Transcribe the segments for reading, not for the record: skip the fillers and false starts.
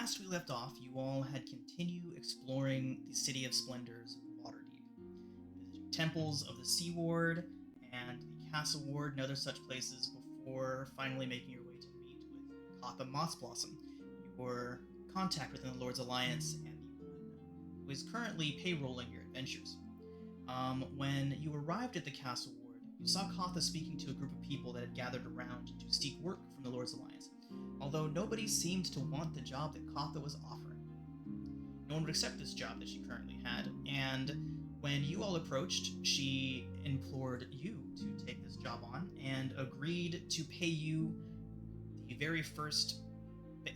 last we left off, you all had continued exploring the City of Splendors Waterdeep, visiting temples of the Sea Ward and the Castle Ward and other such places before finally making your way to meet with Katha Mossblossom, your contact within the Lord's Alliance and the one who is currently payrolling your adventures. When you arrived at the Castle Ward, you saw Katha speaking to a group of people that had gathered around to seek work from the Lord's Alliance, although nobody seemed to want the job that Katha was offering. No one would accept this job that she currently had, and when you all approached, she implored you to take this job on and agreed to pay you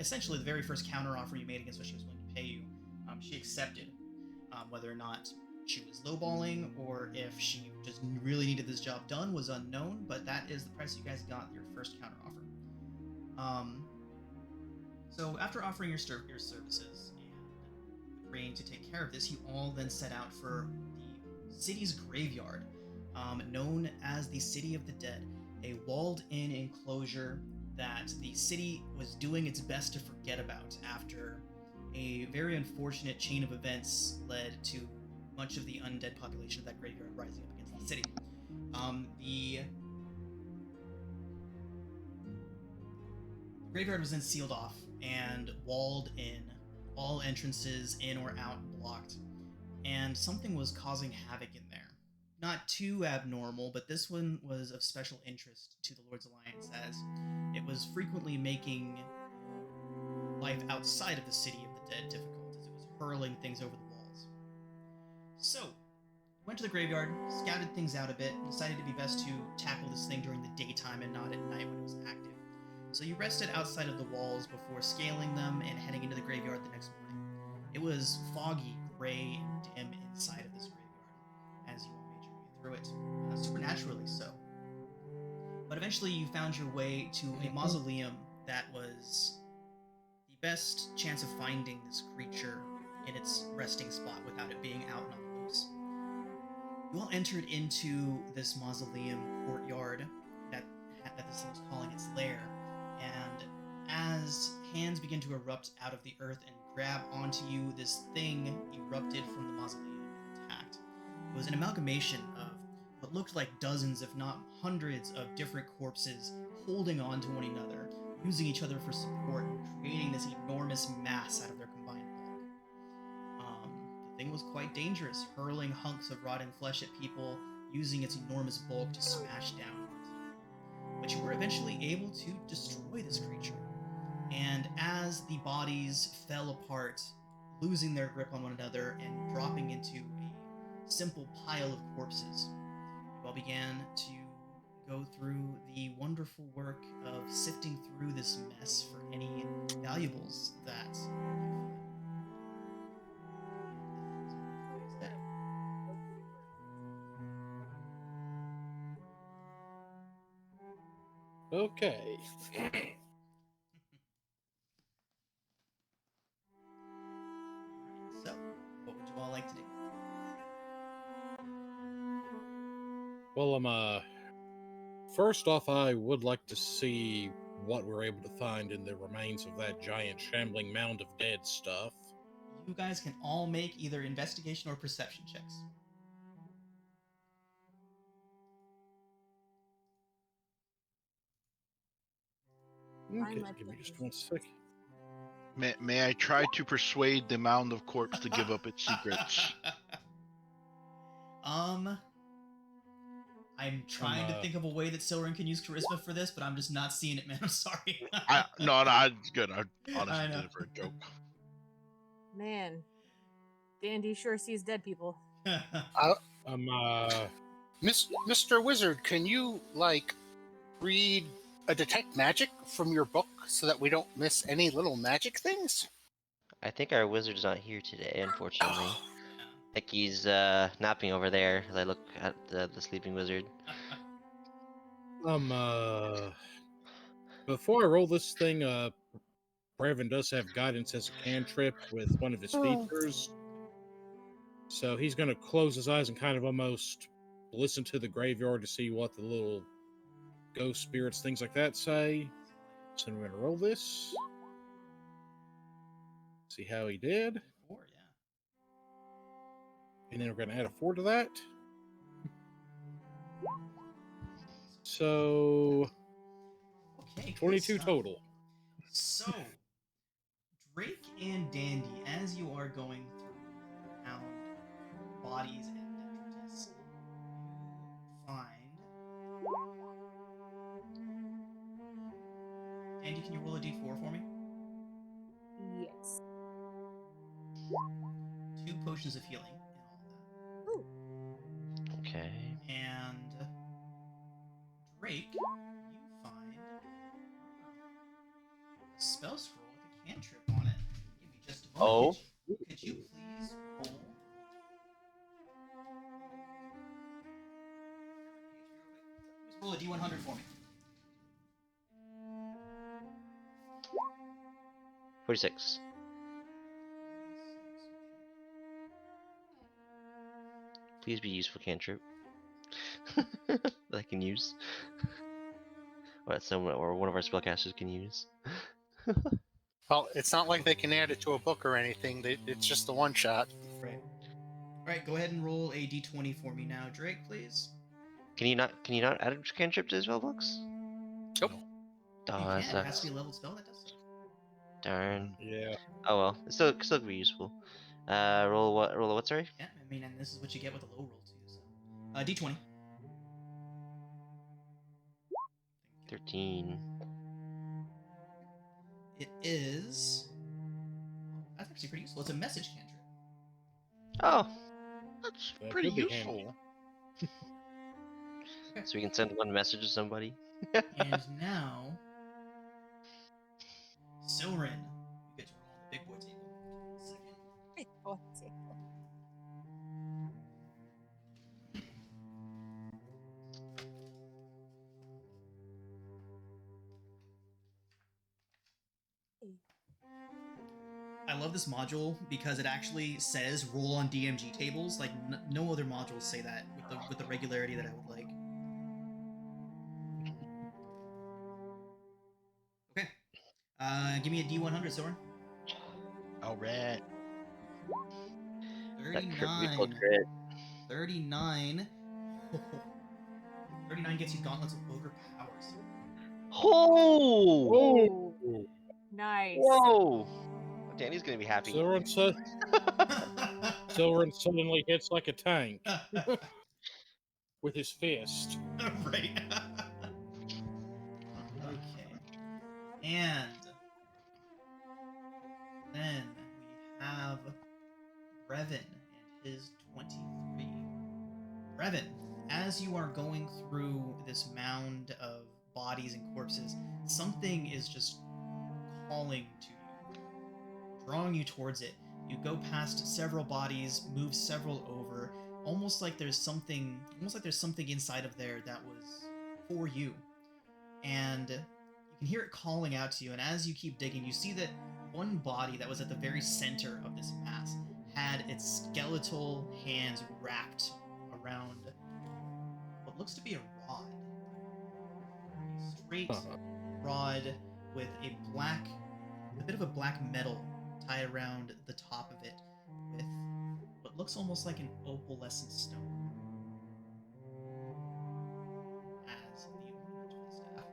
essentially the very first counteroffer you made against what she was willing to pay you. She accepted, whether or not she was lowballing or if she just really needed this job done was unknown, but that is the price you guys got, your first counteroffer. So after offering your services and agreeing to take care of this, you all then set out for the city's graveyard, known as the City of the Dead, a walled-in enclosure that the city was doing its best to forget about after a very unfortunate chain of events led to much of the undead population of that graveyard rising up against the city. The graveyard was then sealed off and walled in, all entrances in or out blocked, and something was causing havoc in there. Not too abnormal, but this one was of special interest to the Lord's Alliance, as it was frequently making life outside of the City of the Dead difficult, as it was hurling things over the walls. So, went to the graveyard, scouted things out a bit, and decided it'd be best to tackle this thing during the daytime and not at night when it was active. So you rested outside of the walls before scaling them and heading into the graveyard the next morning. It was foggy, gray, and dim inside of this graveyard as you all made your way through it, supernaturally so. But eventually you found your way to a mausoleum that was the best chance of finding this creature in its resting spot without it being out and on the loose. You all entered into this mausoleum courtyard that this thing was calling its lair, and as hands began to erupt out of the earth and grab onto you, this thing erupted from the mausoleum and attacked. It was an amalgamation of what looked like dozens, if not hundreds, of different corpses holding on to one another, using each other for support, and creating this enormous mass out of their combined bulk. The thing was quite dangerous, hurling hunks of rotting flesh at people, using its enormous bulk to smash down onto you. But you were eventually able to destroy this creature, and as the bodies fell apart, losing their grip on one another and dropping into a simple pile of corpses, you all began to go through the wonderful work of sifting through this mess for any valuables that Okay. So, what would you all like to do? Well, first off, I would like to see what we're able to find in the remains of that giant shambling mound of dead stuff. You guys can all make either investigation or perception checks. Okay, give me just 1 second. May I try to persuade the mound of corpse to give up its secrets? I'm trying to think of a way that Silrin can use charisma for this, but I'm just not seeing it, man. I'm sorry. No, it's good. I honestly did it for a joke. Man, Dandy sure sees dead people. Mr. Wizard, can you, read a detect magic from your book so that we don't miss any little magic things? I think our wizard's not here today, unfortunately. I think he's napping over there as I look at the sleeping wizard. Before I roll this thing, Brevin does have guidance as a cantrip with one of his features. So he's going to close his eyes and kind of almost listen to the graveyard to see what the little ghost spirits, things like that say. So we're going to roll this. See how he did. 4, yeah. And then we're going to add a 4 to that. So, Okay, good 22 stuff. total. So, Drake and Dandy, as you are going through around bodies and detritus, you find. Dandy, can you roll a d4 for me? Yes. 2 potions of healing in all of that. Okay. And Drake, you find a spell scroll with a cantrip on it. Give me just a moment. Could you please roll? Please roll a d100 for me. 46. Please be useful cantrip that I can use. Or that someone or one of our spellcasters can use. Well, it's not like they can add it to a book or anything. It's just a one shot. Right. Alright, go ahead and roll a d20 for me now, Drake, please. Can you not add a cantrip to the spellbooks? Nope. Oh, You that can. It has to sucks. be a leveled spell that does so. Mm. Darn. Yeah. Oh well, it's still could be useful. Roll a what? Sorry. Yeah, I mean, and this is what you get with a low roll too. So, d20. 13. It is. That's actually pretty useful. It's a message cantrip. Oh, That's That pretty could be useful. handy. so we can send one message to somebody. And now, Silrin, you get to roll on the big boy table. Second. Oh, table. I love this module because it actually says roll on DMG tables. Like no other modules say that with the regularity that I would like. Okay. Give me a D100, Silrin. All right. That crit, 39. crit. 39. 39 gets you Gauntlets of Ogre Powers. Oh! Oh, nice. Whoa! Danny's gonna be happy. Silverin suddenly hits like a tank with his fist. Right. Okay. And then we have Brevin and his 23. Brevin, as you are going through this mound of bodies and corpses, something is just calling to you, drawing you towards it. You go past several bodies, move several over, almost like there's something inside of there that was for you. And you can hear it calling out to you, and as you keep digging, you see that one body that was at the very center of this mass had its skeletal hands wrapped around what looks to be a rod. A straight rod with a bit of a black metal tied around the top of it with what looks almost like an opalescent stone as the ornament for the staff.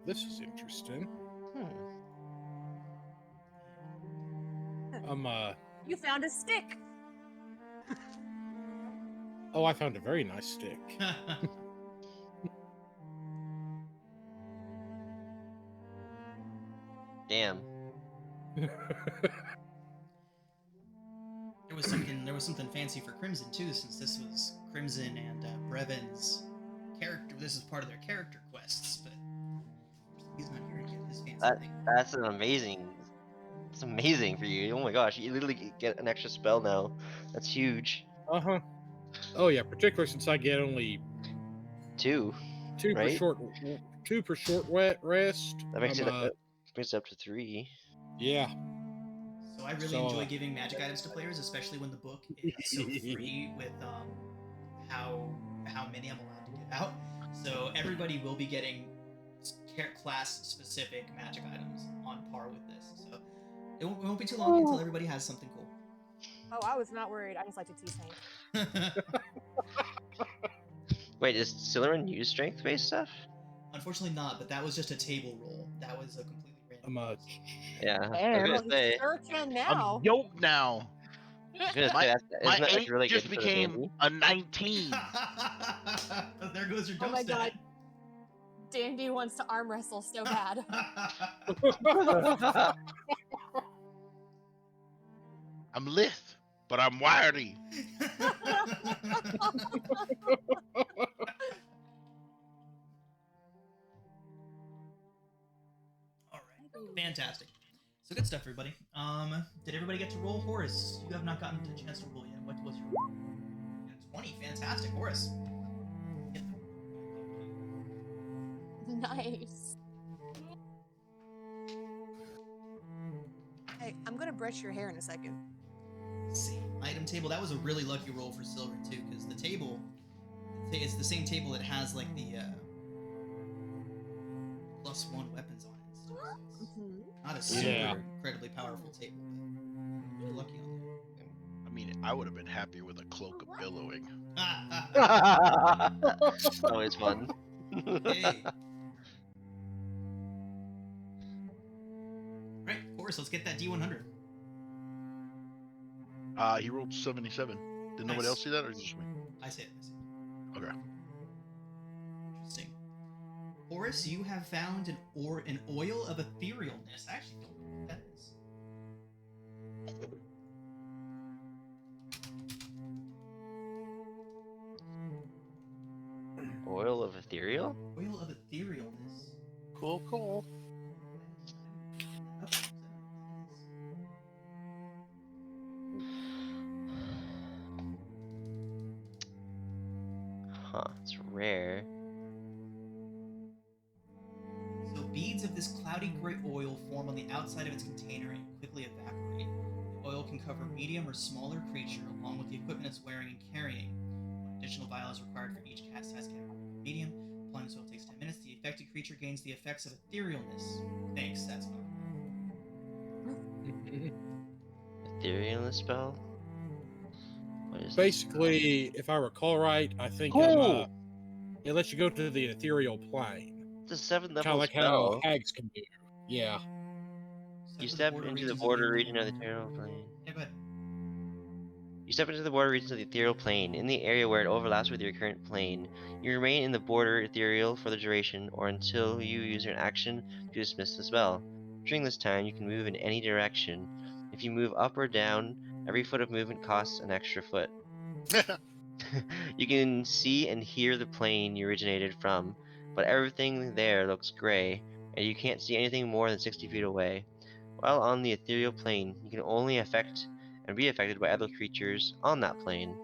This is interesting. You found a stick. Oh, I found a very nice stick. Damn. There was something fancy for Crimson too, since this was Crimson and Brevin's character. This is part of their character quests, but he's not here to get his fancy thing. That's an amazing. It's amazing for you. Oh my gosh, you literally get an extra spell now. That's huge. Uh-huh. Oh yeah, particularly since I get only 2. two Right? per short wet rest. That makes it up to 3. Yeah. So I really enjoy giving magic items to players, especially when the book is so free with how many I'm allowed to give out. So everybody will be getting class specific magic items. on par with this. So it won't be too long until everybody has something cool. Oh, I was not worried. I just like to tease Hank. Wait, does Siluran use strength-based stuff? Unfortunately not, but that was just a table roll. That was a completely random. Much. Yeah, I was And- gonna Well, say. he sure can I'm now. yoked now. I was gonna My- say My isn't that like 8 really just good for the became D&D? a 19. There goes your Oh dope my stat. God. Dandy wants to arm wrestle so bad. I'm lithe, but I'm wiry. All right, fantastic. So good stuff, everybody. Did everybody get to roll? Horus, you have not gotten a chance to roll yet. What was your roll? Yeah, 20. Fantastic, Horus. Nice. Hey, I'm gonna brush your hair in a second. See, item table. That was a really lucky roll for Silver too, because the table, it's the same table that has like the +1 weapons on it. And stuff. So it's not a super Yeah. incredibly powerful table, but you're lucky on I mean, I would have been happier with a cloak of billowing. that. Always fun. Hey. Right, Horus, let's get that D100. He rolled 77. Did nobody Nice. else see that, or just me? I see it. Okay. Interesting. Horus, you have found an oil of etherealness. I actually don't know what that is. Oil of ethereal? Oil of etherealness. Cool. Huh, it's rare. So beads of this cloudy gray oil form on the outside of its container and quickly evaporate. The oil can cover medium or smaller creature along with the equipment it's wearing and carrying. One additional vial is required for each cast size category. Medium. Applying this oil takes 10 minutes. The affected creature gains the effects of etherealness. Thanks, that's fine. Ethereal spell? What is this? Basically, if I recall right, I think Cool. it lets you go to the ethereal plane. It's a 7th Kind of level like spell. how hags can do. Yeah. You step into the border region of the ethereal plane. Yeah, go ahead. You step into the border regions of the ethereal plane. In the area where it overlaps with your current plane, you remain in the border ethereal for the duration or until you use an action to dismiss the spell. During this time, you can move in any direction. If you move up or down, every foot of movement costs an extra foot. You can see and hear the plane you originated from, but everything there looks gray, and you can't see anything more than 60 feet away. While on the ethereal plane, you can only affect and be affected by other creatures on that plane.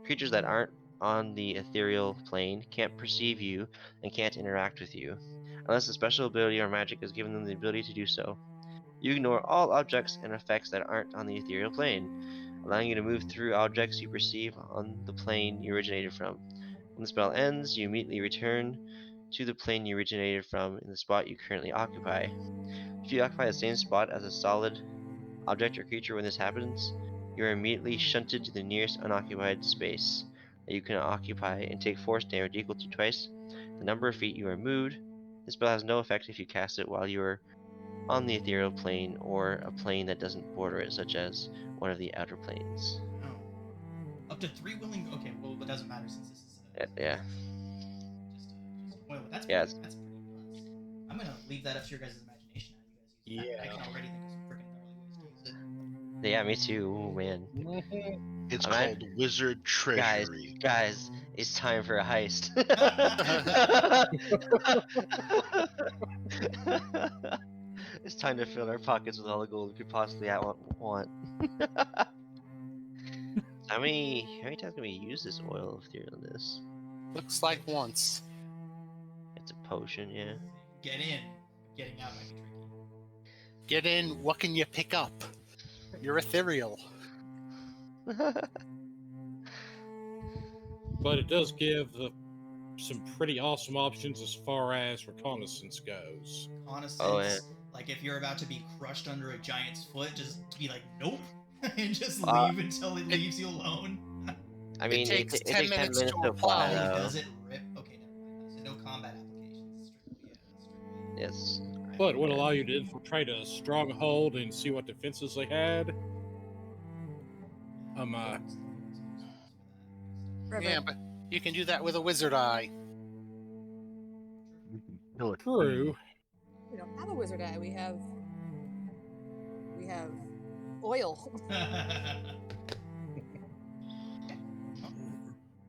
Creatures that aren't on the ethereal plane can't perceive you and can't interact with you, unless a special ability or magic has given them the ability to do so. You ignore all objects and effects that aren't on the ethereal plane, allowing you to move through objects you perceive on the plane you originated from. When the spell ends, you immediately return to the plane you originated from in the spot you currently occupy. If you occupy the same spot as a solid object or creature when this happens, you are immediately shunted to the nearest unoccupied space that you can occupy and take force damage equal to twice the number of feet you are moved. This spell has no effect if you cast it while you are on the ethereal plane or a plane that doesn't border it, such as one of the outer planes. Oh. Up to 3 willing. Okay, well, it doesn't matter since this is Yeah. just a oil. That's Yeah, pretty, that's pretty nuts. I'm gonna leave that up to your guys' imagination how you guys use that. I Yeah. can already think of some freaking gnarly ways to use it. Yeah, me too. Oh man. It's Alright. called Wizard Treasury. Guys, it's time for a heist. It's time to fill our pockets with all the gold we could possibly want. How many times can we use this oil of etherealness? Looks like once. It's a potion, yeah. Get in. Getting out might be tricky. Get in, what can you pick up? You're ethereal. But it does give some pretty awesome options as far as reconnaissance goes. Reconnaissance, Oh, yeah. Like if you're about to be crushed under a giant's foot, just be like, nope, and just Uh, leave until it leaves you alone. I mean, takes it 10 takes 10 minutes minutes to to apply, apply. Oh, though. does it rip? Okay, never mind. So no combat applications. Strictly. Yes. But it would allow you to infiltrate a stronghold and see what defenses they had. Yeah, but you can do that with a wizard eye. We can kill it. True. We don't have a wizard eye. We have oil.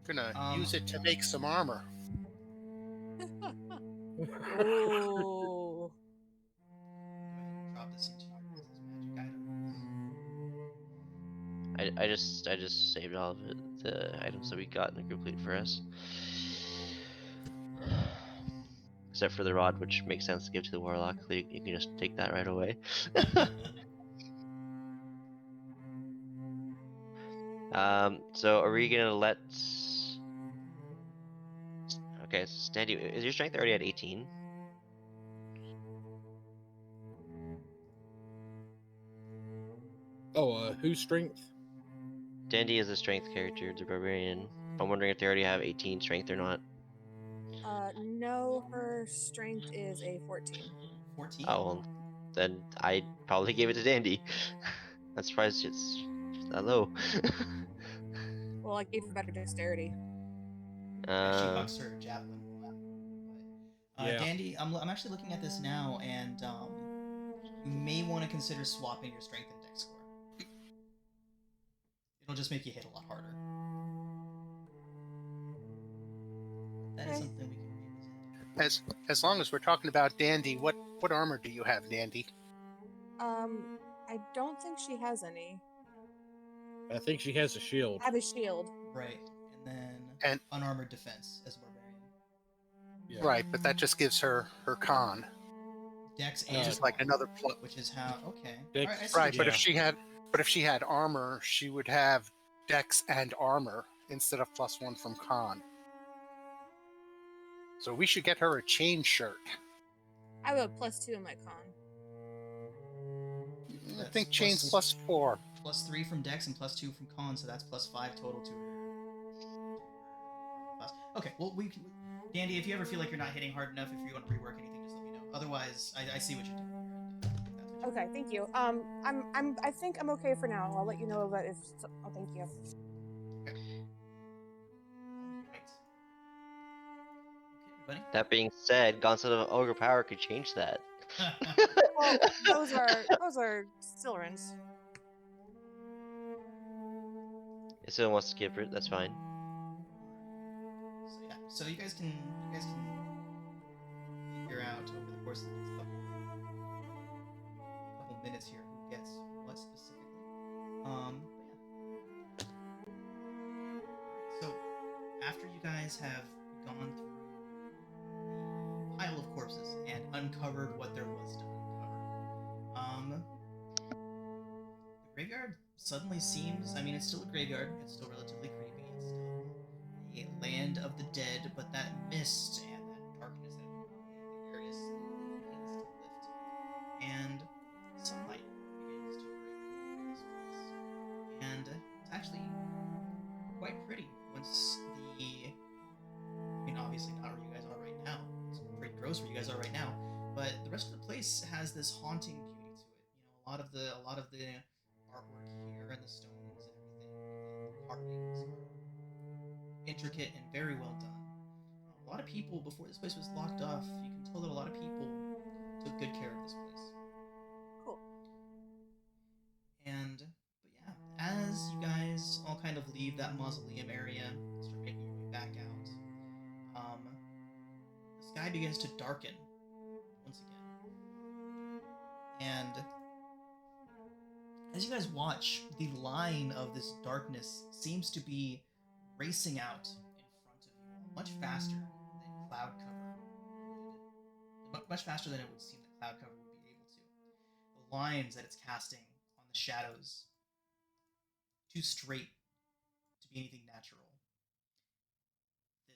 Gonna use it to make some armor. Ooh. Drop this into your magic items. I just saved all of it, the items that we got in the group lead for us. Except for the rod, which makes sense to give to the warlock. You can just take that right away. So are we gonna let? Okay, so Standy, is your strength already at 18? Oh, whose strength? Dandy is a strength character, the barbarian. I'm wondering if they already have 18 strength or not. No, her strength is a 14. 14. Oh, well, then I probably gave it to Dandy. I'm surprised it's that low. Well, I gave her better dexterity. She bucks her javelin one. But, Yeah. Dandy, I'm actually looking at this now, and you may want to consider swapping your strength and dex score. It'll just make you hit a lot harder. That is Okay. something we can revisit. As long as we're talking about Dandy, what armor do you have, Dandy? I don't think she has any. I think she has a shield. I have a shield. Right, and then And- unarmored defense as a barbarian. Yeah. Right, but that just gives her con. Dex Yeah, and Just like armor, another plus. which is how okay. Dex- All right, I see Right, what but you- if she had armor, she would have Dex and armor instead of +1 from con. So we should get her a chain shirt. I have a +2 in my con. I That's think chain's plus- +4. +3 from Dex and +2 from Con, so that's +5 total to her. Okay, well, Dandy, if you ever feel like you're not hitting hard enough, if you want to rework anything, just let me know. Otherwise, I see what you're doing here. That's what Okay, thank you. I think I'm okay for now. I'll let you know that if. Oh, thank you. Right. Okay, everybody. That being said, Gauntlet of Ogre Power could change that. Well, those are Silverins. If someone wants to skip it, that's fine. So yeah, so you guys can figure out over the course of the next couple minutes here who gets what specifically. But yeah. So after you guys have gone through the pile of corpses and uncovered what there was to uncover, the graveyard suddenly seems, I mean, it's still a graveyard, it's still relatively creepy, it's still a land of the dead, but that mist and that darkness that the air is slowly begins to lift, and sunlight begins to break over this place. And it's actually quite pretty once I mean, obviously not where you guys are right now, it's pretty gross where you guys are right now, but the rest of the place has this haunting beauty to it. You know, a lot of the artwork here and the stones and everything, the carvings are intricate and very well done. A lot of people, before this place was locked off, you can tell that a lot of people took good care of this place. Cool. But yeah, as you guys all kind of leave that mausoleum area and start making your way back out, the sky begins to darken once again. And as you guys watch, the line of this darkness seems to be racing out in front of you, much faster than cloud cover much faster than it would seem that cloud cover would be able to. The lines that it's casting on the shadows, too straight to be anything natural.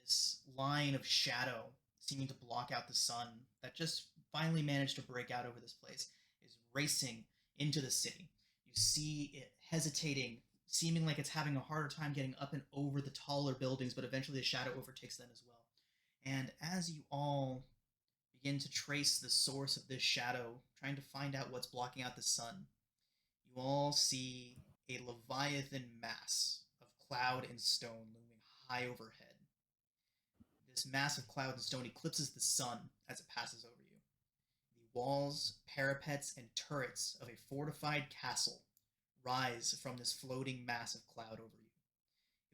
This line of shadow seeming to block out the sun that just finally managed to break out over this place, is racing into the city. You see it hesitating, seeming like it's having a harder time getting up and over the taller buildings, but eventually the shadow overtakes them as well. And as you all begin to trace the source of this shadow, trying to find out what's blocking out the sun, you all see a leviathan mass of cloud and stone looming high overhead. This mass of cloud and stone eclipses the sun as it passes over you. The walls, parapets, and turrets of a fortified castle rise from this floating mass of cloud over you,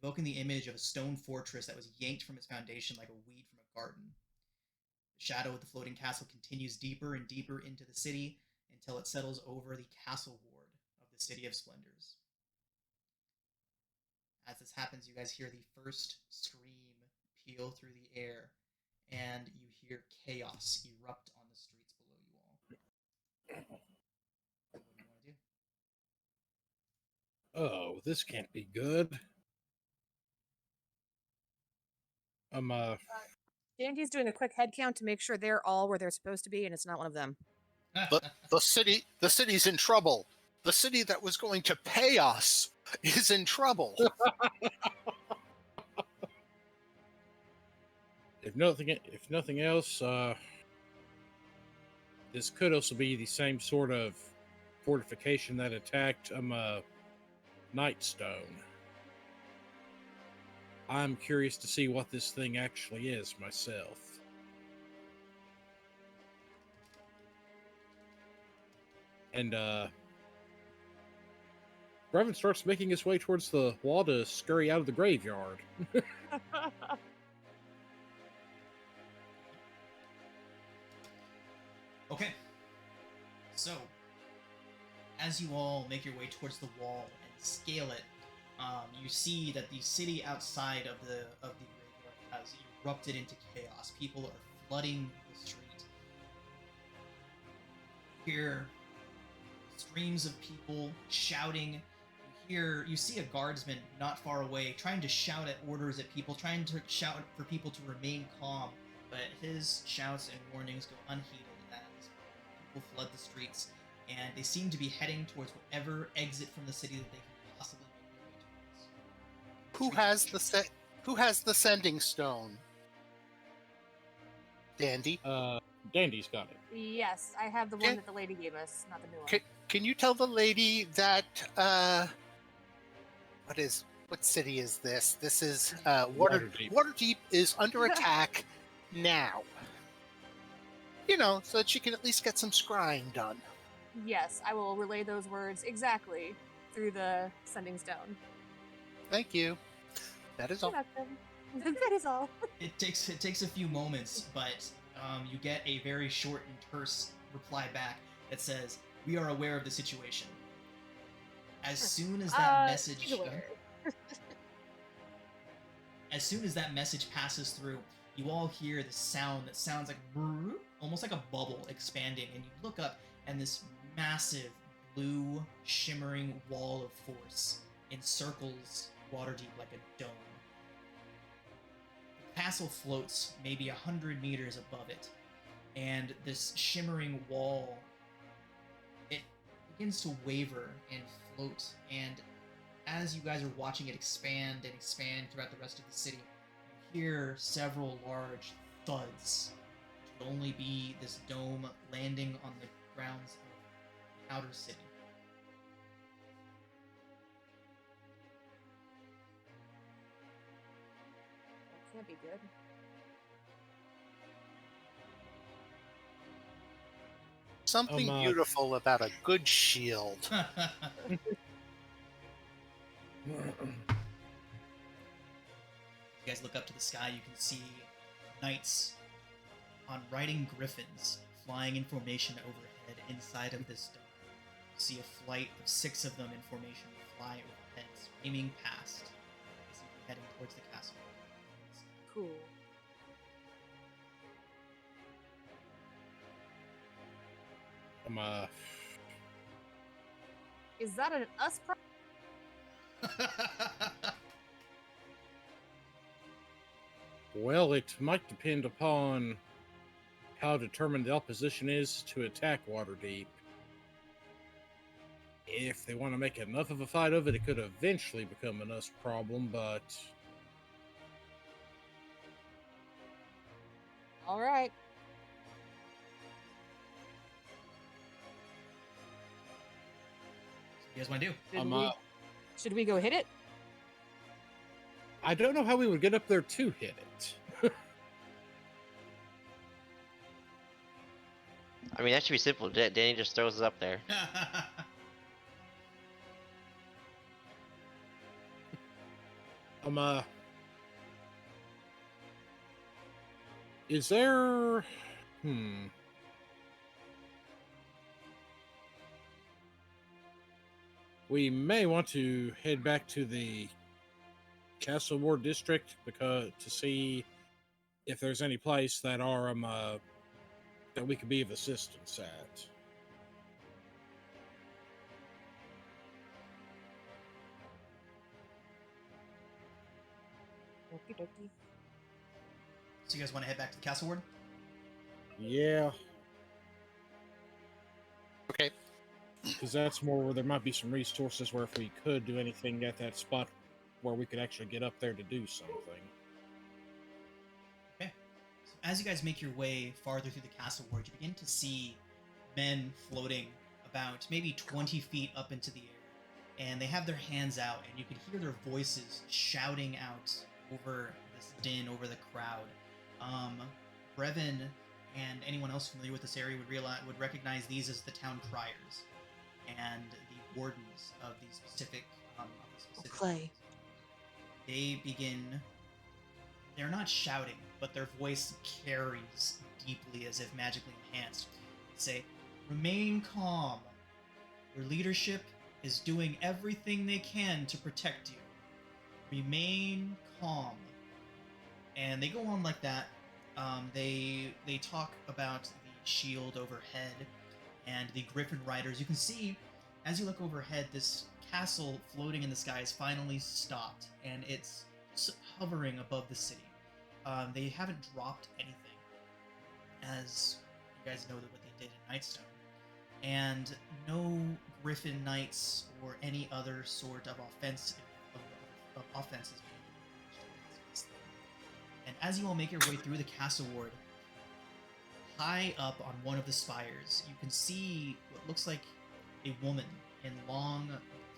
evoking the image of a stone fortress that was yanked from its foundation like a weed from a garden. The shadow of the floating castle continues deeper and deeper into the city until it settles over the castle ward of the City of Splendors. As this happens, you guys hear the first scream peal through the air, and you hear chaos erupt on the streets below you all. What do you want to do? Oh, this can't be good. Dandy's doing a quick head count to make sure they're all where they're supposed to be, and it's not one of them. The city's in trouble. The city that was going to pay us is in trouble. If nothing else, this could also be the same sort of fortification that attacked Nightstone. I'm curious to see what this thing actually is myself. And Brevin starts making his way towards the wall to scurry out of the graveyard. Okay. So, as you all make your way towards the wall and scale it, you see that the city outside of the graveyard has erupted into chaos. People are flooding the street. You hear streams of people shouting. You see a guardsman not far away trying to shout at orders at people, trying to shout for people to remain calm, but his shouts and warnings go unheeded as people flood the streets, and they seem to be heading towards whatever exit from the city that they can possibly make their way towards. Who has the sending stone? Dandy. Dandy's got it. Yes, I have the one that the lady gave us, not the new one. Can you tell the lady that what city is this? This is Waterdeep. Waterdeep is under attack now. You know, so that she can at least get some scrying done. Yes, I will relay those words exactly through the sending stone. Thank you. That is all. You're welcome. That is all. It takes a few moments, but you get a very short and terse reply back that says, "We are aware of the situation." As soon as that message, as soon as that message passes through, you all hear the sound that sounds like almost like a bubble expanding, and you look up, and this massive blue shimmering wall of force encircles Waterdeep like a dome. The castle floats maybe 100 meters above it, and this shimmering wall, it begins to waver and float, and as you guys are watching it expand and expand throughout the rest of the city, you hear several large thuds, which would only be this dome landing on the grounds of the outer city. That can't be good. Something beautiful about a good shield. You guys look up to the sky, you can see knights on riding griffins flying in formation overhead inside of this dome. You see a flight of 6 of them in formation fly overhead, screaming past. They seem to be heading towards the castle. Cool. Is that an us problem? Well, it might depend upon how determined the opposition is to attack Waterdeep. If they want to make enough of a fight of it, it could eventually become an us problem, but All right. What do you guys want to do? Should we go hit it? I don't know how we would get up there to hit it. I mean, that should be simple. Danny just throws it up there. Is there... We may want to head back to the Castle Ward District to see if there's any place that are that we could be of assistance at. Okie dokie. So you guys want to head back to the castle ward? Yeah, Okay. because that's more where there might be some resources where if we could do anything at that spot where we could actually get up there to do something. Okay. So as you guys make your way farther through the castle ward, you begin to see men floating about maybe 20 feet up into the air. And they have their hands out, and you can hear their voices shouting out over this din, over the crowd. Brevin and anyone else familiar with this area would recognize these as the town criers and the wardens of these specific Clay. They begin. They're not shouting, but their voice carries deeply as if magically enhanced. They say, "Remain calm. Your leadership is doing everything they can to protect you. Remain calm." And they go on like that. They talk about the shield overhead and the griffin riders. You can see, as you look overhead, this castle floating in the sky has finally stopped, and it's hovering above the city. They haven't dropped anything, as you guys know what they did in Nightstone. And no griffin knights or any other sort of offenses and as you all make your way through the castle ward, high up on one of the spires, you can see what looks like a woman in long,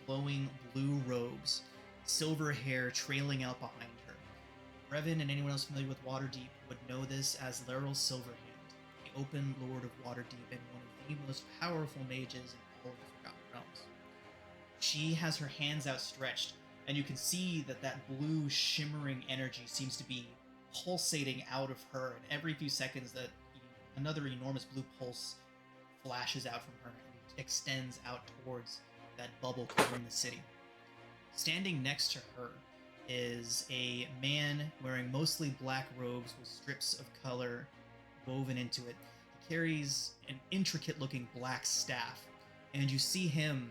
flowing blue robes, silver hair trailing out behind her. Brevin and anyone else familiar with Waterdeep would know this as Laeral Silverhand, the open lord of Waterdeep and one of the most powerful mages in all of the Forgotten Realms. She has her hands outstretched, and you can see that blue shimmering energy seems to be pulsating out of her, and every few seconds that another enormous blue pulse flashes out from her and extends out towards that bubble covering the city. Standing next to her is a man wearing mostly black robes with strips of color woven into it. He carries an intricate looking black staff, and you see him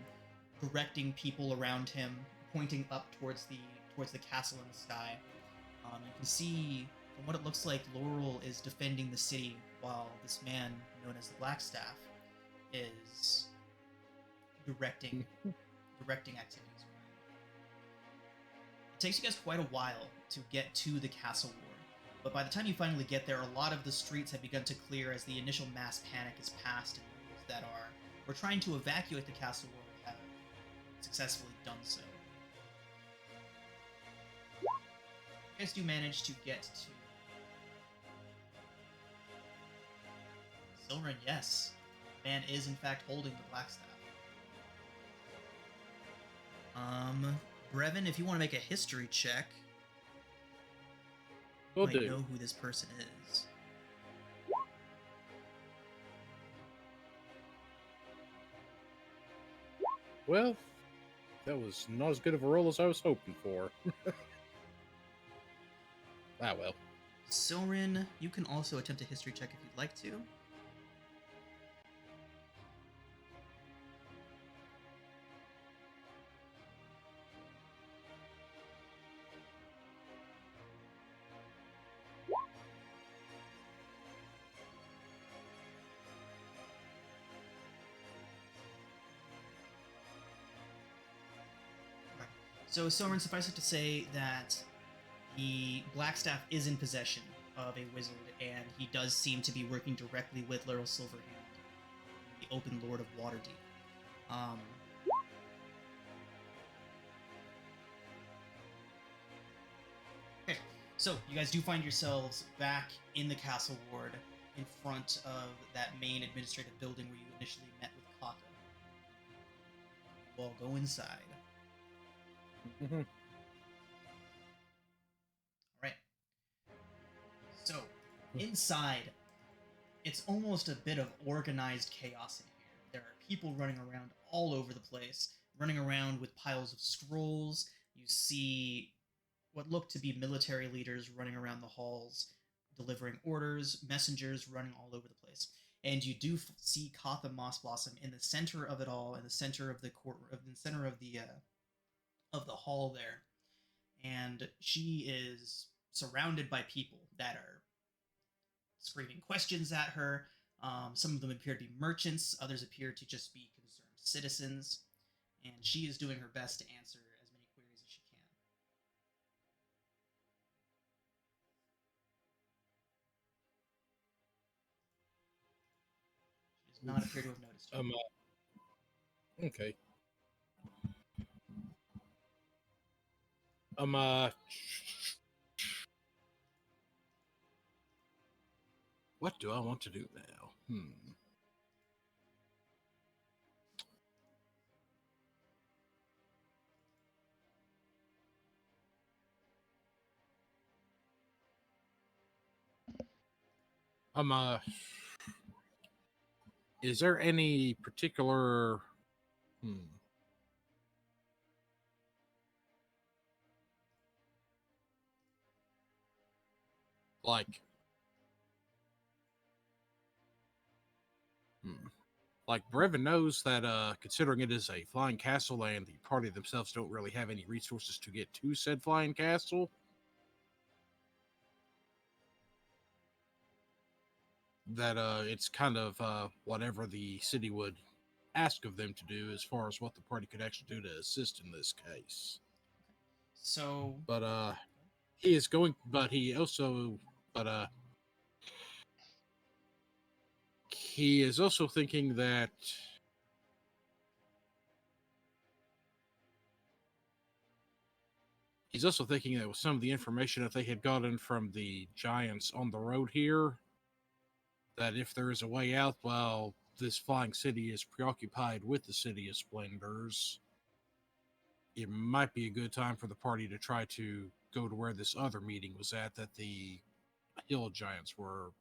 directing people around him, pointing up towards the castle in the sky. You can see, from what it looks like, Laurel is defending the city, while this man, known as the Blackstaff, is directing activities. It takes you guys quite a while to get to the castle ward, but by the time you finally get there, a lot of the streets have begun to clear as the initial mass panic is past, and those that were trying to evacuate the castle ward have successfully done so. You guys do manage to get to Silverin. Yes, the man is in fact holding the Blackstaff. Brevin, if you want to make a history check, Will you might do. know who this person is. Well, that was not as good of a roll as I was hoping for. Ah, well. Silrin, you can also attempt a history check if you'd like to. So, Soren, suffice it to say that the Blackstaff is in possession of a wizard, and he does seem to be working directly with Laurel Silverhand, the Open Lord of Waterdeep. Okay, so you guys do find yourselves back in the castle ward, in front of that main administrative building where you initially met with Kaka. You all go inside. Mm-hmm. Alright. So, inside, it's almost a bit of organized chaos in here. There are people running around all over the place, running around with piles of scrolls. You see what look to be military leaders running around the halls, delivering orders, messengers running all over the place. And you do see Katha Mossblossom in the center of it all, in the center of the court, in the center of the hall there. And she is surrounded by people that are screaming questions at her. Some of them appear to be merchants, others appear to just be concerned citizens, and she is doing her best to answer as many queries as she can. She does not appear to have noticed you. Okay. What do I want to do now? Is there any particular, like Brevin knows that, considering it is a flying castle and the party themselves don't really have any resources to get to said flying castle, that it's kind of whatever the city would ask of them to do as far as what the party could actually do to assist in this case. So, but he is going, but he also, but he is also thinking that with some of the information that they had gotten from the giants on the road here, that if there is a way out while this flying city is preoccupied with the City of Splendors, it might be a good time for the party to try to go to where this other meeting was at that the hill giants were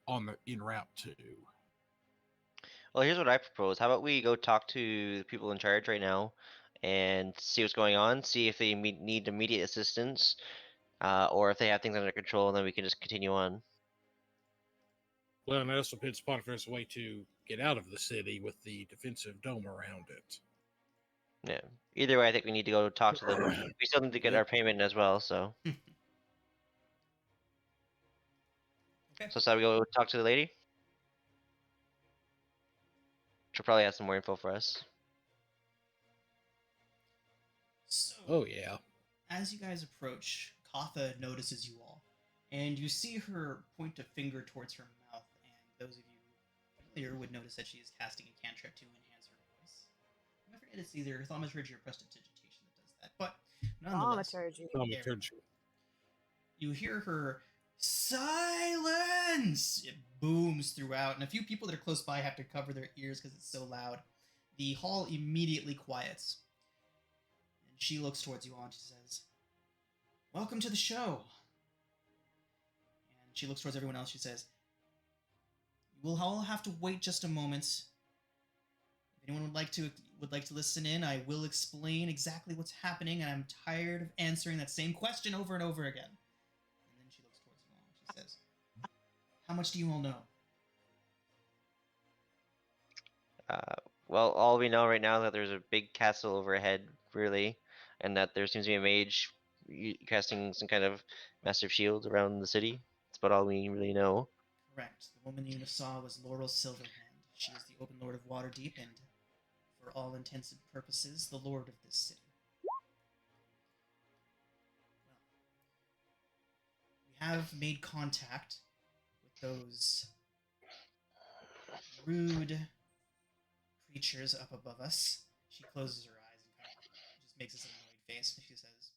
en route to. Well, here's what I propose. How about we go talk to the people in charge right now and see what's going on, see if they need immediate assistance, or if they have things under control, and then we can just continue on. Well, and it also depends upon if there's a way to get out of the city with the defensive dome around it. Yeah. Either way, I think we need to go talk to them. We still need to get our payment as well, so. okay. So shall we go talk to the lady? She'll probably have some more info for us. So, Oh, yeah. as you guys approach, Katha notices you all, and you see her point a finger towards her mouth, and those of you familiar would notice that she is casting a cantrip to enhance her voice. I forget it's either thaumaturgy or prestidigitation that does that, but nonetheless, Thaumaturgy. you hear her silence! It booms throughout, and a few people that are close by have to cover their ears because it's so loud. The hall immediately quiets. She looks towards you all and she says, "Welcome to the show." And she looks towards everyone else. She says, "You will all have to wait just a moment. If anyone would like to listen in, I will explain exactly what's happening, and I'm tired of answering that same question over and over again." And then she looks towards you all and she says, "How much do you all know?" Well, all we know right now is that there's a big castle overhead, really, and that there seems to be a mage casting some kind of massive shield around the city. That's about all we really know. Correct. The woman you saw was Laurel Silverhand. She is the Open Lord of Waterdeep and, for all intents and purposes, the lord of this city. have made contact with those rude creatures up above us. She closes her eyes and kind of just makes this annoyed face, and she says,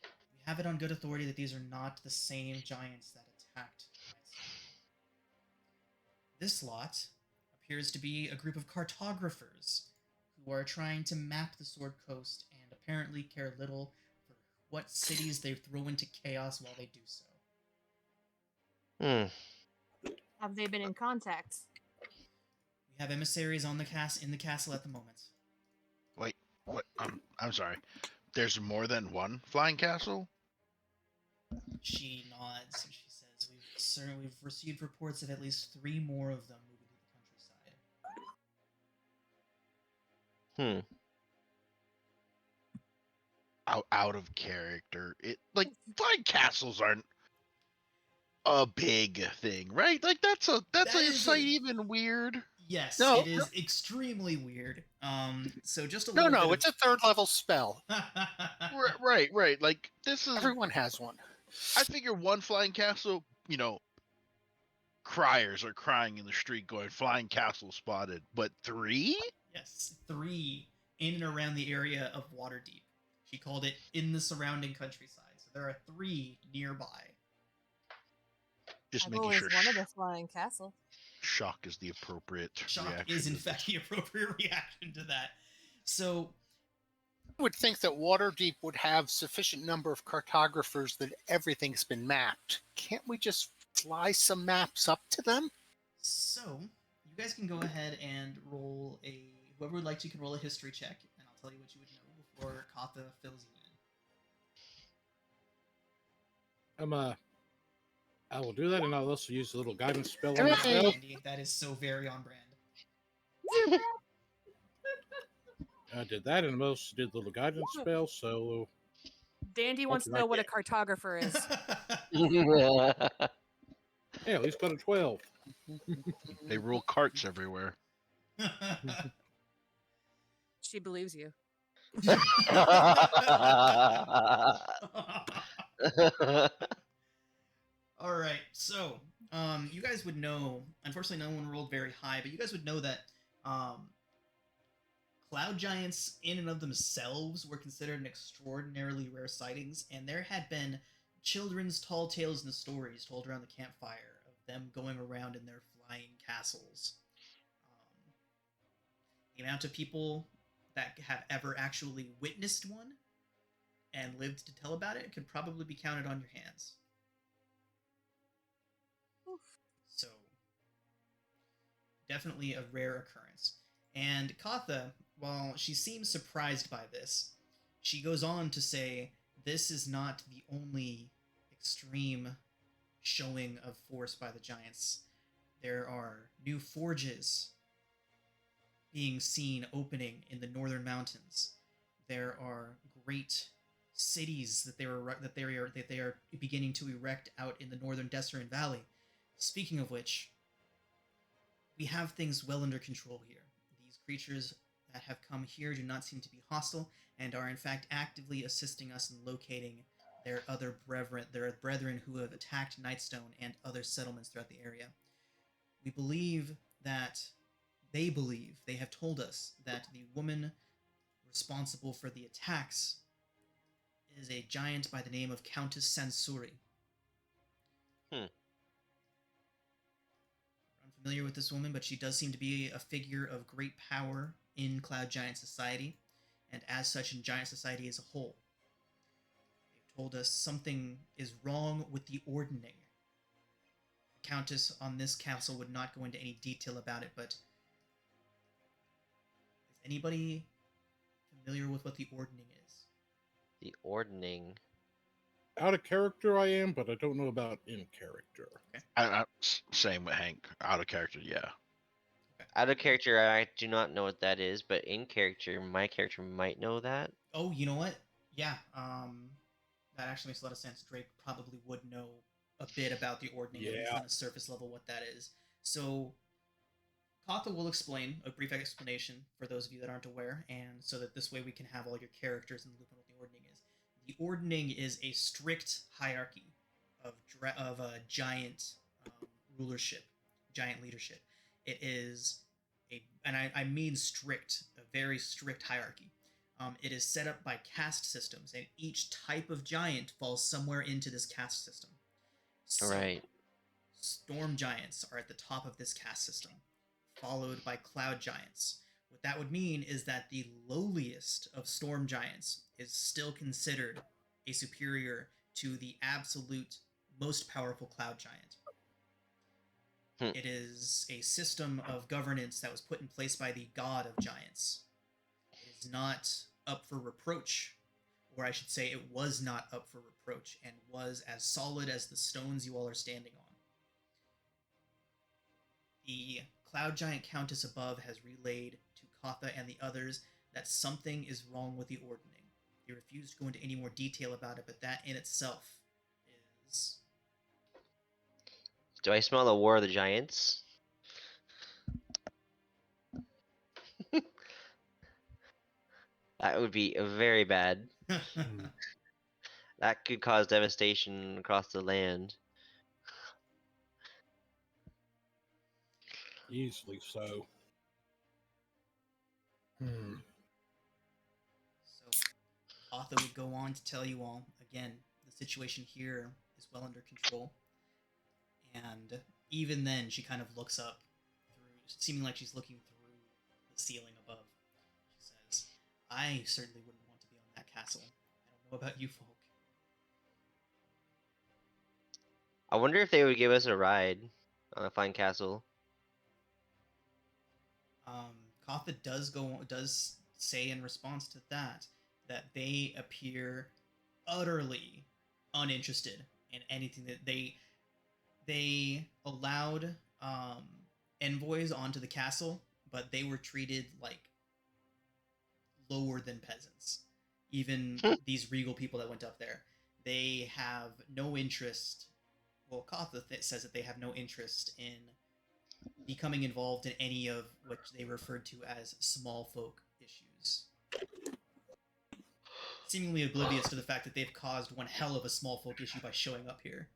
"We have it on good authority that these are not the same giants that attacked Nightstone. This lot appears to be a group of cartographers who are trying to map the Sword Coast and apparently care little for what cities they throw into chaos while they do so." Have they been in contact? We have emissaries on in the castle at the moment. Wait, what? I'm sorry. There's more than one flying castle? She nods and she says, we've received reports of at least 3 more of them moving to the countryside." Out of character. Flying castles aren't a big thing, right? Like that's a slight even weird. Yes, No, it is extremely weird. So just a No, little no, bit it's a third level spell. Right. Like this is. Everyone has one. I figure one flying castle. Criers are crying in the street, going "Flying castle spotted," but 3? Yes, 3 in and around the area of Waterdeep. She called it in the surrounding countryside. So there are 3 nearby. Just I've making always sure. wanted a flying castle. Shock is the appropriate Shock reaction. is in to fact this. the appropriate reaction to that. So I would think that Waterdeep would have sufficient number of cartographers that everything's been mapped. Can't we just fly some maps up to them? So, you guys can go ahead and roll whoever would like to can roll a history check, and I'll tell you what you would know before Katha fills you in. I will do that, and I'll also use a little guidance spell on Hey! myself. Andy, that is so very on brand. I did that, and I also did the little guidance spell, so Dandy wants to Okay, know like what a cartographer is. yeah, at least got a 12. They rule carts everywhere. She believes you. All right, so you guys would know. Unfortunately, no one rolled very high, but you guys would know that cloud giants, in and of themselves, were considered an extraordinarily rare sightings, and there had been children's tall tales and stories told around the campfire of them going around in their flying castles. The amount of people that have ever actually witnessed one and lived to tell about it could probably be counted on your hands. Oof. So, definitely a rare occurrence. And Katha, while she seems surprised by this, she goes on to say, this is not the only extreme showing of force by the giants. There are new forges being seen opening in the northern mountains. There are great cities that they are beginning to erect out in the northern Desserin Valley. Speaking of which, we have things well under control here. These creatures that have come here do not seem to be hostile, and are in fact actively assisting us in locating their brethren who have attacked Nightstone and other settlements throughout the area. We believe that they have told us that the woman responsible for the attacks is a giant by the name of Countess Sansuri. I'm unfamiliar with this woman, but she does seem to be a figure of great power in Cloud Giant Society, and as such in Giant Society as a whole. They've told us something is wrong with the ordning. The Countess on this castle would not go into any detail about it, but is anybody familiar with what the ordning is? The ordning. Out of character I am, but I don't know about in character. Same with Hank. Out of character, yeah. Out of character, I do not know what that is, but in character, my character might know that. Oh, you know what? Yeah, that actually makes a lot of sense. Drake probably would know a bit about the ordning, at least Yeah. on a surface level, what that is. So, Katha will explain a brief explanation for those of you that aren't aware, and so that this way we can have all your characters in the loop on what the ordning is. The Ordning is a strict hierarchy of a giant rulership, giant leadership. It is I mean strict, a very strict hierarchy. It is set up by caste systems, and each type of giant falls somewhere into this caste system. So, Right. storm giants are at the top of this caste system, followed by cloud giants. What that would mean is that the lowliest of storm giants is still considered a superior to the absolute most powerful cloud giant. It is a system of governance that was put in place by the god of giants. It is not up for reproach, or I should say, it was not up for reproach and was as solid as the stones you all are standing on. The cloud giant countess above has relayed to Katha and the others that something is wrong with the Ordning. They refuse to go into any more detail about it, but that in itself is... Do I smell the War of the Giants? That would be very bad. That could cause devastation across the land. Easily so. So, Katha would go on to tell you all, again, the situation here is well under control. And even then, she kind of looks up, seeming like she's looking through the ceiling above. She says, I certainly wouldn't want to be on that castle. I don't know about you folk. I wonder if they would give us a ride on a fine castle. Katha does say in response to that they appear utterly uninterested in anything that they allowed envoys onto the castle, but they were treated like lower than peasants. Even these regal people that went up there, they have no interest. Well, Katha says that they have no interest in becoming involved in any of what they referred to as small folk issues. Seemingly oblivious to the fact that they've caused one hell of a small folk issue by showing up here.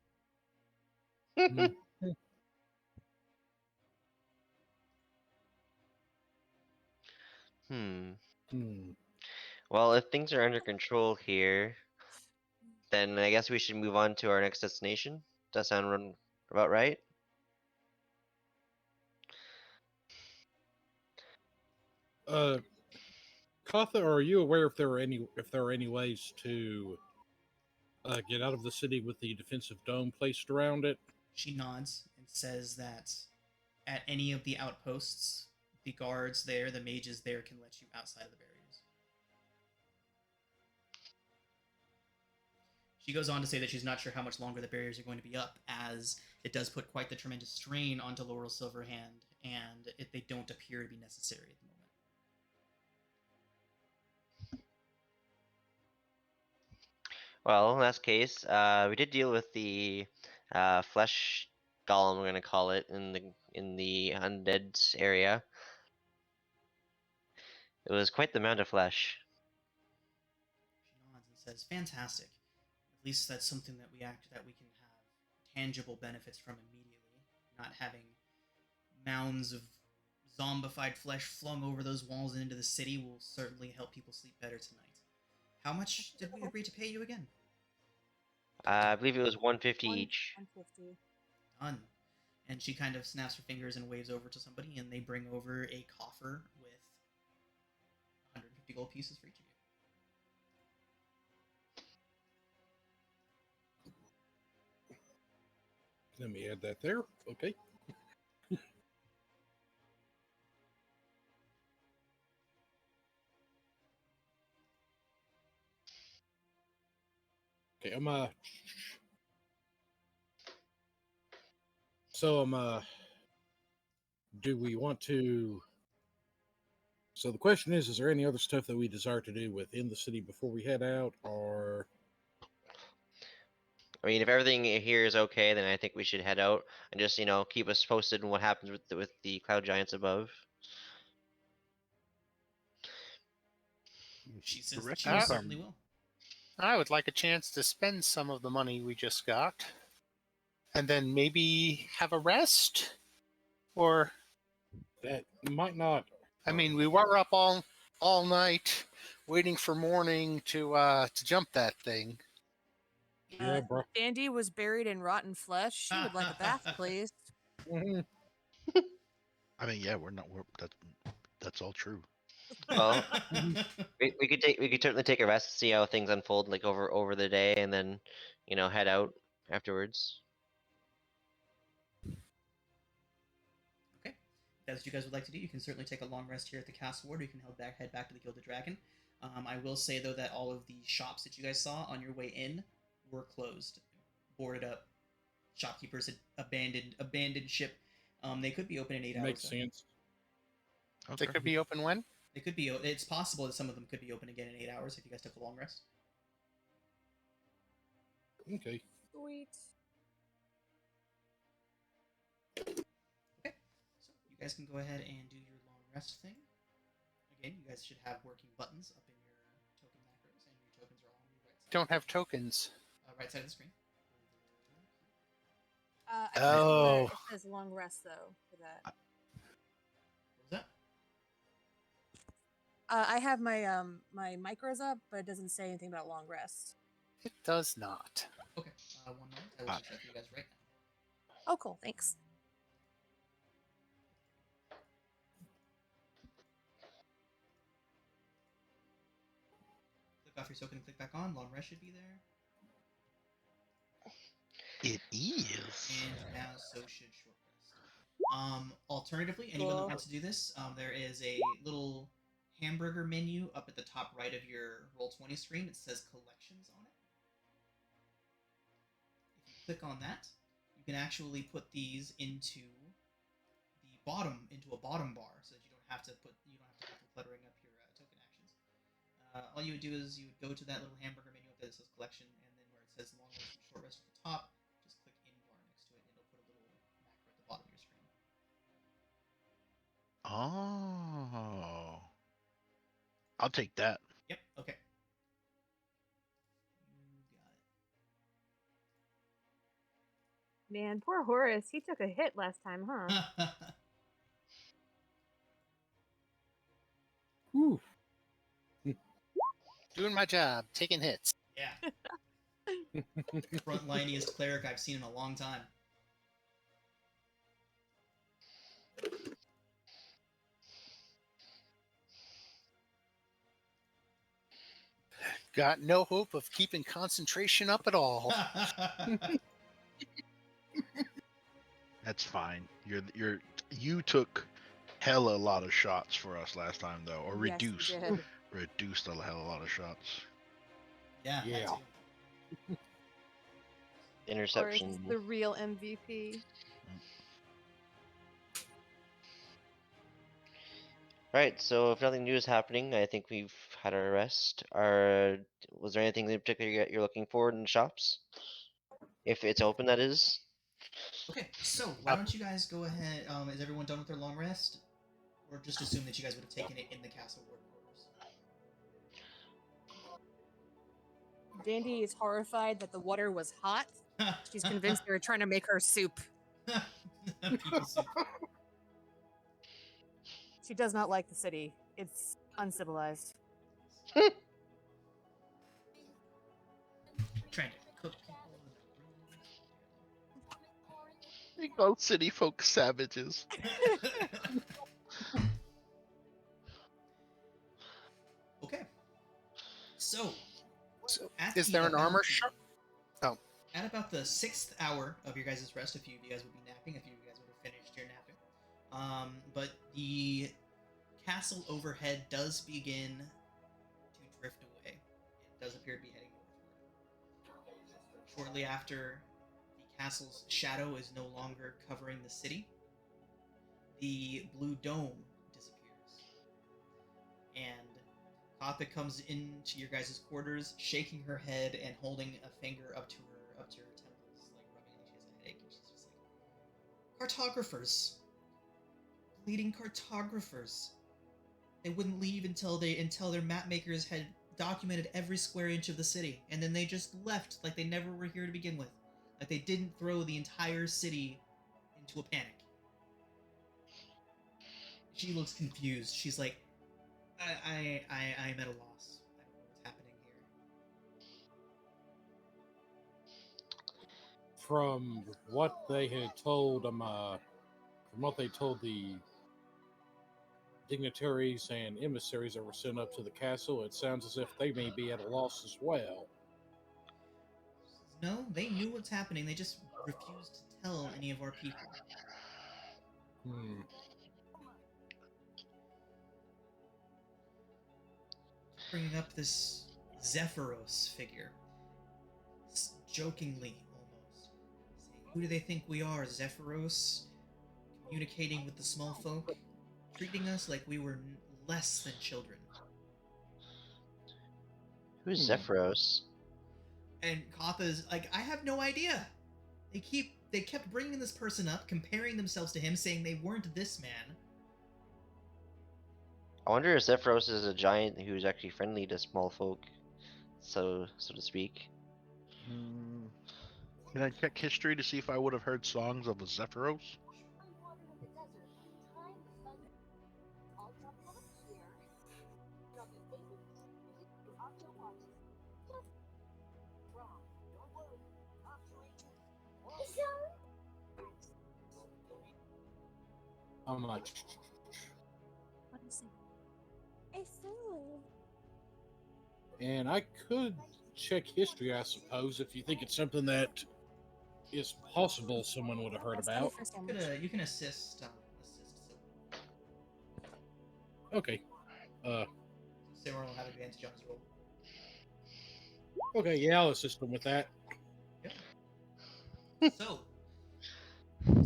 Well, if things are under control here, then I guess we should move on to our next destination. Does that sound about right? Katha, are you aware if there are any ways to get out of the city with the defensive dome placed around it? She nods and says that at any of the outposts, the guards there, the mages there, can let you outside of the barriers. She goes on to say that she's not sure how much longer the barriers are going to be up, as it does put quite the tremendous strain onto Laurel Silverhand, and they don't appear to be necessary at the moment. Well, in that case, we did deal with the flesh golem, we're gonna call it, in the undead area. It was quite the amount of flesh. She nods and says, "Fantastic. At least that's something that we can have tangible benefits from immediately. Not having mounds of zombified flesh flung over those walls and into the city will certainly help people sleep better tonight. How much did we agree to pay you again?" I believe it was 150 each. 150. Done. And she kind of snaps her fingers and waves over to somebody, and they bring over a coffer with 150 gold pieces for each of you. Let me add that there. Okay. Okay, do we want to... So the question is there any other stuff that we desire to do within the city before we head out, or... I mean, if everything here is okay, then I think we should head out and just, keep us posted on what happens with the cloud giants above. She says that Correct she me if certainly will. I would like a chance to spend some of the money we just got. And then maybe have a rest? Or, That might not. I mean, we were up all night waiting for morning to jump that thing. Yeah, bro. Dandy was buried in rotten flesh. She would like a bath, please. Mhm. I mean, yeah, that's all true. Well, we could certainly take a rest, see how things unfold like over the day, and then head out afterwards. Okay. If that's what you guys would like to do, you can certainly take a long rest here at the Castle Ward, or you can head back to the Gilded Dragon. I will say, though, that all of the shops that you guys saw on your way in were closed, boarded up. Shopkeepers had abandoned ship. They could be open in 8 hours. Makes sense. They could be open when? They could be. It's possible that some of them could be open again in 8 hours if you guys took a long rest. Okay. Sweet. Okay, so you guys can go ahead and do your long rest thing. Again, you guys should have working buttons up in your token macros, and your tokens are all on the right side. Don't have tokens. Right side of the screen. I Oh. It says long rest though for that. What was that? I have my my micros up, but it doesn't say anything about long rest. It does not. Okay, 1 moment. I will check that for you guys right now. Oh, cool. Thanks. Click off your token and click back on. Long rest should be there. It is. And now so should short rest. Alternatively, anyone that Cool. wants to do this, there is a little hamburger menu up at the top right of your Roll20 screen. It says collections on it. If you click on that, you can actually put these into a bottom bar, so that you don't have to have cluttering up your token actions. All you would do is you would go to that little hamburger menu up there that says collection, and then where it says long rest and short rest at the top, just click in bar next to it, and it'll put a little macro at the bottom of your screen. Oh. I'll take that. Yep. Okay. You got Man, poor Horus. He took a hit last time, huh? it. Whew. Doing my job, taking hits. Yeah. Frontliniest cleric I've seen in a long time. Got no hope of keeping concentration up at all. That's fine. You took hella a lot of shots for us last time though, or Yes, you did. reduced a hella lot of shots. Yeah. that Yeah. too. Horus is Interception. the real MVP. Right, so if nothing new is happening, I think we've had our rest. Was there anything in particular you're looking for in shops? If it's open, that is. Okay, so why don't you guys go ahead? Is everyone done with their long rest, or just assume that you guys would have taken it in the castle ward Dandy is horrified that the water was hot. quarters? She's convinced they were trying to make her soup. People soup. She does not like the city. It's uncivilized. Trying to cook people. They call city folk savages. Okay. So, So, at is the there an about armor the- shop? At about the 6th hour of your guys' rest, a few of you guys would be napping, a few of you guys would have finished your napping. But the castle overhead does begin to drift away. It does appear to be heading northward. Shortly after the castle's shadow is no longer covering the city, the blue dome disappears. And Katha comes into your guys' quarters, shaking her head and holding a finger up to her temples, like rubbing it like she has a headache, and she's just like, cartographers. Bleeding cartographers. They wouldn't leave until their map makers had documented every square inch of the city, and then they just left like they never were here to begin with. Like they didn't throw the entire city into a panic. She looks confused. She's like, I'm at a loss. I don't know what's happening here. From what they had told from what they told the dignitaries and emissaries that were sent up to the castle, it sounds as if they may be at a loss as well. No, they knew what's happening. They just refused to tell any of our people. Bringing up this Zephyros figure, jokingly almost, saying, "Who do they think we are, Zephyros? Communicating with the small folk, treating us like we were less than children." Who's Zephyros? And Katha's like, "I have no idea. They kept bringing this person up, comparing themselves to him, saying they weren't this man." I wonder if Zephyros is a giant who's actually friendly to small folk, so to speak. Can I check history to see if I would have heard songs of the Zephyros? How much? What is it? A food. And I could check history, I suppose, if you think it's something that is possible someone would have heard about. You can assist. Silver. Okay. Silver will have advantage on his roll. Okay, yeah, I'll assist them with that. Yep. So,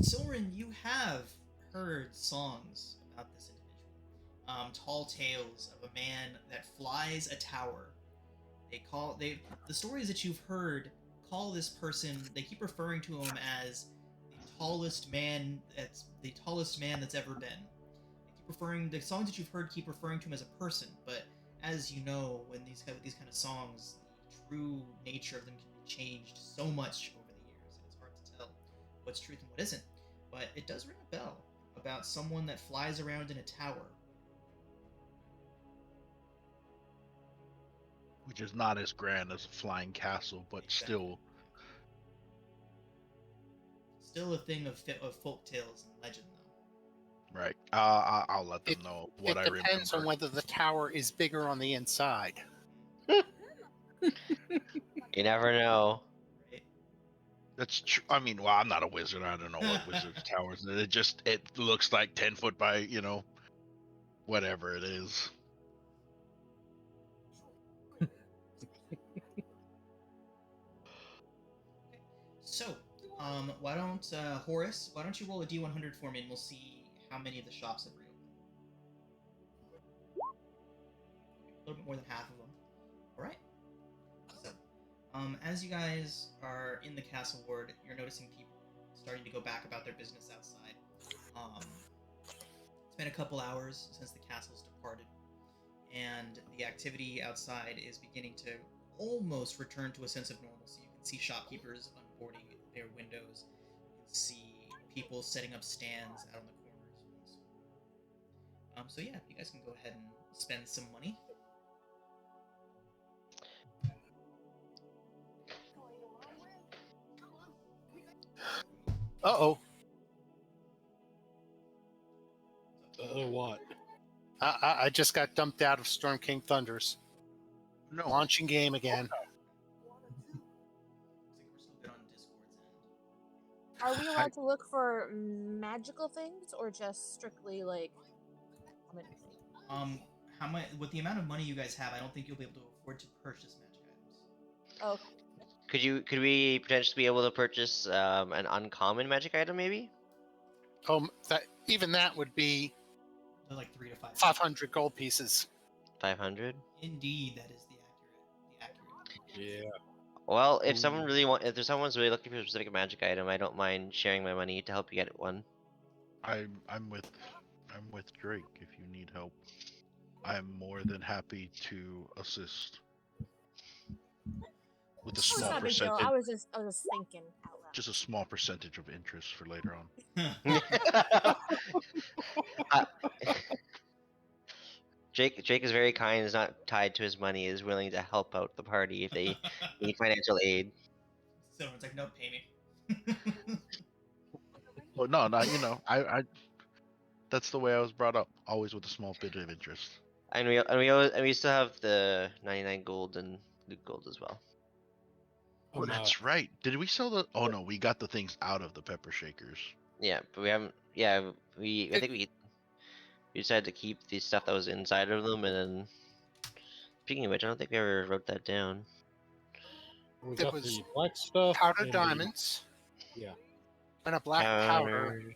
Soren, you have heard songs about this individual. Tall tales of a man that flies a tower. The stories that you've heard call this person. They keep referring to him as the tallest man that's ever been. The songs that you've heard keep referring to him as a person, but as you know, when these kind of songs, the true nature of them can be changed so much over the years, and it's hard to tell what's truth and what isn't. But it does ring a bell about someone that flies around in a tower. Which is not as grand as a flying castle, but Exactly. Still a thing of folk tales and legend, though. Right. I'll let them know what I remember. It depends on whether the tower is bigger on the inside. You never know. Right? That's true. I mean, well, I'm not a wizard. I don't know what wizard's towers. It looks like 10 foot by, whatever it is. So, why don't Horus? Why don't you roll a D100 for me, and we'll see how many of the shops have reopened. A little bit more than half of them. All right. So, as you guys are in the castle ward, you're noticing people starting to go back about their business outside. It's been a couple hours since the castle's departed, and the activity outside is beginning to almost return to a sense of normalcy. You can see shopkeepers unboarding their windows. You can see people setting up stands out on the corners. So yeah, you guys can go ahead and spend some money. Uh-oh. What? I just got dumped out of Storm King Thunders. No. Launching game again. Are we allowed to look for magical things or just strictly like common things? How much? With the amount of money you guys have, I don't think you'll be able to afford to purchase magic items. Okay. Could we potentially be able to purchase an uncommon magic item, maybe? Even that would be They're like 3 to 5. 500 gold pieces. 500. Indeed, that is the accurate. Yeah. Well, if there's someone's really looking for a specific magic item, I don't mind sharing my money to help you get one. I'm with Drake if you need help. I'm more than happy to assist with a It's small not a big deal. percentage, I was just thinking out loud. just a small percentage of interest for later on. Jake is very kind. Is not tied to his money. Is willing to help out the party if they need financial aid. Someone's like, no, pay me. Well, no, not I. That's the way I was brought up. Always with a small bit of interest. And we still have the 99 gold and loot gold as well. Oh, that's right. Did we sell the? Oh no, we got the things out of the pepper shakers. Yeah, but we haven't. Yeah, I think we decided to keep the stuff that was inside of them, and then. Speaking of which, I don't think we ever wrote that down. We There got was the black stuff. Powder and diamonds. Yeah. And a black powder,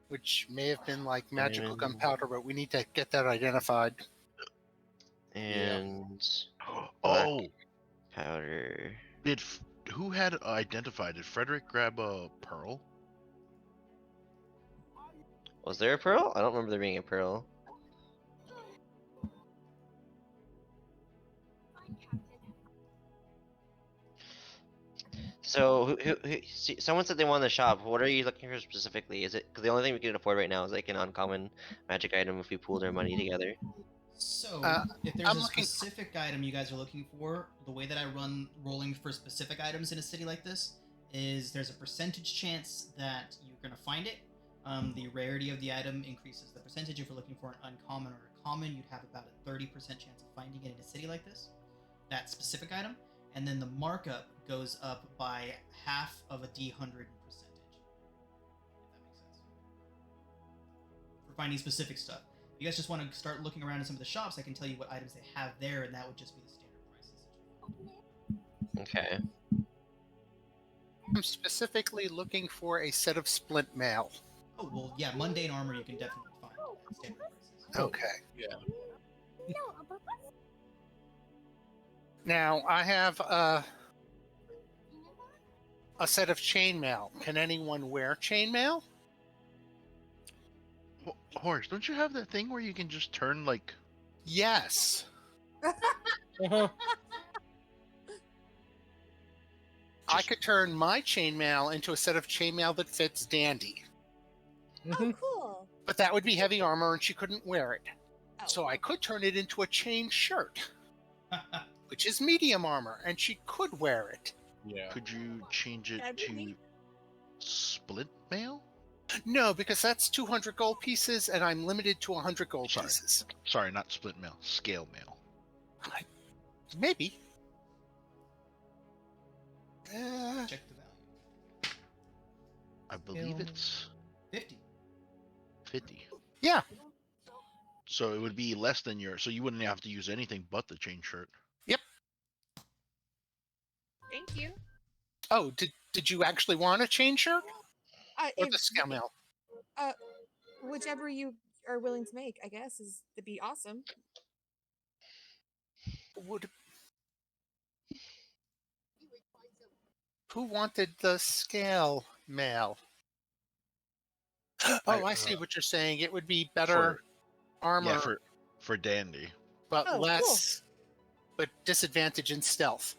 which may have been like magical Diamond. gunpowder, but we need to get that identified. And Oh, powder. Who had identified? Did Frederick grab a pearl? Was there a pearl? I don't remember there being a pearl. So, someone said they wanted the shop. What are you looking for specifically? Is it because the only thing we can afford right now is like an uncommon magic item if we pooled our money together? So, if I'm there's a looking specific item you guys are looking for, the way that I run rolling for specific items in a city like this is there's a percentage chance that you're going to find it. The rarity of the item increases the percentage. If you're looking for an uncommon or a common, you'd have about a 30% chance of finding it in a city like this, that specific item. And then the markup goes up by half of a D100 percentage, if that makes sense. For finding specific stuff. If you guys just want to start looking around in some of the shops, I can tell you what items they have there, and that would just be the standard prices. Okay. I'm specifically looking for a set of splint mail. Oh, well, yeah, mundane armor you can definitely find at standard prices. Okay. Yeah. Now I have a set of chainmail. Can anyone wear chainmail? Horus, don't you have that thing where you can just turn like? Yes. Uh-huh. I could turn my chainmail into a set of chainmail that fits Dandy. Oh, cool. But that would be heavy armor and she couldn't wear it. Oh. So I could turn it into a chain shirt, which is medium armor, and she could wear it. Yeah. Could you change it That'd be to neat. split mail? No, because that's 200 gold pieces, and I'm limited to 100 gold Sorry. pieces. Sorry, not split mail. Scale mail. Maybe. Check the value. I believe it's 50. 50. Yeah. So it would be less than your. So you wouldn't have to use anything but the chain shirt. Thank you. Oh, did you actually want a chain shirt or If- the scale mail? Whichever you are willing to make, I guess, would be awesome. Who wanted the scale mail? Oh, I see what you're saying. It would be better armor, Yeah, for Dandy. but Oh, cool. less, but disadvantage in stealth.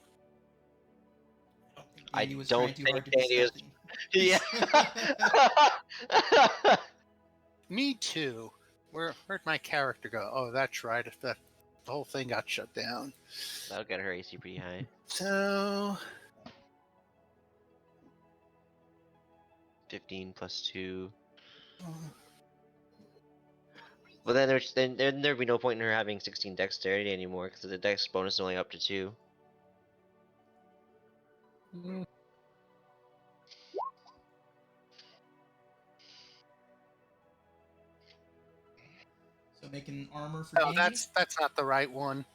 I Dandy was don't trying too think hard to be Dandy is- stealthy. Yeah. Me too. Where'd my character go? Oh, that's right. If the whole thing got shut down. That'll get her AC pretty high. So 15 plus 2. But then there'd be no point in her having 16 dexterity anymore because the dex bonus is only up to 2. So making armor for no, Dandy? that's not the right one.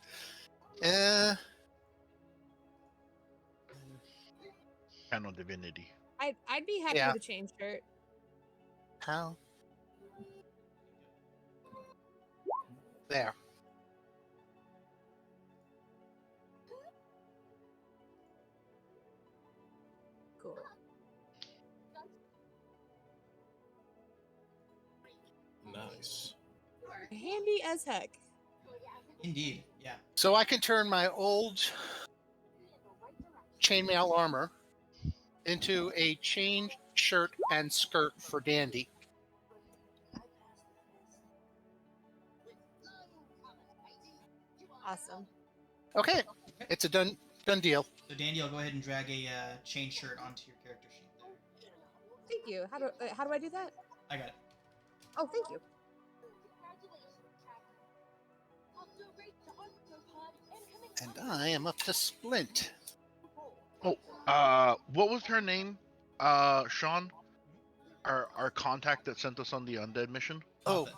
Channel divinity. I'd be happy Yeah. with a chain shirt. How? There. Cool. Nice. Hey, handy as heck. Indeed, yeah. So I can turn my old chainmail armor into a chain shirt and skirt for Dandy. Awesome. Okay, it's a done deal. So Dandy, I'll go ahead and drag a chain shirt onto your character sheet there. Thank you. How do I do that? I got it. Oh, thank you. And I am up to Splint. Oh, what was her name? Sean? Our contact that sent us on the undead mission? Oh,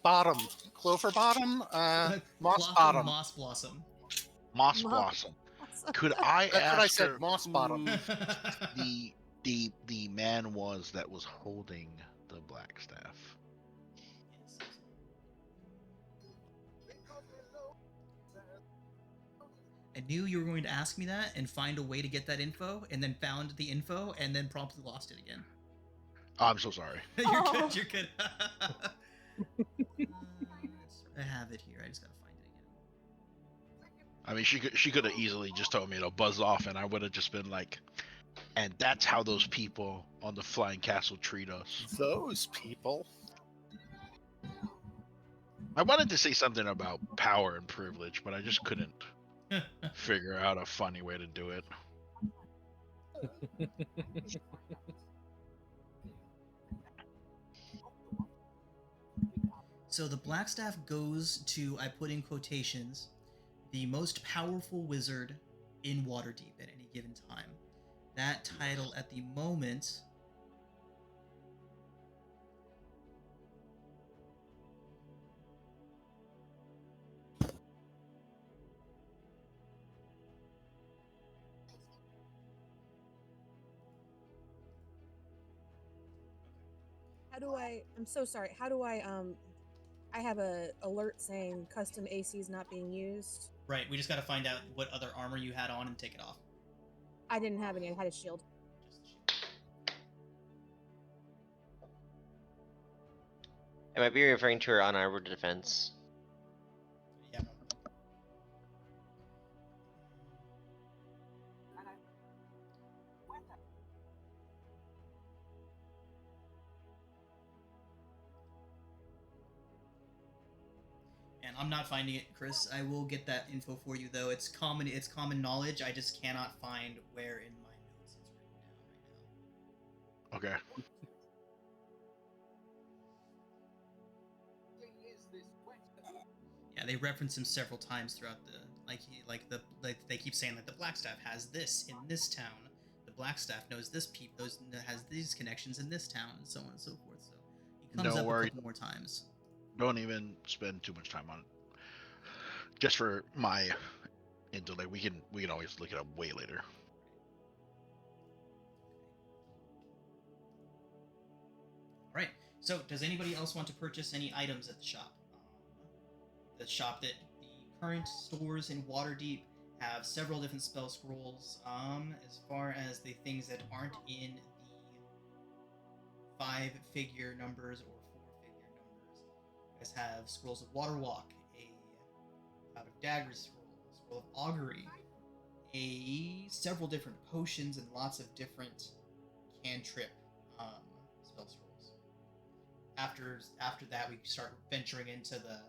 Bottom. Clover Bottom? Moss Clotha Bottom. Moss Blossom. Moss Blossom. Could I That's ask what I said, her Moss Bottom. who the man was that was holding the black staff? I knew you were going to ask me that and find a way to get that info, and then found the info, and then promptly lost it again. Oh, I'm so sorry. You're good. You're good. I have it here. I just gotta find it again. I mean, she could have easily just told me to buzz off, and I would have just been like, and that's how those people on the flying castle treat us. Those people. I wanted to say something about power and privilege, but I just couldn't figure out a funny way to do it. So the Blackstaff goes to, I put in quotations, the most powerful wizard in Waterdeep at any given time. That title at the moment I'm so sorry. How do I have a alert saying custom AC is not being used. Right, we just gotta find out what other armor you had on and take it off. I didn't have any. I had a shield. Just the shield. I might be referring to her unarmored defense. Yeah. And I'm not finding it, Chris. I will get that info for you, though. It's common knowledge. I just cannot find where in my notes it's written down right now. Okay. Yeah, they reference him several times throughout the they keep saying like the Blackstaff has this in this town. The Blackstaff knows this has these connections in this town, and so on and so forth. So he comes No up worries. a couple more times. Don't even spend too much time on it. Just for my intellect, we can always look it up way later. All right. So, does anybody else want to purchase any items at the shop? The shop that the current stores in Waterdeep have several different spell scrolls. As far as the things that aren't in the 5-figure numbers or 4-figure numbers, you guys have scrolls of Water Walk, a Cloud of Daggers scroll, a scroll of Augury, several different potions, and lots of different cantrip spell scrolls. After that, we start venturing into the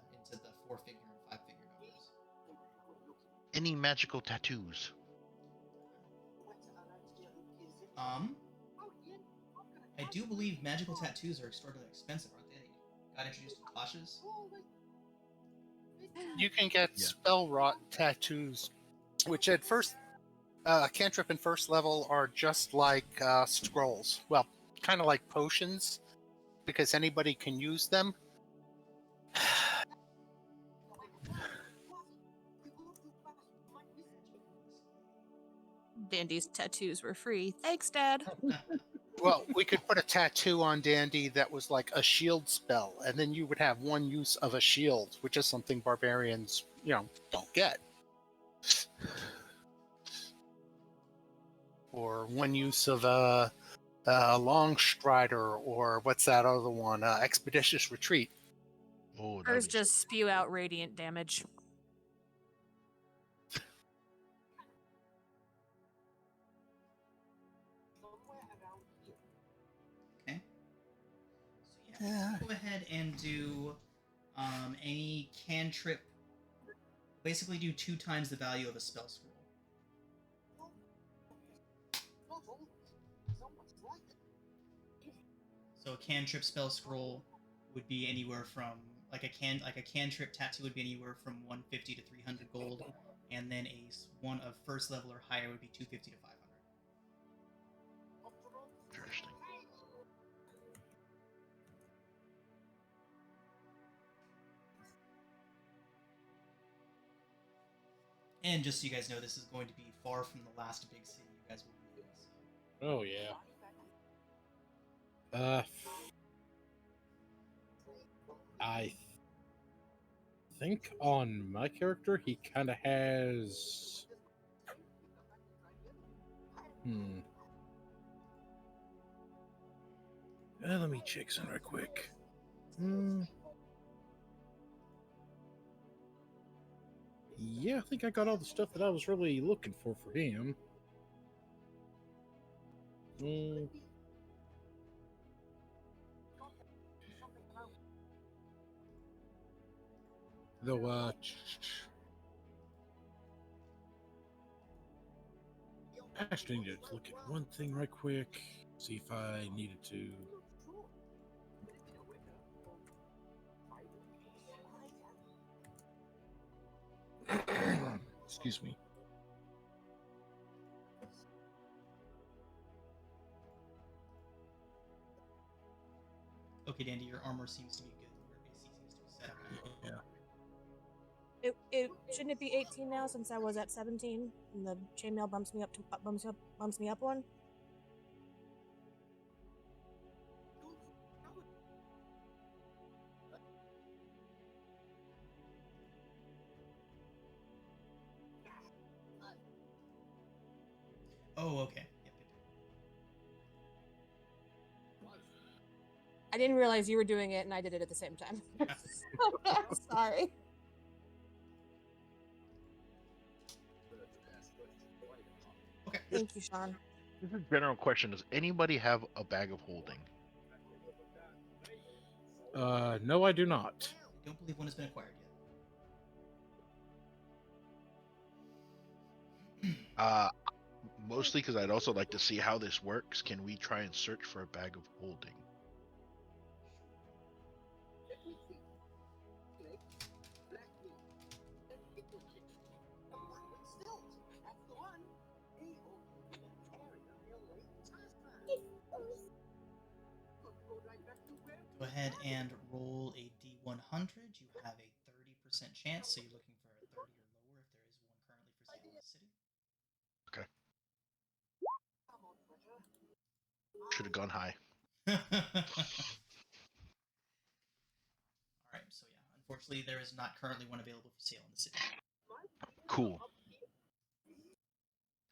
4-figure and 5-figure numbers. Any magical tattoos? I do believe magical tattoos are extraordinarily expensive, aren't they? Got introduced to clashes. You can get spell rot tattoos, which at first, cantrip and first level are just like scrolls. Well, kind of like potions, because anybody can use them. Dandy's tattoos were free. Thanks, Dad. Well, we could put a tattoo on Dandy that was like a shield spell, and then you would have one use of a shield, which is something barbarians, don't get. Or one use of a long strider, or what's that other one? Expeditious retreat. Oh, that'd Hers be just spew out radiant damage. Okay. So yeah, go ahead and do any cantrip. Basically, do 2 times the value of a spell scroll. So a cantrip spell scroll would be anywhere from like a cantrip tattoo would be anywhere from 150 to 300 gold, and then one of first level or higher would be 250 to 500. interesting. And just so you guys know, this is going to be far from the last big city you guys will be in. So. Oh yeah. I think on my character he kind of has. Let me check some right quick. Yeah, I think I got all the stuff that I was really looking for him. Though, I actually need to look at one thing right quick, see if I needed to. Excuse me. Okay, Dandy, your armor seems to be good. Your AC seems to be set up. Yeah. It shouldn't it be 18 now since I was at 17 and the chainmail bumps me up one. Oh, okay. Yep. I didn't realize you were doing it and I did it at the same time. Sorry. Okay. Thank you, Sean. This is a general question. Does anybody have a bag of holding? No, I do not. I don't believe one has been acquired yet. Mostly because I'd also like to see how this works. Can we try and search for a bag of holding? Go ahead and roll a D100. You have a 30% chance, so you're looking for a 30 or lower if there is one currently for sale in the city. Okay. Should have gone high. Alright, so yeah, unfortunately there is not currently one available for sale in the city. Cool.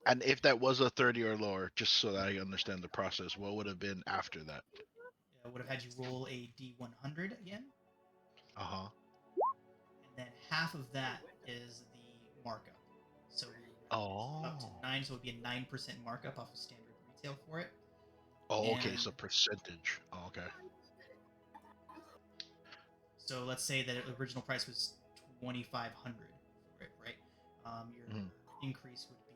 And if that was a 30 or lower, just so that I understand the process, what would have been after that? I would have had you roll a D100 again. Uh-huh. And then half of that is the markup. So up to 9, so it would be a 9% markup off of standard retail for it. Oh, okay, And so percentage. Oh, okay. so let's say that the original price was $2,500 for it, right? Your increase would be,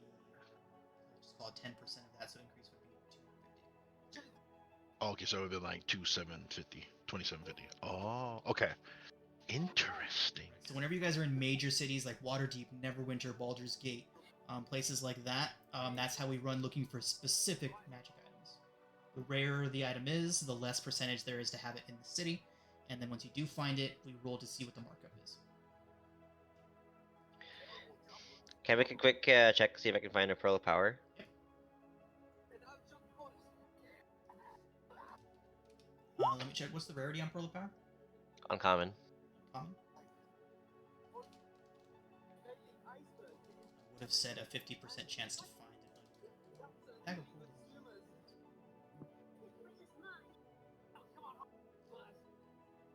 let's just call it 10% of that, so increase would be $250. Oh, okay, so it would be like 2750, 2750. Oh, okay. Interesting. So whenever you guys are in major cities like Waterdeep, Neverwinter, Baldur's Gate, places like that, that's how we run looking for specific magic items. The rarer the item is, the less percentage there is to have it in the city. And then once you do find it, we roll to see what the markup is. Can I make a quick check to see if I can find a Pearl of Power? Yep. Let me check. What's the rarity on Pearl of Power? Uncommon. Common. I would have said a 50% chance to find it. Bag of holding.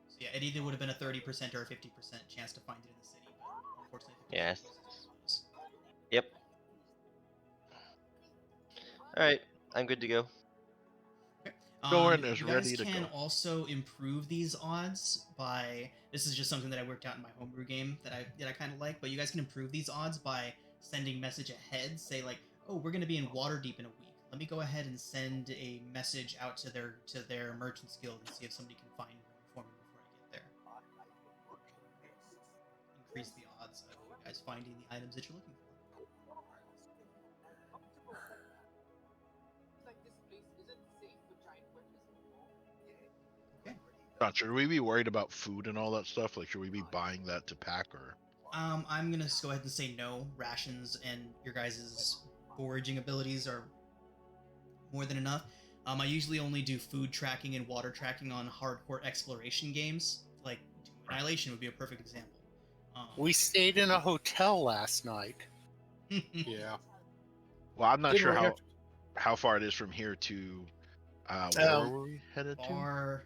So yeah, it either would have been a 30% or a 50% chance to find it in the city, but unfortunately, 50% Yes. was. Yep. Alright, I'm good to go. Doran is You guys ready to can go. also improve these odds by. This is just something that I worked out in my homebrew game that I kind of like. But you guys can improve these odds by sending message ahead. Say like, oh, we're going to be in Waterdeep in a week. Let me go ahead and send a message out to their merchants guild and see if somebody can find one for me before I get there. Increase the odds of you guys finding the items that you're looking for. John, should we be worried about food and all that stuff? Like, should we be buying that to pack or? I'm gonna go ahead and say no. Rations and your guys' foraging abilities are more than enough. I usually only do food tracking and water tracking on hardcore exploration games. Like Doom Annihilation would be a perfect example. We stayed in a hotel last night. Yeah. Well, I'm not Didn't sure really have how far it is from here to. Where were we headed to? Far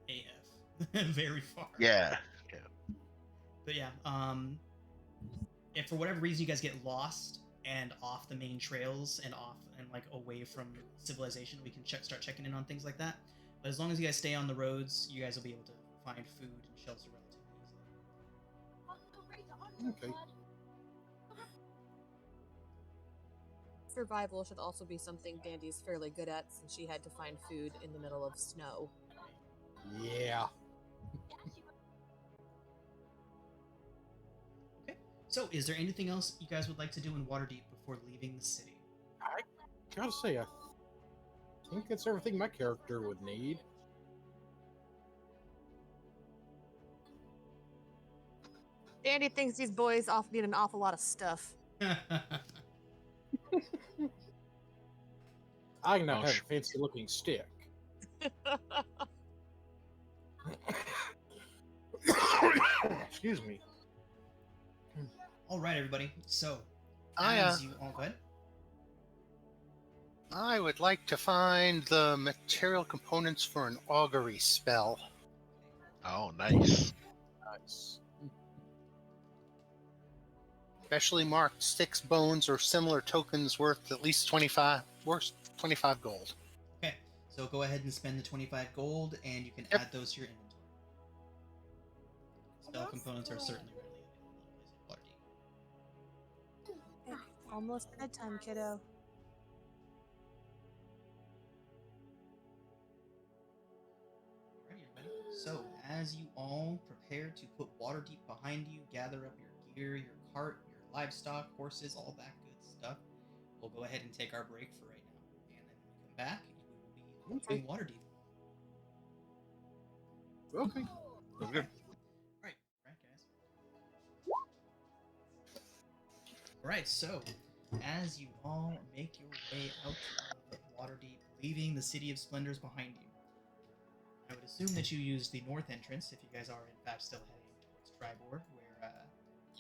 AF, very far. Yeah. But yeah, if for whatever reason you guys get lost and off the main trails and off and like away from civilization, we can start checking in on things like that. But as long as you guys stay on the roads, you guys will be able to find food and shelter relatively easily. Okay. Survival should also be something Dandy's fairly good at, since she had to find food in the middle of snow. Yeah. Okay. So, is there anything else you guys would like to do in Waterdeep before leaving the city? I gotta say, I think that's everything my character would need. Dandy thinks these boys need an awful lot of stuff. I now Oh, have sh- a fancy looking stick. Excuse me. All right, everybody. So, I as you all go ahead. I would like to find the material components for an augury spell. Oh, nice. Nice. Specially marked sticks, bones, or similar tokens worth at least 25 gold. Okay. So go ahead and spend the 25 gold, and you can Yep. add those to your inventory. Spell components are certainly readily available in Waterdeep. Almost bedtime, kiddo. Alrighty, everybody. So, as you all prepare to put Waterdeep behind you, gather up your gear, your cart, your livestock, horses, all that good stuff, we'll go ahead and take our break for right now. And then when we come back, we will be leaving Waterdeep. Okay. That's good. Alright, guys. Alright, so as you all make your way out of Waterdeep, leaving the City of Splendors behind you, I would assume that you use the north entrance if you guys are in fact still heading towards Tribord, where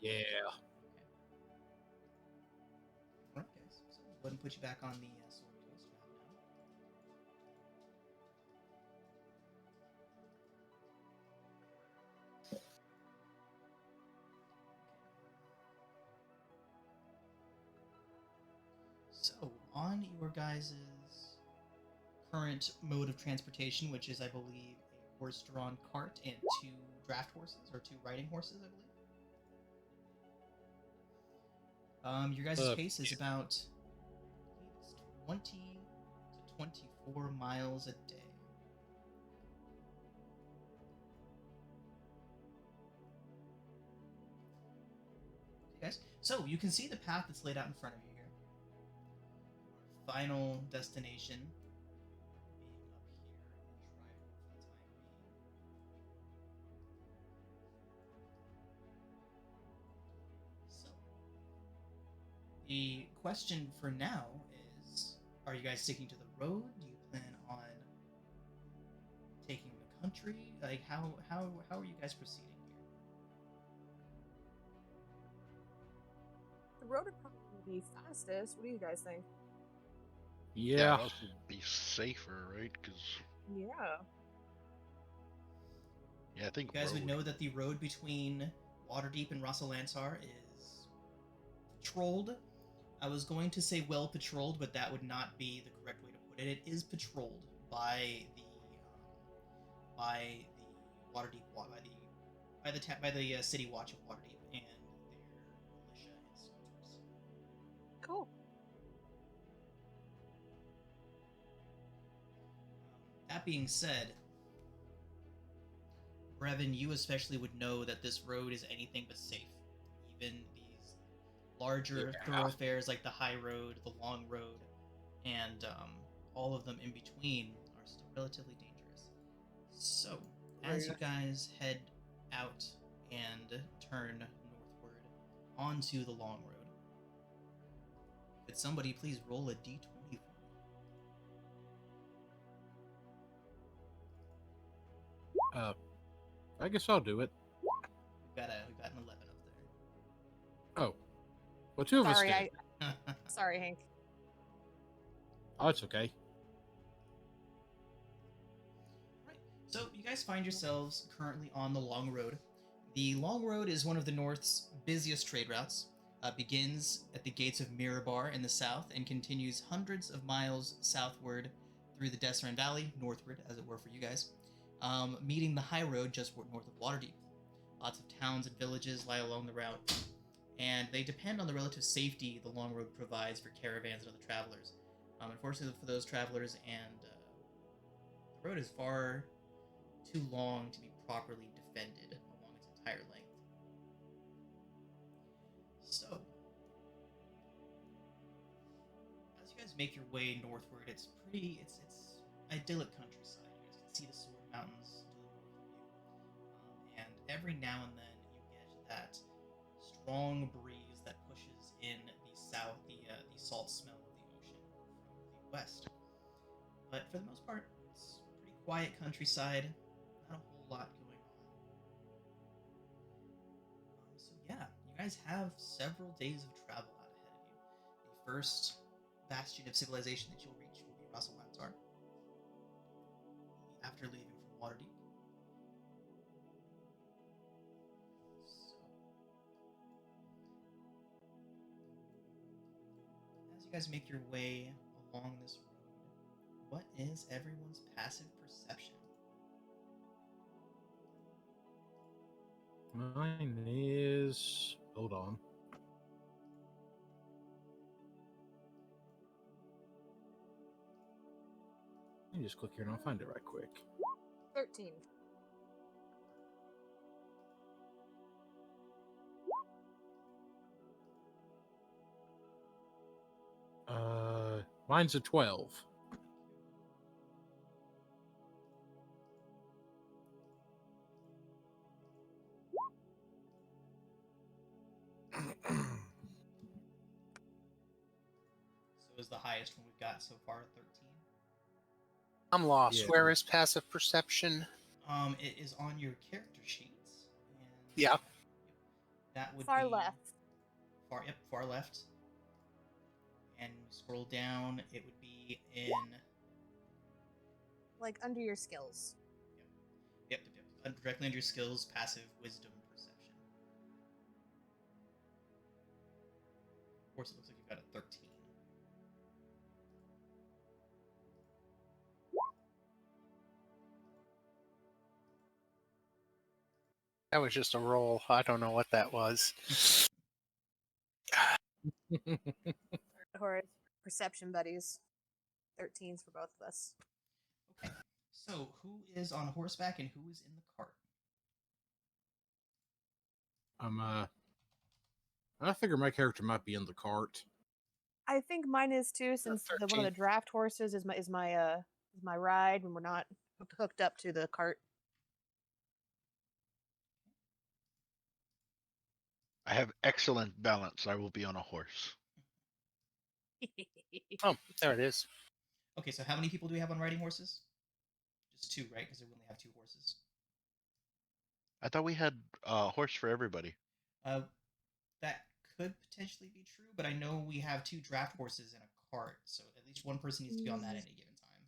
Yeah. Alright, guys. So go ahead and put you back on the sword toast map now. So, on your guys' current mode of transportation, which is, I believe, a horse-drawn cart and 2 draft horses, or 2 riding horses, I believe. Your guys' pace is about, I believe it's 20 to 24 miles a day. Okay, guys. So, you can see the path that's laid out in front of you here. Your final destination being up here in Tribord for the time being. So, the question for now is, are you guys sticking to the road? Do you plan on taking the country? Like, how are you guys proceeding here? The road would probably be fastest. What do you guys think? Yeah. That would be safer, right? Because Yeah. Yeah, I think You guys would road. know that the road between Waterdeep and Rassalantar is patrolled. I was going to say well patrolled, but that would not be the correct way to put it. It is patrolled by the Waterdeep by the City Watch of Waterdeep and their militia and soldiers. Cool. That being said, Brevin, you especially would know that this road is anything but safe. Even these larger thoroughfares like the High Road, the Long Road, and all of them in between are still relatively dangerous. So, as you guys head out and turn northward onto the Long Road, could somebody please roll a d20 for me? I guess I'll do it. We've got an 11 up there. Oh. Well, two of us Sorry, did. Sorry, Hank. Oh, it's okay. Right. So you guys find yourselves currently on the Long Road. The Long Road is one of the North's busiest trade routes. Begins at the gates of Mirabar in the south and continues hundreds of miles southward through the Desran Valley, northward, as it were for you guys, meeting the high road just north of Waterdeep. Lots of towns and villages lie along the route, and they depend on the relative safety the Long Road provides for caravans and other travelers. Unfortunately for those travelers, and the road is far too long to be properly defended along its entire length. So, as you guys make your way northward, it's idyllic countryside. You guys can see the Sword Mountains to the north of you, and every now and then you get that strong breeze that pushes in the salt smell of the ocean from the west. But for the most part, it's pretty quiet countryside. Not a whole lot going on. So yeah, you guys have several days of travel out ahead of you. The first bastion of civilization that you'll reach will be Rassalantar. After leaving from Waterdeep. So, as you guys make your way along this road, what is everyone's passive perception? Mine is. Hold on. Let me just click here and I'll find it right quick. 13. Mine's a 12. So is the highest one we've got so far 13? I'm lost. Yeah. Where is passive perception? It is on your character sheets. And Yeah. that would Far be left. Far left. And scroll down, it would be in Like under your skills. Yep. Directly under your skills, passive wisdom perception. Of course, it looks like you've got a 13. That was just a roll. I don't know what that was. Horus, perception buddies. 13s for both of us. Okay, so who is on horseback and who is in the cart? I figure my character might be in the cart. I think mine is too, since one of 13. the draft horses is my ride when we're not hooked up to the cart. I have excellent balance. I will be on a horse. Oh, there it is. Okay, so how many people do we have on riding horses? Just 2, right? Because we only have 2 horses. I thought we had a horse for everybody. That could potentially be true, but I know we have 2 draft horses in a cart, so at least one person needs to be on that at any given time.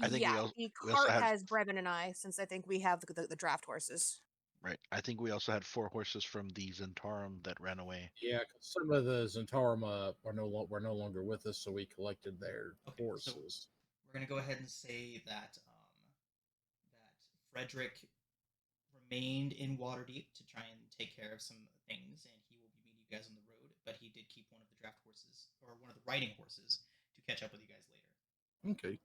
I think Yeah, the we also cart had has Brevin and I, since I think we have the draft horses. right. I think we also had 4 horses from the Zentarum that ran away. Yeah, 'cause some of the Zentarum were no longer with us, so we collected their Okay, so horses. we're gonna go ahead and say that that Frederick remained in Waterdeep to try and take care of some things, and he will be meeting you guys on the road. But he did keep one of the draft horses, or one of the riding horses, to catch up with you guys later. Okay.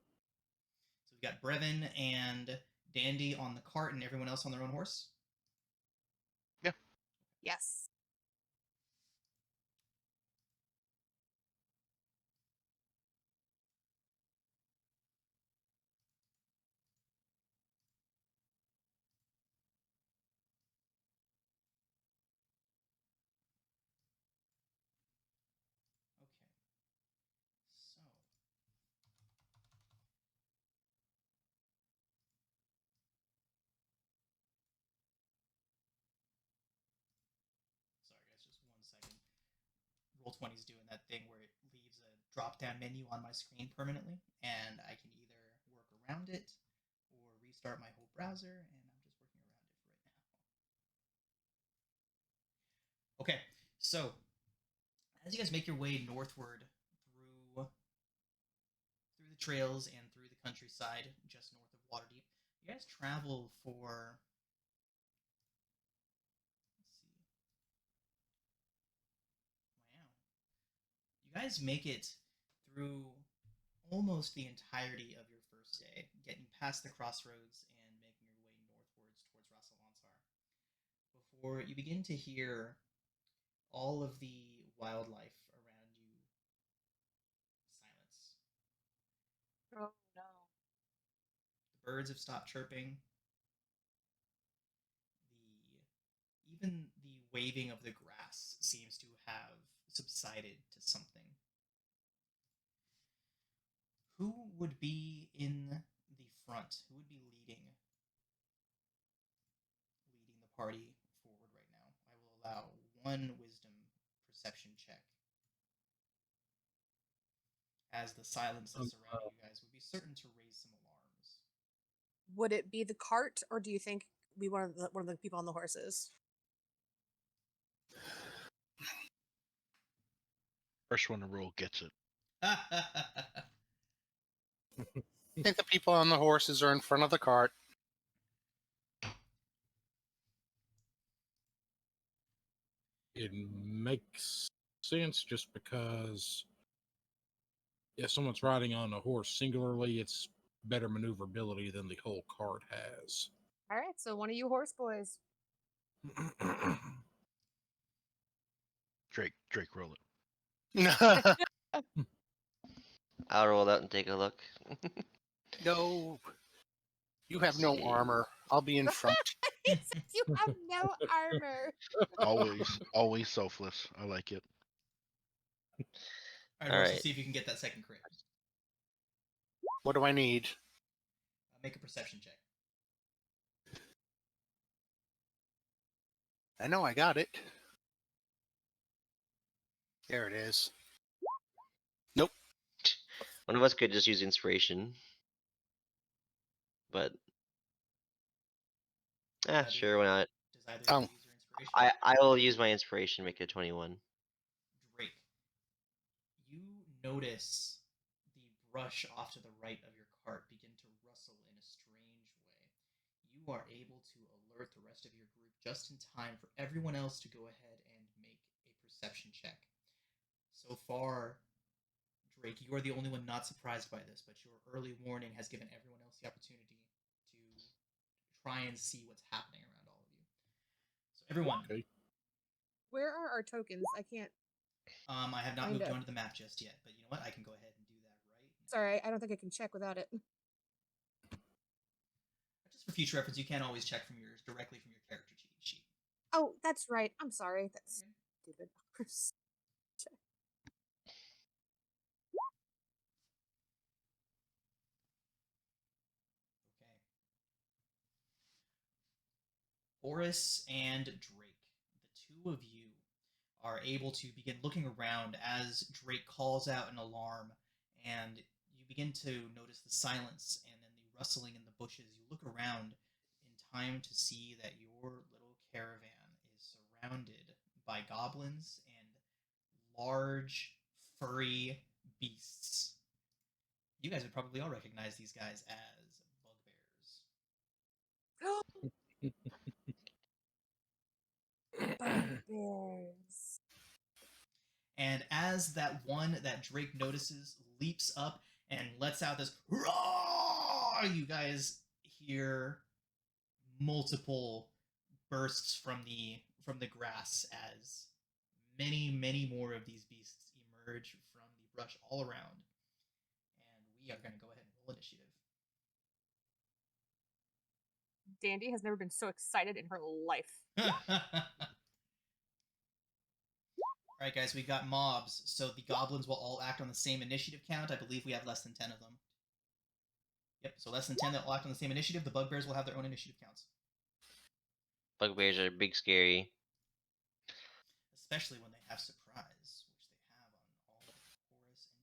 So we've got Brevin and Dandy on the cart, and everyone else on their own horse. Yeah. Yes. Okay. So sorry guys, just 1 second. Roll20 is doing that thing where it leaves a drop-down menu on my screen permanently, and I can either work around it or restart my whole browser, and I'm just working around it right now. Okay, so as you guys make your way northward through the trails and through the countryside just north of Waterdeep, you guys travel for, let's see, wow, you guys make it through almost the entirety of your first day, getting past the crossroads and making your way northwards towards Rasalansar, before you begin to hear all of the wildlife around you silence. Oh no. The birds have stopped chirping. Even the waving of the grass seems to have subsided to something. Who would be in the front? Who would be leading the party forward right now? I will allow one wisdom perception check, as the silence that surrounding you guys would be certain to raise some alarms. Would it be the cart, or do you think we one of the people on the horses? First one to roll gets it. I think the people on the horses are in front of the cart. It makes sense just because if someone's riding on a horse singularly, it's better maneuverability than the whole cart has. All right, so one of you horse boys. Drake, roll it. I'll roll out and take a look. No, you have no See. armor. I'll be in front. He says you have no armor. Always selfless. I like it. All right, All Horse, right. let's see if you can get that second crit. What do I need? Make a perception check. I know I got it. There it is. Nope. One of us could just use inspiration. But Does sure, either- why not? Does either Oh. of you use your inspiration? I will use my inspiration, make it a 21. Drake, you notice the brush off to the right of your cart begin to rustle in a strange way. You are able to alert the rest of your group just in time for everyone else to go ahead and make a perception check. So far, Drake, you are the only one not surprised by this, but your early warning has given everyone else the opportunity to try and see what's happening around all of you. So everyone, Okay. Where are our tokens? I can't. I have not Find moved it. onto the map just yet, but you know what? I can go ahead and do that right now. Sorry, I don't think I can check without it. Just for future reference, you can always check from yours directly from your character cheat sheet. Oh, that's right. I'm sorry. That's Okay. stupid. Okay. Horus and Drake, the two of you are able to begin looking around as Drake calls out an alarm, and you begin to notice the silence and then the rustling in the bushes. You look around in time to see that your little caravan is surrounded by goblins and large, furry beasts. You guys would probably all recognize these guys as bugbears. Bugbears. And as that Drake notices leaps up and lets out this roar, you guys hear multiple bursts from the grass as many more of these beasts emerge from the brush all around. And we are going to go ahead and roll initiative. Dandy has never been so excited in her life. All right, guys, we got mobs, so the goblins will all act on the same initiative count. I believe we have less than 10 of them. Yep, so less than 10 that will act on the same initiative. The bugbears will have their own initiative counts. Bugbears are big, scary. Especially when they have surprise, which they have on all of Horus and Drake.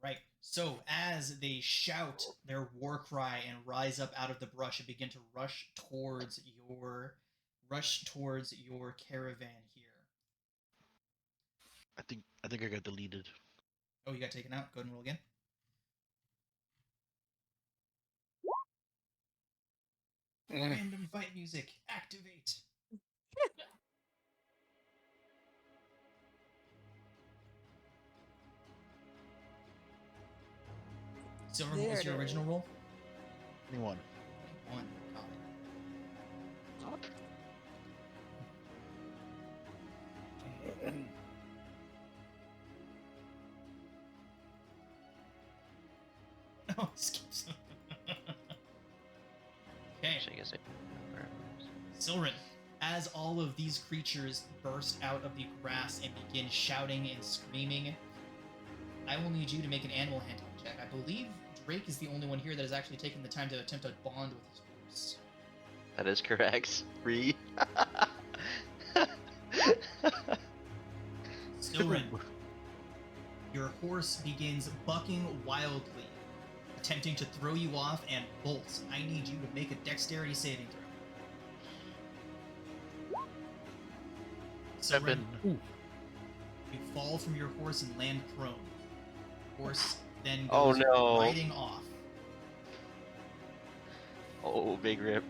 Right. So as they shout their war cry and rise up out of the brush and begin to rush towards your caravan here. I think I got deleted. Oh, you got taken out. Go ahead and roll again. Random fight music activate. Silver, what was your original roll? 21. 1. Got it. Oh, skips. Okay. So I guess Silren, as all of these creatures burst out of the grass and begin shouting and screaming, I will need you to make an animal handling check. I believe Drake is the only one here that has actually taken the time to attempt to bond with his horse. that is correct. 3. Silren, your horse begins bucking wildly, attempting to throw you off and bolt. I need you to make a dexterity saving throw. Silren, 7. you fall from your horse and land prone. Horse then Oh, goes no. riding off. Oh, big rip.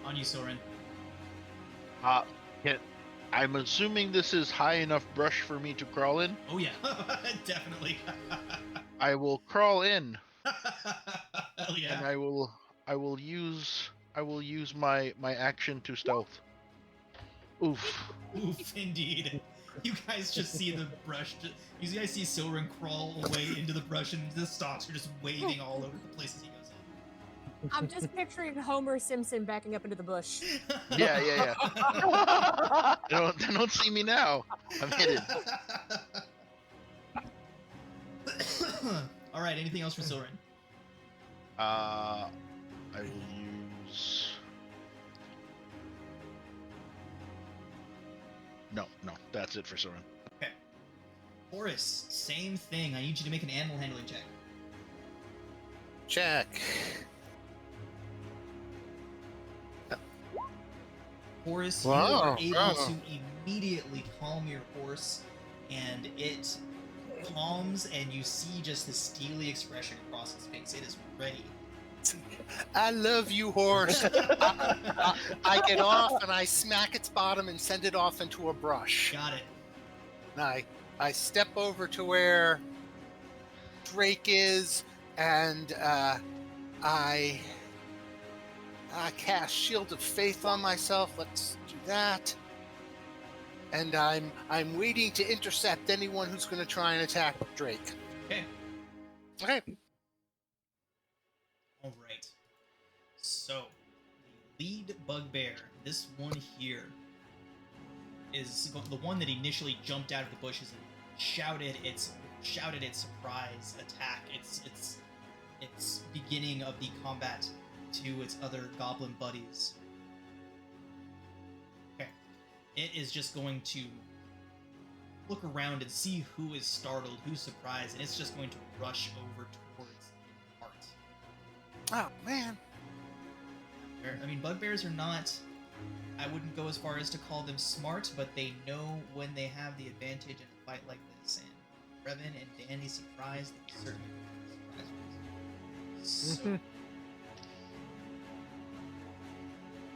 On you, Soren. I'm assuming this is high enough brush for me to crawl in. Oh yeah, definitely. I will crawl in, Hell yeah. and I will use my action to stealth. Oof. Oof, indeed. You guys just see the brush. You guys see Silren crawl away into the brush, and the stalks are just waving all over the places he goes in. I'm just picturing Homer Simpson backing up into the bush. Yeah. They don't see me now. I'm hidden. All right. Anything else for Silren? I will use. No, that's it for Soren. Okay. Horus, same thing. I need you to make an animal handling check. Check. Horus, Wow. you are able to immediately calm your horse, and it calms, and you see just the steely expression across its face. It is ready. I love you, horse. I get off and I smack its bottom and send it off into a brush. Got it. And I step over to where Drake is, and I cast Shield of Faith on myself. Let's do that. And I'm waiting to intercept anyone who's going to try and attack Drake. Okay. Okay. All right. So, the lead bugbear, this one here, is the one that initially jumped out of the bushes and shouted its surprise attack, its beginning of the combat to its other goblin buddies. Okay. It is just going to look around and see who is startled, who's surprised, and it's just going to rush over towards Art. Oh man. I mean, bugbears are not... I wouldn't go as far as to call them smart, but they know when they have the advantage in a fight like this. And Revan and Dandy surprised, they certainly surprised. So,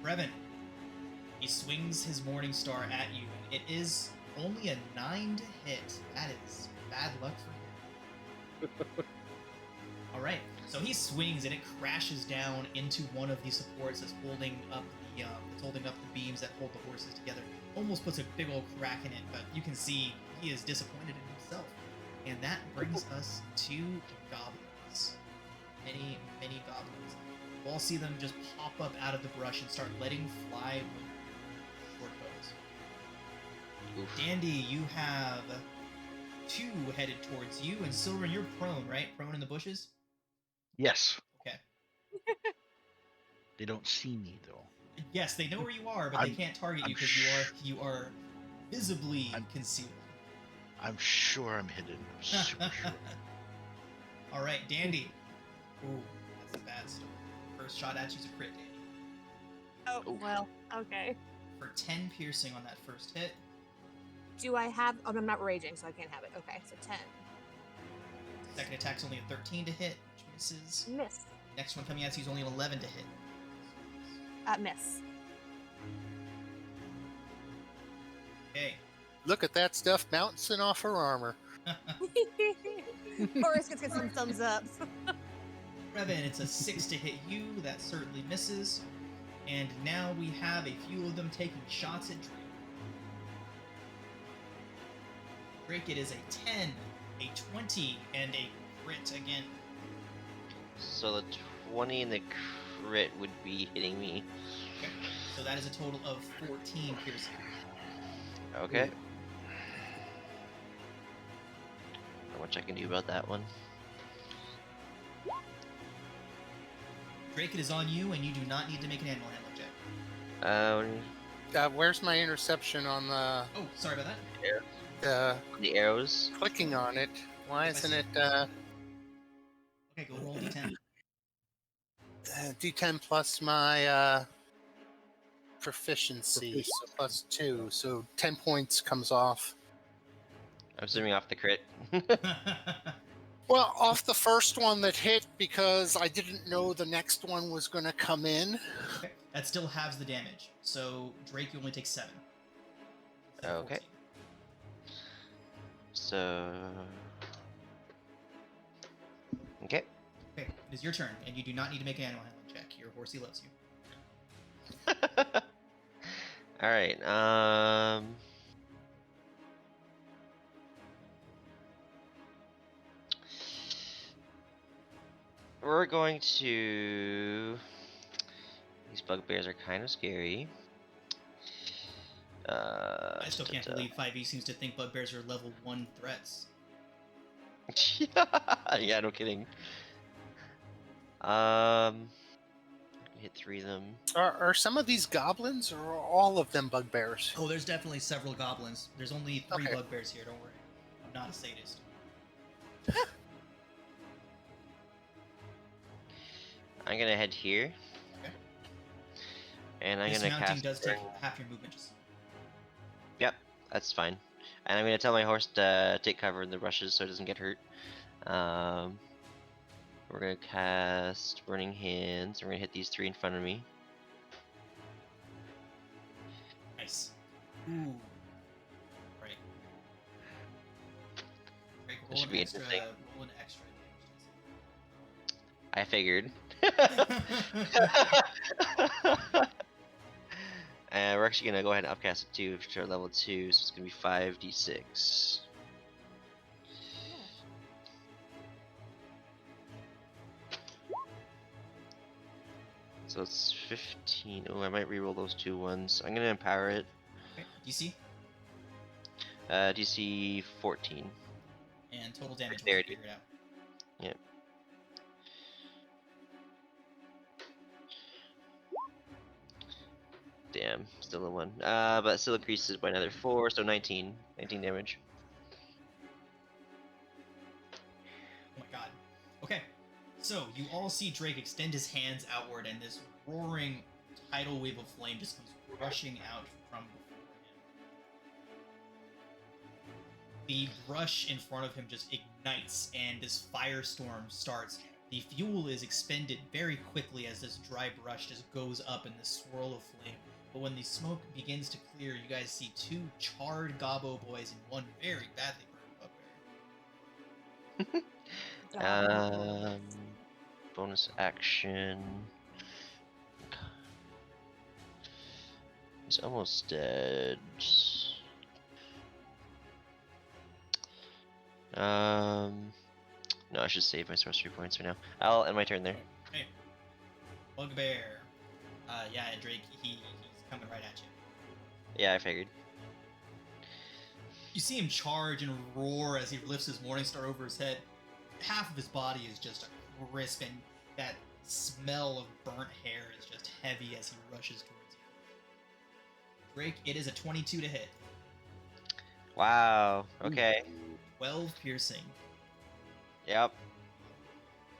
Revan, he swings his Morning Star at you, and it is only a 9 to hit. That is bad luck for him. Alright, so he swings and it crashes down into one of the supports that's holding up the beams that hold the horses together. Almost puts a big old crack in it, but you can see he is disappointed in himself. And that brings us to goblins. Many, many goblins. We'll all see them just pop up out of the brush and start letting fly with short bows. Oof. Dandy, you have 2 headed towards you, and Silver, you're prone, right? Prone in the bushes? Yes. Okay. They don't see me though. Yes, they know where you are, but they can't target you because you are visibly concealed. I'm sure I'm hidden. I'm super sure. All right, Dandy. Ooh, that's a bad start. First shot at you's a crit, Dandy. Oh, well, okay. For 10 piercing on that first hit. Do I have... Oh, I'm not raging, so I can't have it. Okay, so 10. Second attack's only a 13 to hit, which misses. Miss. Next one coming at you is only an 11 to hit. Miss. Okay. Look at that stuff bouncing off her armor. Horus gets some thumbs up. Revan, it's a 6 to hit you. That certainly misses. And now we have a few of them taking shots at Drake. Drake, it is a 10, a 20, and a crit again. So the 20 and the crit would be hitting me. Okay. So that is a total of 14 piercing. Okay. Not much I can do about that one. Drake, it is on you, and you do not need to make an animal handling check. Where's my interception on the Oh, sorry about that. The arrows. clicking on it? Why Yes, I isn't see. it Okay, go roll d10. D10 plus my proficiency, so plus 2, so 10 points comes off. I'm zooming off the crit. Well, off the first one that hit because I didn't know the next one was going to come in. Okay, that still halves the damage. So, Drake, you only take 7. Instead of Okay. 14. So. Okay. Okay, it is your turn, and you do not need to make an animal handling check. Your horsey loves you. Alright, we're going to... These bugbears are kind of scary. I still can't believe 5e seems to think bugbears are level 1 threats. Yeah, no kidding. Hit 3 of them. Are some of these goblins, or are all of them bugbears? Oh, there's definitely several goblins. There's only 3 Okay. bugbears here, don't worry. I'm not a sadist. I'm gonna head here. Okay. And I'm gonna Dismounting cast... does take half your movement. Just... Yep, that's fine. And I'm gonna tell my horse to take cover in the rushes so it doesn't get hurt. We're gonna cast Burning Hands. We're gonna hit these 3 in front of me. Nice. Ooh. Right. Right, This should be interesting. roll an extra I figured. damage. And we're actually gonna go ahead and upcast it too to level 2, so it's gonna be 5d6. So it's 15. Oh, I might reroll those 2 ones. I'm gonna empower it. Okay, DC? DC 14. And total damage, once you Dexterity. figure it out. Yep. Damn, still a 1. But still increases by another 4, so 19. 19 damage. Oh my god. Okay, so you all see Drake extend his hands outward, and this roaring tidal wave of flame just comes rushing out from before him. The brush in front of him just ignites, and this firestorm starts. The fuel is expended very quickly as this dry brush just goes up in this swirl of flame. But when the smoke begins to clear, you guys see 2 charred gobbo boys and 1 very badly burned bugbear. Bonus action. He's almost dead. No, I should save my sorcery points for now. I'll end my turn there. Okay. Bugbear. Yeah, Drake, he's coming right at you. Yeah, I figured. You see him charge and roar as he lifts his Morningstar over his head. Half of his body is just crisp, and that smell of burnt hair is just heavy as he rushes towards you. Drake, it is a 22 to hit. Wow. Okay. 12 piercing. Yep.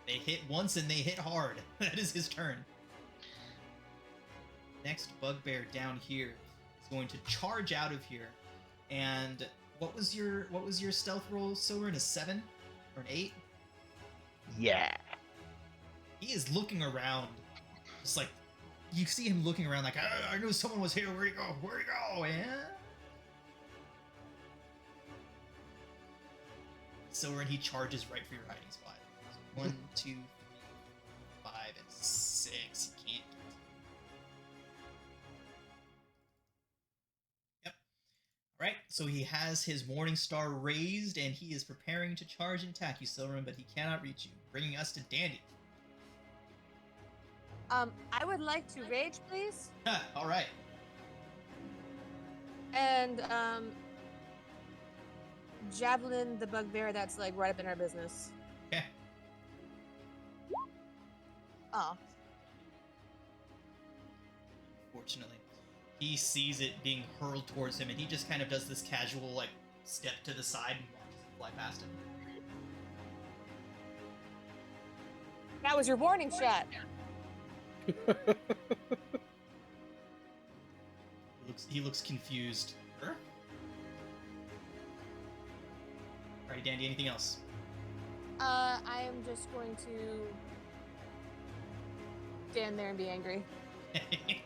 They hit once and they hit hard. That is his turn. Next bugbear down here is going to charge out of here. And what was your stealth roll, Silverin? A 7 or an 8? Yeah. He is looking around, just like you see him looking around, like I knew someone was here. Where'd he go? Where'd he go? Yeah. Silverin, he charges right for your hiding spot. So 1, 2, 3, 5, and 6. He can't. Yep. All right. So he has his Morningstar raised, and he is preparing to charge and attack you, Silverin, but he cannot reach you, bringing us to Dandy. I would like to rage, please. All right. And javelin the bugbear that's like right up in our business. Okay. Oh. Fortunately, he sees it being hurled towards him, and he just kind of does this casual like step to the side and watches it fly past him. That was your warning shot. He looks confused. Sure. Alrighty, Dandy, anything else? I am just going to stand there and be angry.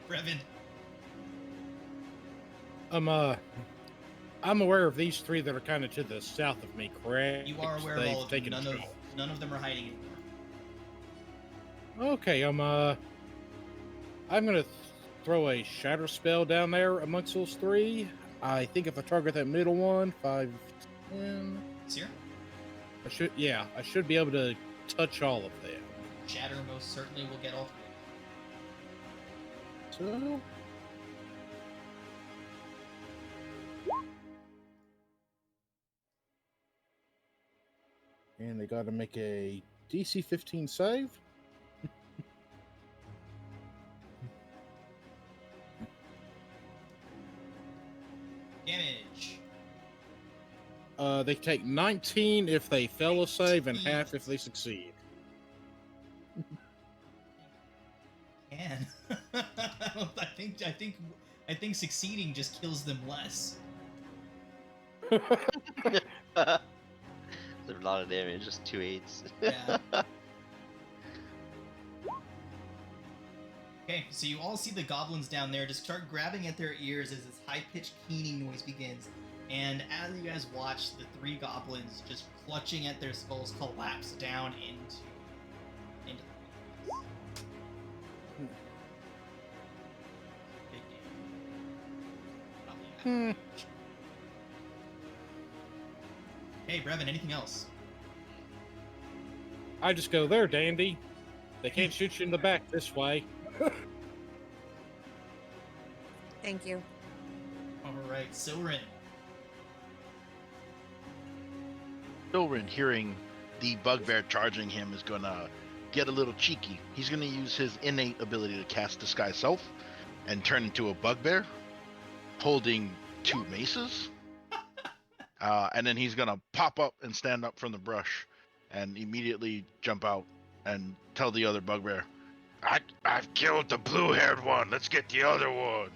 Brevin. I'm aware of these 3 that are kind of to the south of me, correct? You are aware of all of them. None of them are hiding anymore. Okay, I'm gonna throw a shatter spell down there amongst those 3. I think if I target that middle one, 5, 10. Seer? I should be able to touch all of them. Shatter most certainly will get all 3. So. And they got to make a DC 15 save. Damage. They take 19 if they fail a save and half if they succeed. Can. I think succeeding just kills them less. There's a lot of damage, just 2 8s. Yeah. Okay, so you all see the goblins down there just start grabbing at their ears as this high-pitched keening noise begins. And as you guys watch, the 3 goblins just clutching at their skulls collapse down into the big damage. Hey, Brevin, anything else? I just go there, Dandy. They can't shoot you in the back this way. Thank you. All right, Silverin. Silrin, hearing the bugbear charging him, is gonna get a little cheeky. He's gonna use his innate ability to cast Disguise Self and turn into a bugbear, holding 2 maces. And then he's gonna pop up and stand up from the brush, and immediately jump out and tell the other bugbear, I've killed the blue-haired one. Let's get the other one.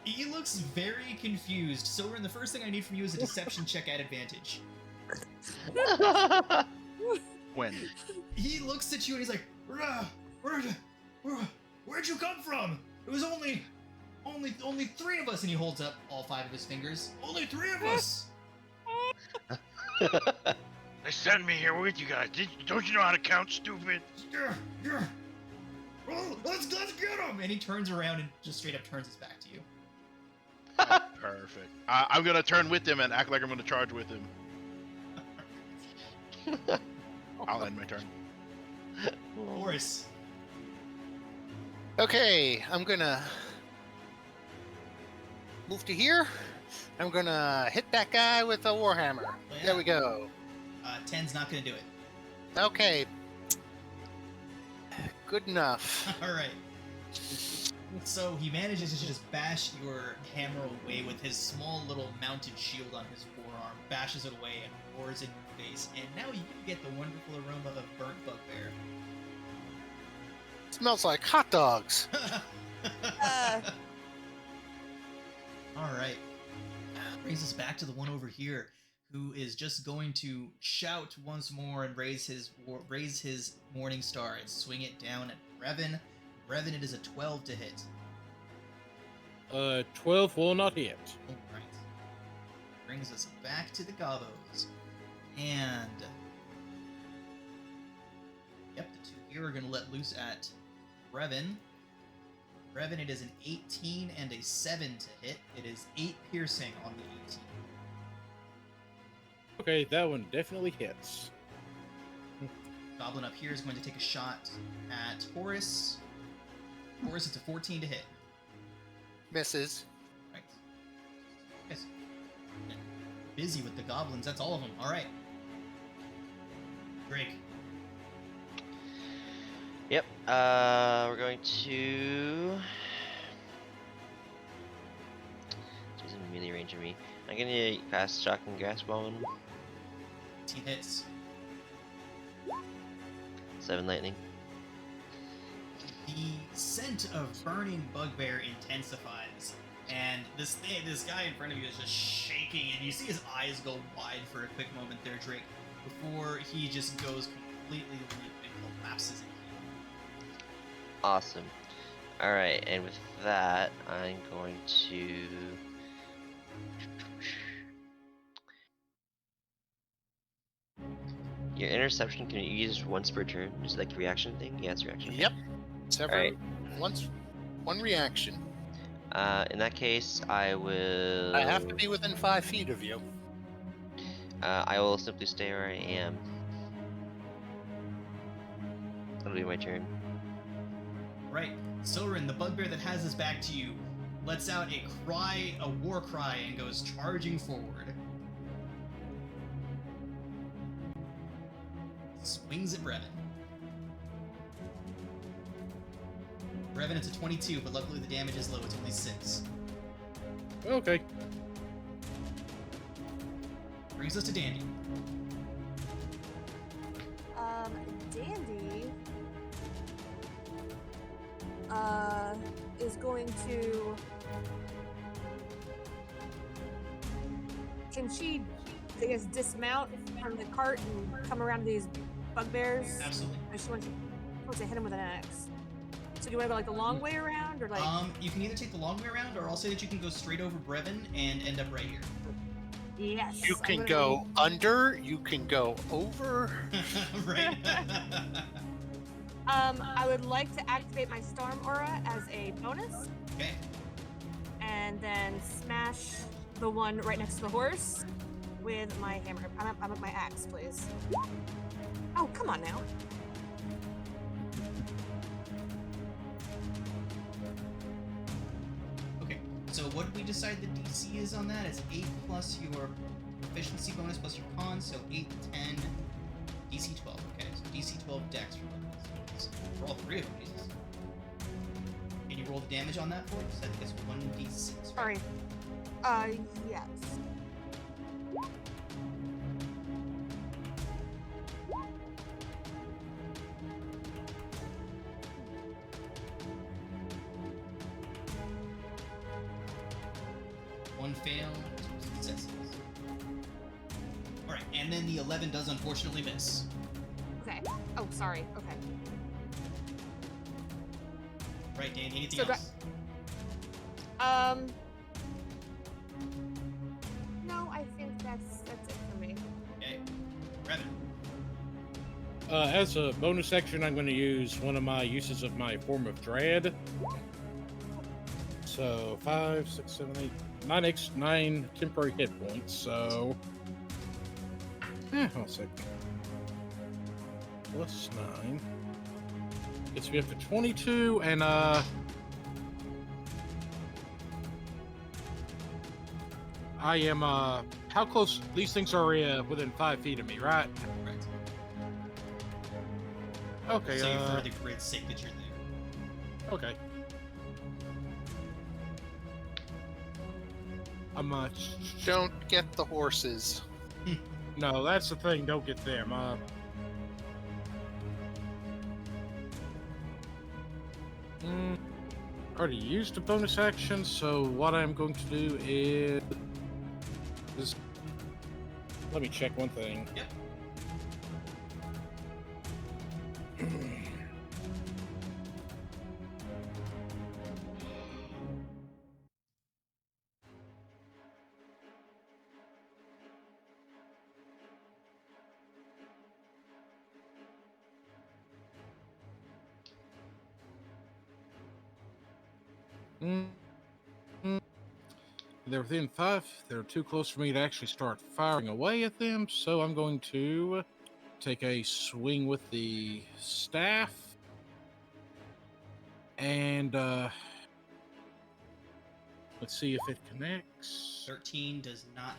He looks very confused. Silrin, the first thing I need from you is a deception check at advantage. When? He looks at you and he's like, where'd you come from? It was only 3 of us, and he holds up all 5 of his fingers. Only 3 of us. They sent me here with you guys. Don't you know how to count, stupid? Yeah. Oh, let's get him! And he turns around and just straight up turns his back to you. Oh, perfect. I'm gonna turn with him and act like I'm gonna charge with him. I'll end my turn. Horus. Okay, I'm gonna move to here. I'm gonna hit that guy with a warhammer. Well, yeah. There we go. 10's not gonna do it. Okay. Good enough. Alright. So he manages to just bash your hammer away with his small little mounted shield on his forearm, bashes it away and roars in your face, and now you get the wonderful aroma of burnt bugbear. Smells like hot dogs. Alright. Brings us back to the one over here, who is just going to shout once more and raise his Morning Star and swing it down at Brevin. Brevin, it is a 12 to hit. 12 will not hit. Alright. Brings us back to the Gobos. And... Yep, the 2 here are going to let loose at Brevin. Brevin, it is an 18 and a 7 to hit. It is 8 piercing on the 18. Okay, that one definitely hits. Goblin up here is going to take a shot at Horus. Horus, it's a 14 to hit. Misses. Right. Yes. Busy with the goblins, that's all of them. Alright. Drake. Yep. We're going to. He's in melee range of me. I'm gonna cast Shock and Grasp on him. 18 hits. 7 lightning. The scent of burning bugbear intensifies, and this guy in front of you is just shaking, and you see his eyes go wide for a quick moment there, Drake, before he just goes completely limp and collapses in heat. Awesome. Alright, and with that, I'm going to. Your interception can you use once per turn? Is it like a reaction thing? Yeah, it's a reaction. Yep. Several. Alright. One reaction. In that case, I will. I have to be within 5 feet of you. I will simply stay where I am. That'll be my turn. Right. Silrin, the bugbear that has his back to you, lets out a war cry, and goes charging forward. Swings at Brevin. Brevin, it's a 22, but luckily the damage is low, it's only 6. Okay. Brings us to Dandy. Dandy is going to. Can she, I guess, dismount from the cart and come around to these bugbears? Absolutely. Or she wants to hit him with an axe. So do you want to go like the long way around, or like? You can either take the long way around, or I'll say that you can go straight over Brevin and end up right here. Yes. You can go under. You can go over. Right. I would like to activate my Storm Aura as a bonus, Okay. and then smash the one right next to the horse with my hammer. I'm with my axe, please. Oh, come on now. Okay. So what did we decide the DC is on that? It's 8 plus your proficiency bonus plus your con, so 8, 10, DC 12. Okay, so DC 12 dex for all three of them. Jesus. Can you roll the damage on that for us? I think it's 1d6. Right? Sorry. Yes. One fail, 2 successes. Alright, and then the 11 does unfortunately miss. Okay. Oh, sorry. Okay. Right, Dan, anything So else? No, I think that's it for me. Okay. Revan. As a bonus action, I'm going to use one of my uses of my Form of Dread. So 5, 6, 7, 8, 9 temporary hit points. So, hold on a second. Plus 9 gets me up to 22, and I am how close? These things are within 5 feet of me, right? Correct. Okay. So for the grid's sake that you're there. Okay. I'm Don't get the horses. no, that's the thing. Don't get them. Already used a bonus action, so what I'm going to do is let me check one thing. Yep. They're within 5. They're too close for me to actually start firing away at them, so I'm going to take a swing with the staff. And let's see if it connects. 13 does not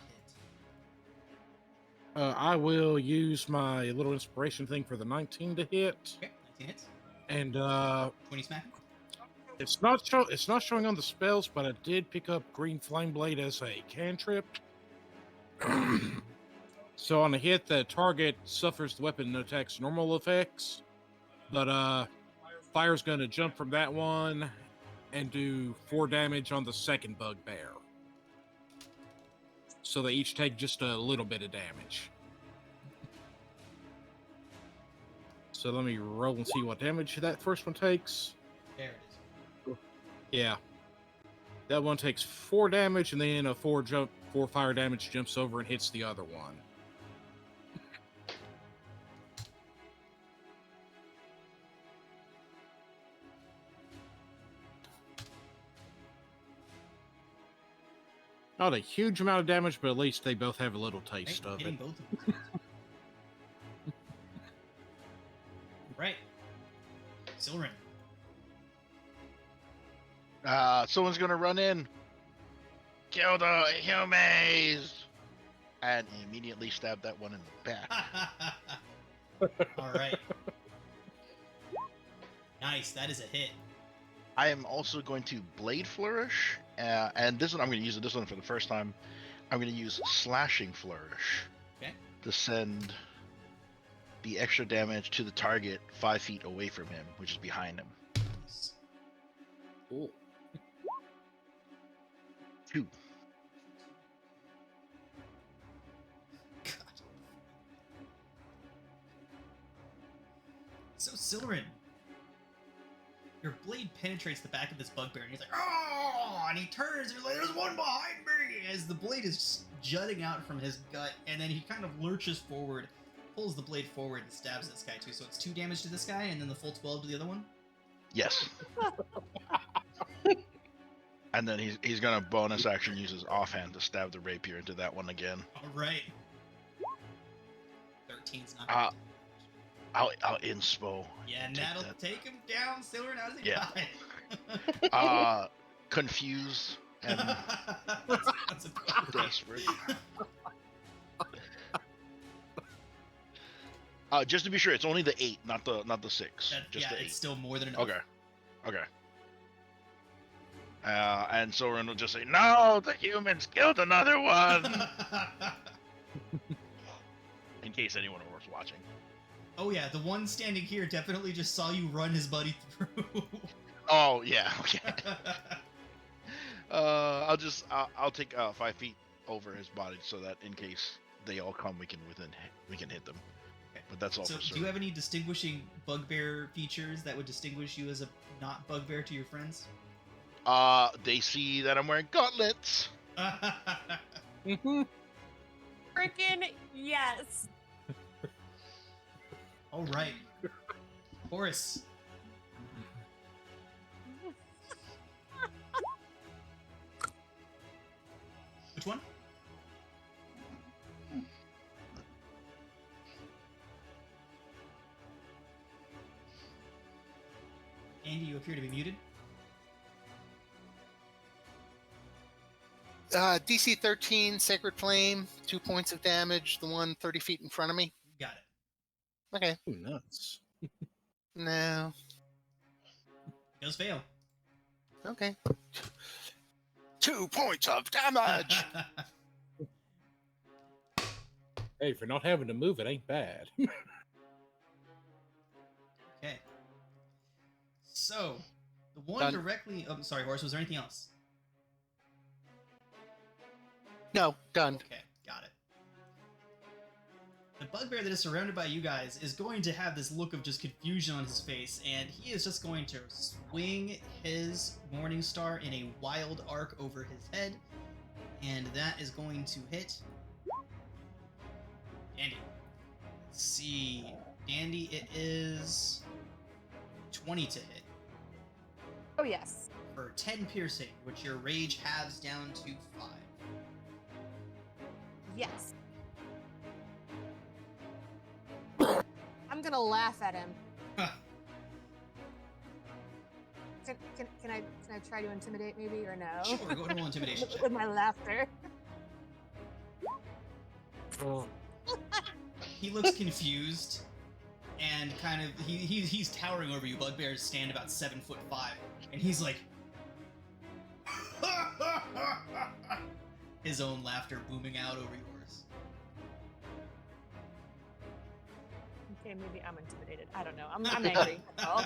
hit. I will use my little inspiration thing for the 19 to hit. Okay, 19 hits. And 20 smack. it's not showing on the spells, but I did pick up Green Flame Blade as a cantrip. So on a hit, the target suffers the weapon and attacks normal effects. But fire's gonna jump from that one and do 4 damage on the second bugbear. So they each take just a little bit of damage. So let me roll and see what damage that first one takes. There it is. Yeah. That one takes 4 damage, and then a 4 fire damage jumps over and hits the other one. Not a huge amount of damage, but at least they both have a little taste of Hitting it. both of them. Right. Silrin. Someone's gonna run in, kill the humans, and immediately stab that one in the back. All right. Nice. That is a hit. I am also going to Blade Flourish, and this one I'm going to use this one for the first time. I'm going to use Slashing Flourish to send the extra damage to the target 5 feet away from him, which is behind him. Cool. 2. God. So Silrin, your blade penetrates the back of this bugbear, and he's like, "Oh!" And he turns, and he's like, "There's one behind me!" As the blade is jutting out from his gut, and then he kind of lurches forward, pulls the blade forward, and stabs this guy too. So it's 2 damage to this guy, and then the full 12 to the other one. Yes. And then he's going to bonus action use his offhand to stab the rapier into that one again. All right. 13's not. I'll inspo. Yeah, and that'll take him down. Silrin, how's he Yeah. die? Confused and That's a desperate. Just to be sure, it's only the 8, not the 6. Just yeah, the 8. it's still more than enough. Okay. And Soren will just say, "No, the humans killed another one." In case anyone was watching. Oh yeah, the one standing here definitely just saw you run his buddy through. Oh yeah, okay. I'll take 5 feet over his body so that in case they all come, we can hit them. Okay. But that's all So, for sure. do you have any distinguishing bugbear features that would distinguish you as a not bugbear to your friends? They see that I'm wearing gauntlets. Mm-hmm. Freaking yes. All right, Horus. Which one? Andy, you appear to be muted. DC 13, Sacred Flame, 2 points of damage. The one 30 feet in front of me. Got it. Okay. Ooh, nuts. No. Does fail. Okay. 2 points of damage. Hey, for not having to move, it ain't bad. Okay. So, the one Done. directly. Oh, sorry, Horus. Was there anything else? No, done. Okay, got it. The bugbear that is surrounded by you guys is going to have this look of just confusion on his face, and he is just going to swing his Morning Star in a wild arc over his head, and that is going to hit Dandy. Let's see. Dandy, it is 20 to hit Oh yes. for 10 piercing, which your rage halves down to 5. Yes. I'm gonna laugh at him. Can I try to intimidate maybe or no? Sure, go ahead and roll intimidation check. With my laughter. He looks confused and kind of he's towering over you. Bugbears stand about 7'5", and he's like his own laughter booming out over yours. Okay, maybe I'm intimidated. I don't know. I'm angry. That's all.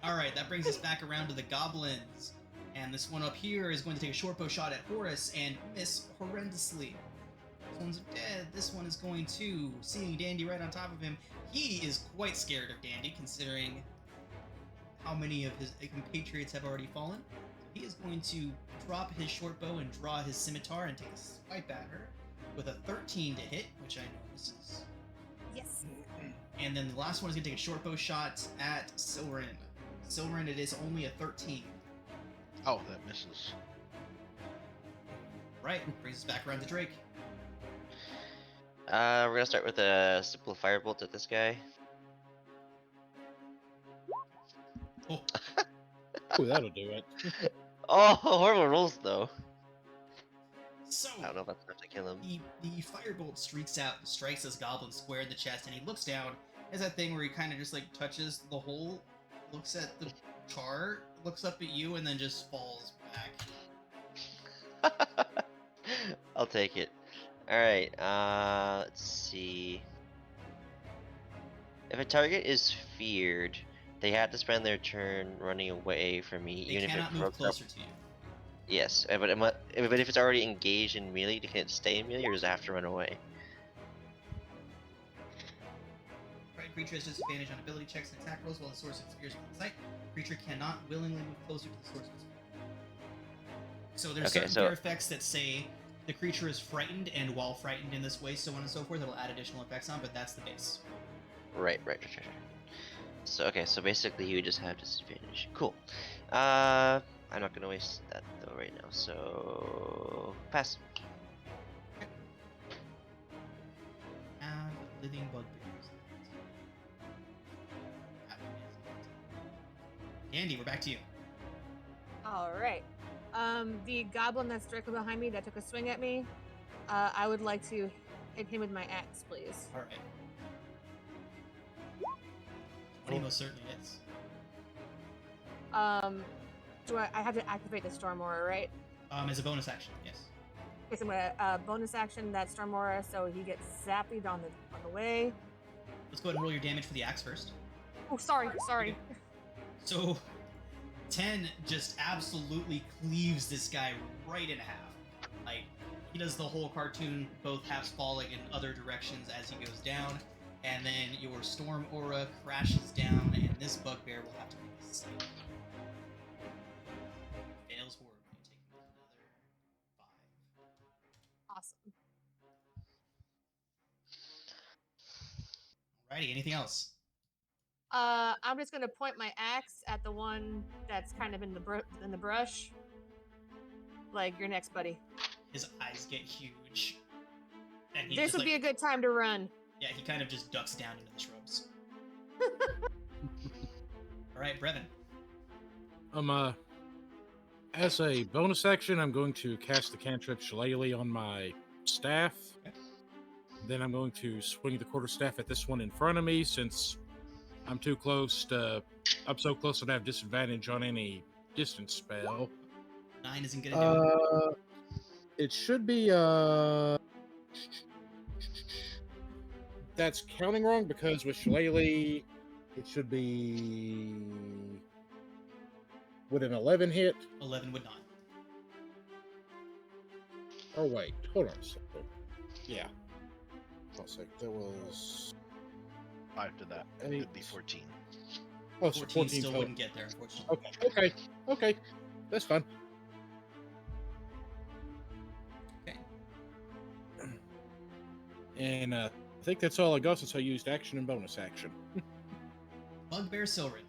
All right, that brings us back around to the goblins, and this one up here is going to take a short bow shot at Horus and miss horrendously. This one's dead. This one is going to, seeing Dandy right on top of him, he is quite scared of Dandy, considering how many of his compatriots have already fallen. So he is going to drop his short bow and draw his scimitar and take a swipe at her with a 13 to hit, which I know misses. Yes. And then the last one is going to take a short bow shot at Silverin. Silverin, it is only a 13. Oh, that misses. Right, brings us back around to Drake. We're gonna start with a simple firebolt at this guy. Oh, Ooh, that'll do it. Oh, horrible rolls though. so I don't know if that's enough to kill him. the firebolt streaks out and strikes this goblin square in the chest, and he looks down. Has that thing where he kind of just like touches the hole, looks at the chart, looks up at you, and then just falls back. I'll take it. Alright, let's see. If a target is feared, they have to spend their turn running away from me, They even if cannot it move broke up. closer to you. Yes, but if it's already engaged in melee, can it stay in melee or does it have to run away? Right, creature has disadvantage on ability checks and attack rolls while the source appears within sight. Creature cannot willingly move closer to the source of its power. So there's certain fear effects that say the creature is frightened, and while frightened in this way, so on and so forth, it'll add additional effects on, but that's the base. Right. So okay, so basically you would just have disadvantage. Cool. I'm not gonna waste that though right now, so pass. Have living bugbears. Andy, we're back to you. All right. The goblin that's directly behind me that took a swing at me, I would like to hit him with my axe, please. All right. He most certainly is. Do I have to activate the Storm Aura, right? As a bonus action, yes. Okay, so I'm gonna bonus action that Storm Aura, so he gets zapped on the way. Let's go ahead and roll your damage for the axe first. Oh, sorry. So, 10 just absolutely cleaves this guy right in half. Like, he does the whole cartoon, both halves falling in other directions as he goes down, and then your Storm Aura crashes down, and this bugbear will have to make a save. Fails horribly, taking another 5. Awesome. Alrighty, anything else? I'm just gonna point my axe at the one that's kind of in the brush. Like, you're next, buddy. His eyes get huge. And he This just, would be a good time to run. Yeah, he kind of just ducks down into the shrubs. Alright, Brevin. As a bonus action, I'm going to cast the cantrip Shillelagh on my staff. Okay. Then I'm going to swing the quarterstaff at this one in front of me, since I'm too close to... I'm so close that I have disadvantage on any distance spell. 9 isn't gonna do it. It should be, That's counting wrong, because with Shillelagh, it should be... Would an 11 hit? 11 would not. Oh, wait. Hold on a second. Yeah. Hold on a second. That was... 5 to that. It would be 14. Oh, so 14 still total. wouldn't get there, unfortunately. Okay. That's fine. Okay. And I think that's all I got, since I used action and bonus action. Bugbear Silrin.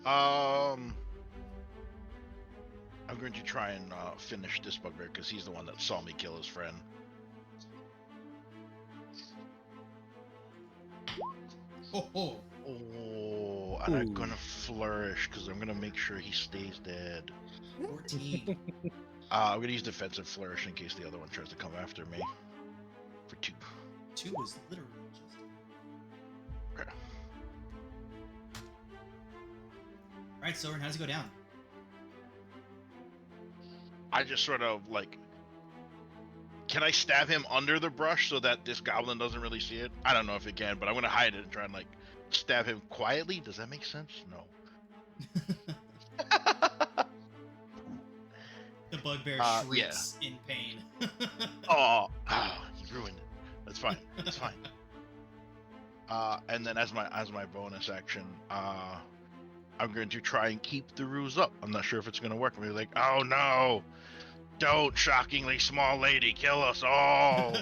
I'm going to try and finish this bugbear because he's the one that saw me kill his friend. Oh. Oh, and I'm gonna flourish because I'm gonna make sure he stays dead. 14. I'm gonna use defensive flourish in case the other one tries to come after me. For 2. 2 was literally just... Okay. Alright, Silrin, how does it go down? I just sort of like... Can I stab him under the brush so that this goblin doesn't really see it? I don't know if it can, but I'm gonna hide it and try and like stab him quietly. Does that make sense? No. The bugbear shrieks in pain. Oh, you ruined it. That's fine. That's fine. And then as my bonus action, I'm going to try and keep the ruse up. I'm not sure if it's going to work. I'm gonna be like, oh no, don't, shockingly small lady, kill us all.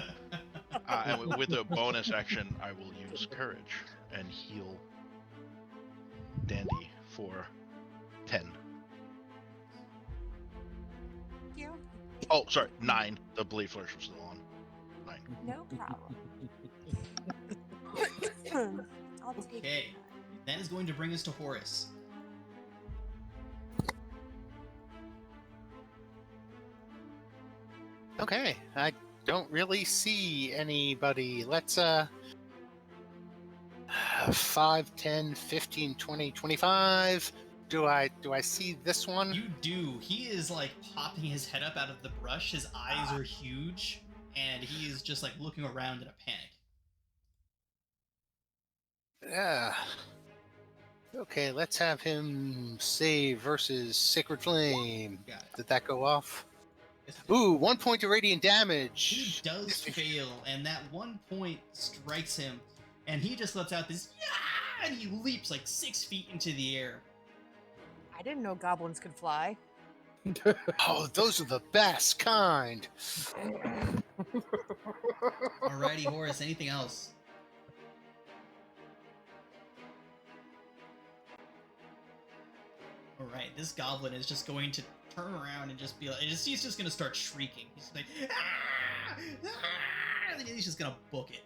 And with a bonus action, I will use courage and heal Dandy for 10. You. Oh, sorry, 9. The blade flourish was still on. 9. No problem. I'll take Okay. That is going to bring us to Horus. Okay, I don't really see anybody. Let's 5, 10, 15, 20, 25. Do I see this one? You do. He is like popping his head up out of the brush. His eyes are huge, and he is just like looking around in a panic. Yeah. Okay, let's have him save versus Sacred Flame. Got it. Did that go off? Yes, it Ooh, 1 point to radiant He damage. does fail, and that 1 point strikes him, and he just lets out this yeah, and he leaps like 6 feet into the air. I didn't know goblins could fly. Oh, those are the best kind. Alrighty, Horus. Anything else? Alright, this goblin is just going to turn around and just be like, he's just going to start shrieking. He's like, ah! Ah! And he's just going to book it.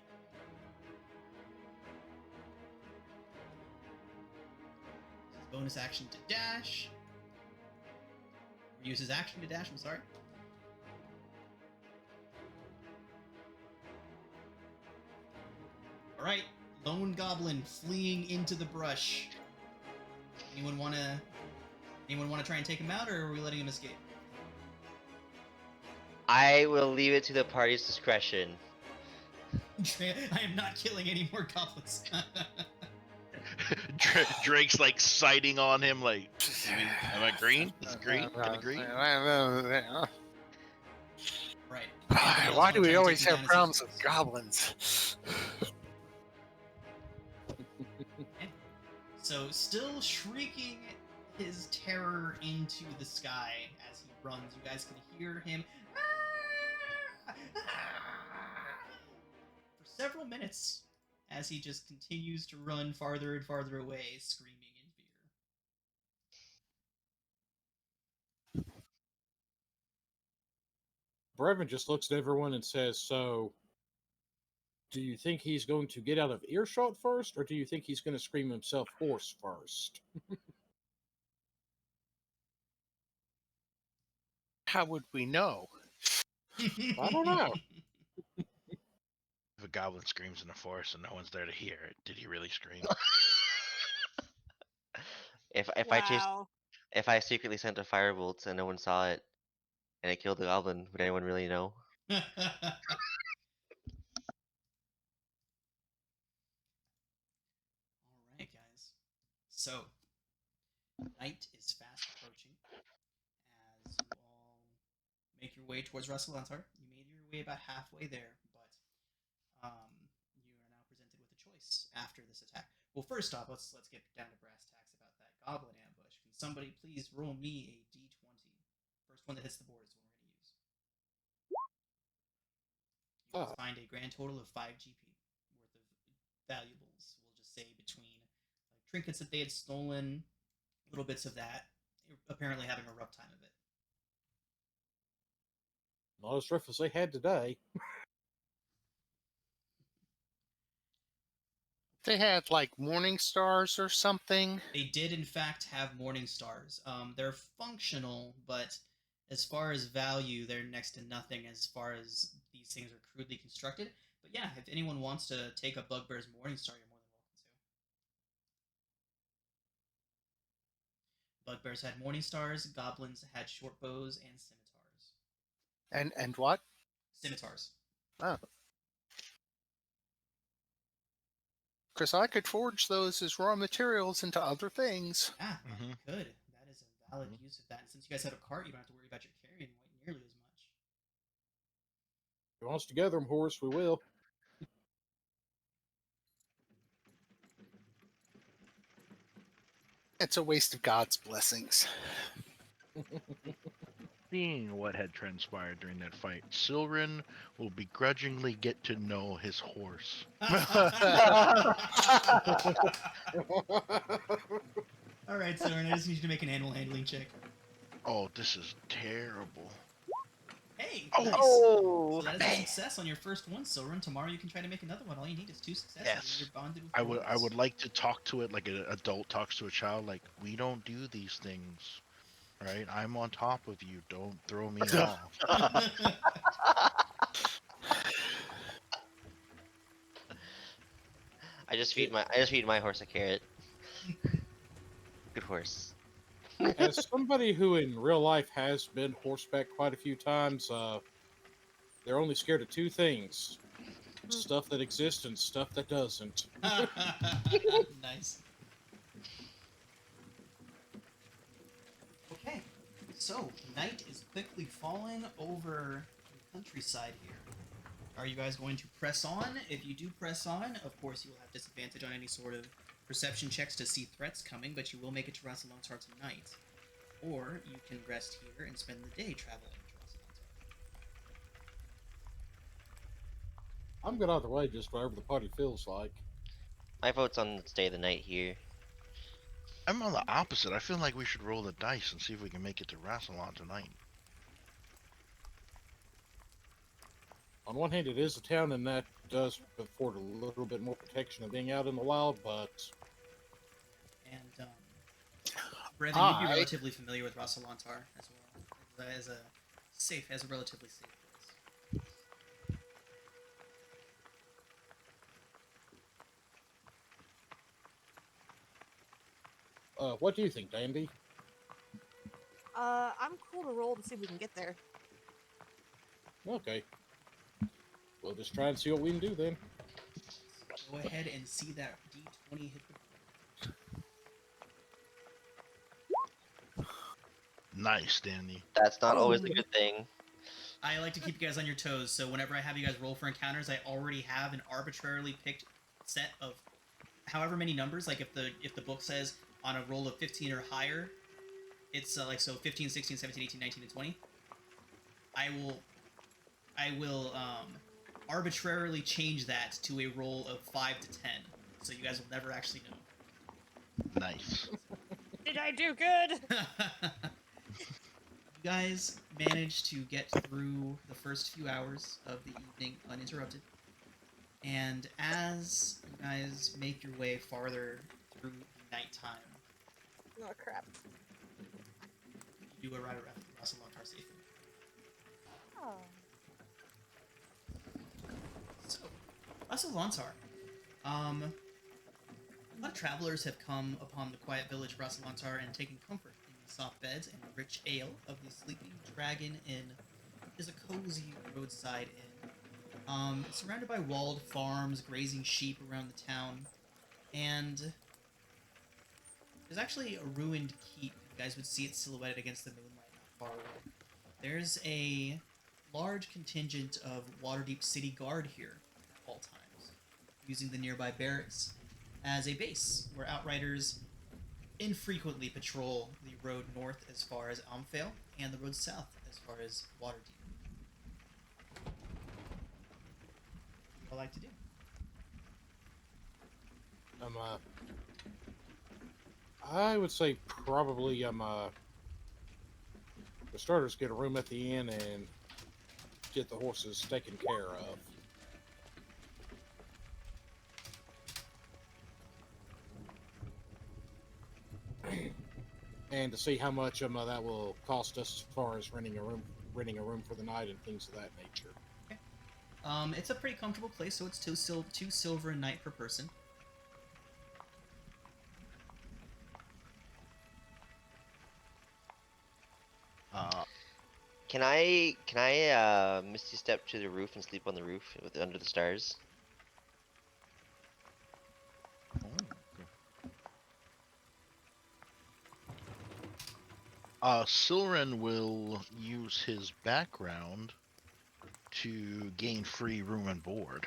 Bonus action to dash. Use his action to dash, I'm sorry. Alright, lone goblin fleeing into the brush. Anyone wanna try and take him out, or are we letting him escape? I will leave it to the party's discretion. I am not killing any more goblins. Drake's like sighting on him, like, am I green? Is it green? Can I green? Right. Anybody else Why wanna do we try and always take him have down problems as he with escapes? goblins? So, still shrieking his terror into the sky as he runs, you guys can hear him for several minutes as he just continues to run farther and farther away, screaming in fear. Brevin just looks at everyone and says, "So, do you think he's going to get out of earshot first, or do you think he's going to scream himself hoarse first?" How would we know? I don't know. If a goblin screams in the forest and no one's there to hear it, did he really scream? If Wow. if I secretly sent a firebolt and no one saw it and it killed the goblin, would anyone really know? Alright, guys. So, night is fast approaching as you all make your way towards Russelantar. You made your way about halfway there, but you are now presented with a choice after this attack. Well, first off, let's get down to brass tacks about that Goblin Ambush. Can somebody please roll me a d20? First one that hits the board is the one we're going to use. You guys find a grand total of 5 GP worth of valuables. We'll just say between trinkets that they had stolen, little bits of that. You're apparently having a rough time of it. Not as rough as they had today. They had like morning stars or something. They did, in fact, have morning stars. They're functional, but as far as value, they're next to nothing as far as these things are crudely constructed. But yeah, if anyone wants to take a Bugbear's morning star, you're more than welcome to. Bugbears had morning stars, goblins had short bows and scimitars. And what? Scimitars. Oh. Because I could forge those as raw materials into other things. Yeah, Mhm. you could. That is a valid use of that. And since you guys have a cart, you don't have to worry about your carrying weight nearly as much. If he wants to gather them, Horus, we will. It's a waste of God's blessings. Seeing what had transpired during that fight, Silrin will begrudgingly get to know his horse. Alright, Soren, I just need you to make an animal handling check. Oh, this is terrible. Hey, Oh. nice. Oh, So that is a success on your first one, Soren. Tomorrow you can try to make another one. All you need is 2 successes. Yes. And you're bonded with I Horus. would like to talk to it like an adult talks to a child. Like, we don't do these things, right? I'm on top of you. Don't throw me off. I just feed my horse a carrot. Good horse. As somebody who in real life has been horseback quite a few times, they're only scared of 2 things. Stuff that exists and stuff that doesn't. Nice. Okay, so night is quickly falling over the countryside here. Are you guys going to press on? If you do press on, of course you will have disadvantage on any sort of perception checks to see threats coming, but you will make it to Rassilontar tonight. Or you can rest here and spend the day traveling to Rassilontar. I'm good either way, just whatever the party feels like. My vote's on stay the night here. I'm on the opposite. I feel like we should roll the dice and see if we can make it to Rassilon tonight. On one hand, it is a town, and that does afford a little bit more protection of being out in the wild, but... And, Brevin, you'd be relatively familiar with Rassilontar as well. As a relatively safe place. What do you think, Dandy? I'm cool to roll to see if we can get there. Okay. We'll just try and see what we can do then. Go ahead and see that D20 hit the. Nice, Danny. That's not always a Oh. good thing. I like to keep you guys on your toes, so whenever I have you guys roll for encounters, I already have an arbitrarily picked set of however many numbers. Like if the book says on a roll of 15 or higher, it's like so 15, 16, 17, 18, 19, and 20. I will arbitrarily change that to a roll of 5 to 10, so you guys will never actually know. Nice. Did I do good? You guys managed to get through the first few hours of the evening uninterrupted. And as you guys make your way farther through the nighttime, Oh crap. you do arrive at Russell Lontar safely. Oh. So, Russell Lontar. A lot of travelers have come upon the quiet village of Russell Lontar and taken comfort in the soft beds and rich ale of the Sleeping Dragon Inn. It is a cozy roadside inn. It's surrounded by walled farms, grazing sheep around the town, and there's actually a ruined keep. You guys would see it silhouetted against the moonlight not far away. There's a large contingent of Waterdeep City Guard here at all times, using the nearby barracks as a base where outriders infrequently patrol the road north as far as Almfale and the road south as far as Waterdeep. What do I like to do? I would say probably the starters get a room at the inn and get the horses taken care of. And to see how much that will cost us as far as renting a room for the night and things of that nature. It's a pretty comfortable place, so it's two silver a night per person. Can I misty step to the roof and sleep on the roof under the stars? Silren will use his background to gain free room and board.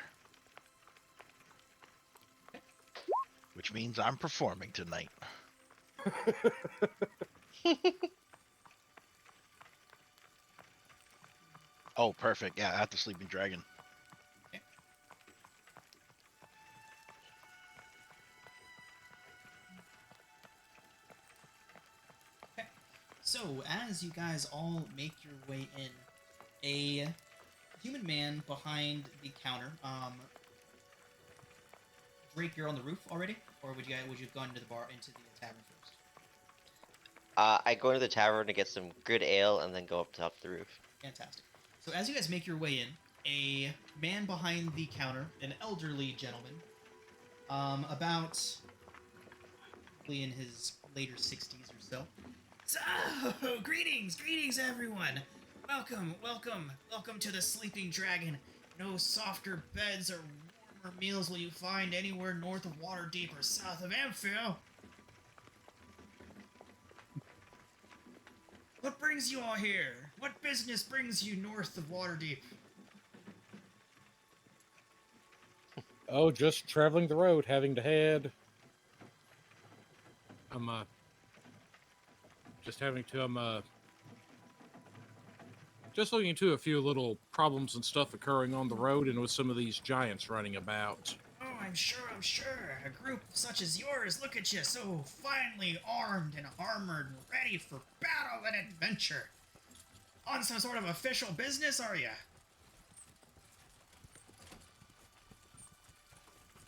Which means I'm performing tonight. Oh, perfect. Yeah, at the Sleeping Dragon. So, as you guys all make your way in, a human man behind the counter, Drake, you're on the roof already? Or would you have gone into the tavern first? I go into the tavern to get some good ale and then go up top of the roof. Fantastic. So as you guys make your way in, a man behind the counter, an elderly gentleman, about in his later 60s or so. So, greetings everyone! Welcome to the Sleeping Dragon. No softer beds or warmer meals will you find anywhere north of Waterdeep or south of Amphil. What brings you all here? What business brings you north of Waterdeep? Oh, just traveling the road, having to head. Just looking into a few little problems and stuff occurring on the road, and with some of these giants running about. Oh, I'm sure. A group such as yours, look at you, so finely armed and armored, ready for battle and adventure. On some sort of official business, are ya?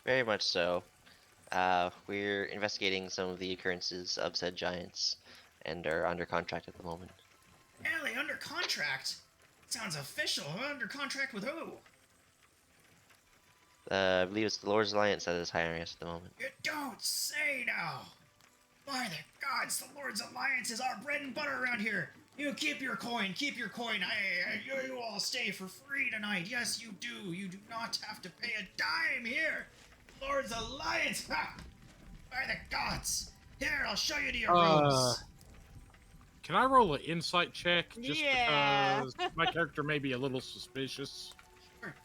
Very much so. We're investigating some of the occurrences of said giants and are under contract at the moment. Ellie, under contract? Sounds official. Under contract with who? I believe it's the Lord's Alliance that is hiring us at the moment. You don't say now. By the gods, the Lord's Alliance is our bread and butter around here. You keep your coin, keep your coin. You all stay for free tonight. Yes, you do. You do not have to pay a dime here. Lord's Alliance. Ha! By the gods. Here, I'll show you to your rooms. Can I roll an insight check? Just Yeah. because my character may be a little suspicious. Sure.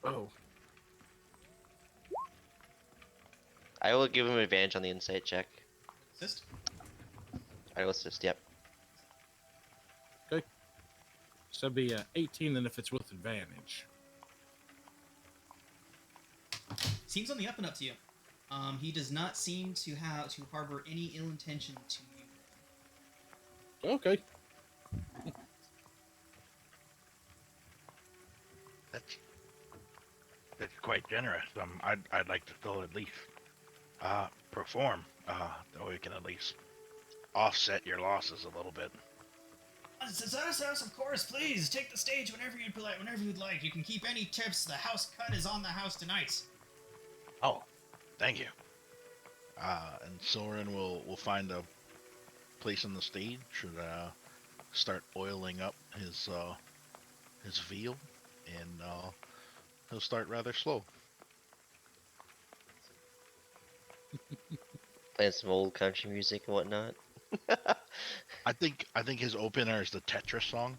Oh. I will give him advantage on the insight check. Assist. I will assist, yep. Okay. So it'd be 18 then if it's with advantage. Seems on the up and up to you. He does not seem to harbor any ill intention to you. Okay. That's quite generous. I'd like to still at least perform. That way we can at least offset your losses a little bit. Yes, of course. Please take the stage whenever you'd like. You can keep any tips. The house cut is on the house tonight. Oh, thank you. And Soren will find a place on the stage. Should start oiling up his veal, and he'll start rather slow. Playing some old country music and whatnot. I think his opener is the Tetris song.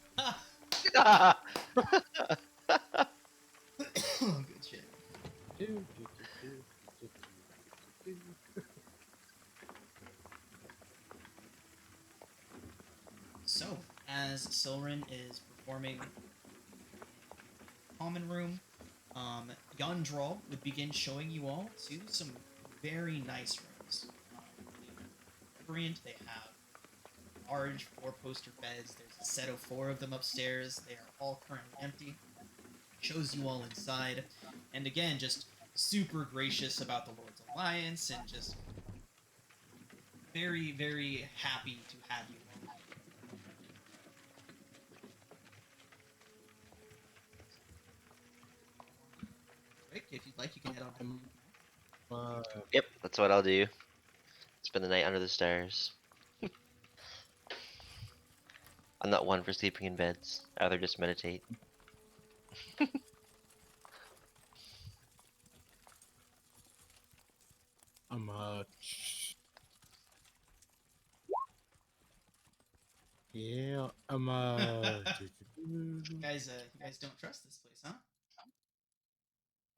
Good shit. So, as Silrin is performing common room, Yandral would begin showing you all to some very nice rooms. Brilliant. They have large 4-poster beds. There's a set of 4 of them upstairs. They are all currently empty. Shows you all inside, and again, just super gracious about the Lord's Alliance, and just very, very happy to have you all. Rick, if you'd like, you can head on. Yep, that's what I'll do. Spend the night under the stars. I'm not one for sleeping in beds. I'd rather just meditate. Yeah, You guys don't trust this place, huh?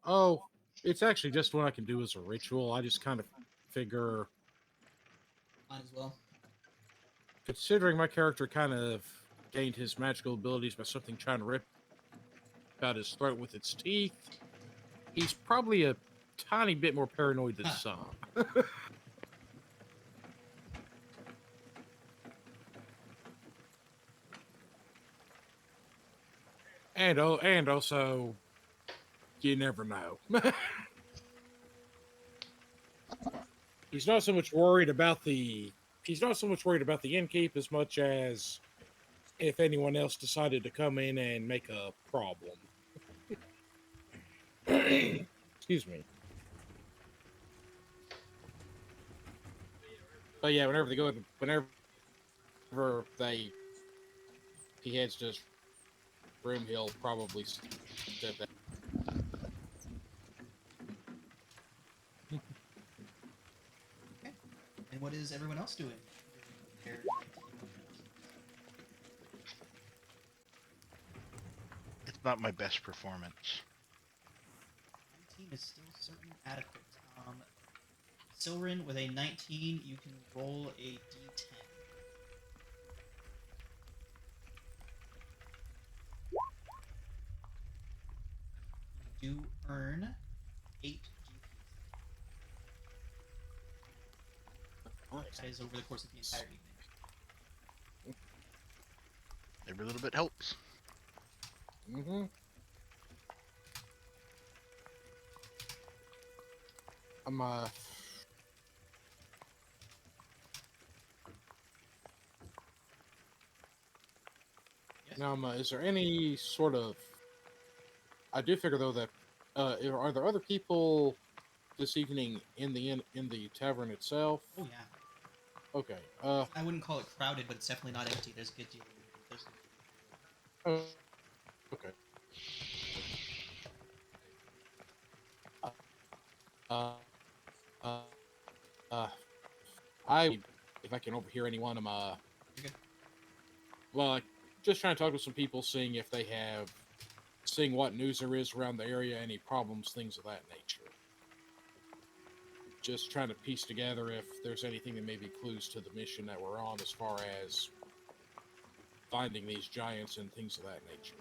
Oh, it's actually just what I can do as a ritual. I just kind of figure, Might as well. considering my character kind of gained his magical abilities by something trying to rip out his throat with its teeth, he's probably a tiny bit more paranoid than some. And also, you never know. He's not so much worried about the innkeep as much as if anyone else decided to come in and make a problem. Excuse me. But yeah, whenever he heads to his room, he'll probably step out. Okay. And what is everyone else doing? It's not my best performance. 19 is still certainly adequate. Silrin, with a 19, you can roll a d10. You do earn 8 GP. That is over the course of the entire evening. Every little bit helps. Mm-hmm. Now, is there any sort of... I do figure, though, that are there other people this evening in the tavern itself? Oh yeah. Okay. I wouldn't call it crowded, but it's definitely not empty. There's a good deal. There's Okay. Uh, uh, uh, if I can overhear anyone, I'm You're good. well, just trying to talk to some people, seeing what news there is around the area, any problems, things of that nature. Just trying to piece together if there's anything that may be clues to the mission that we're on as far as finding these giants and things of that nature.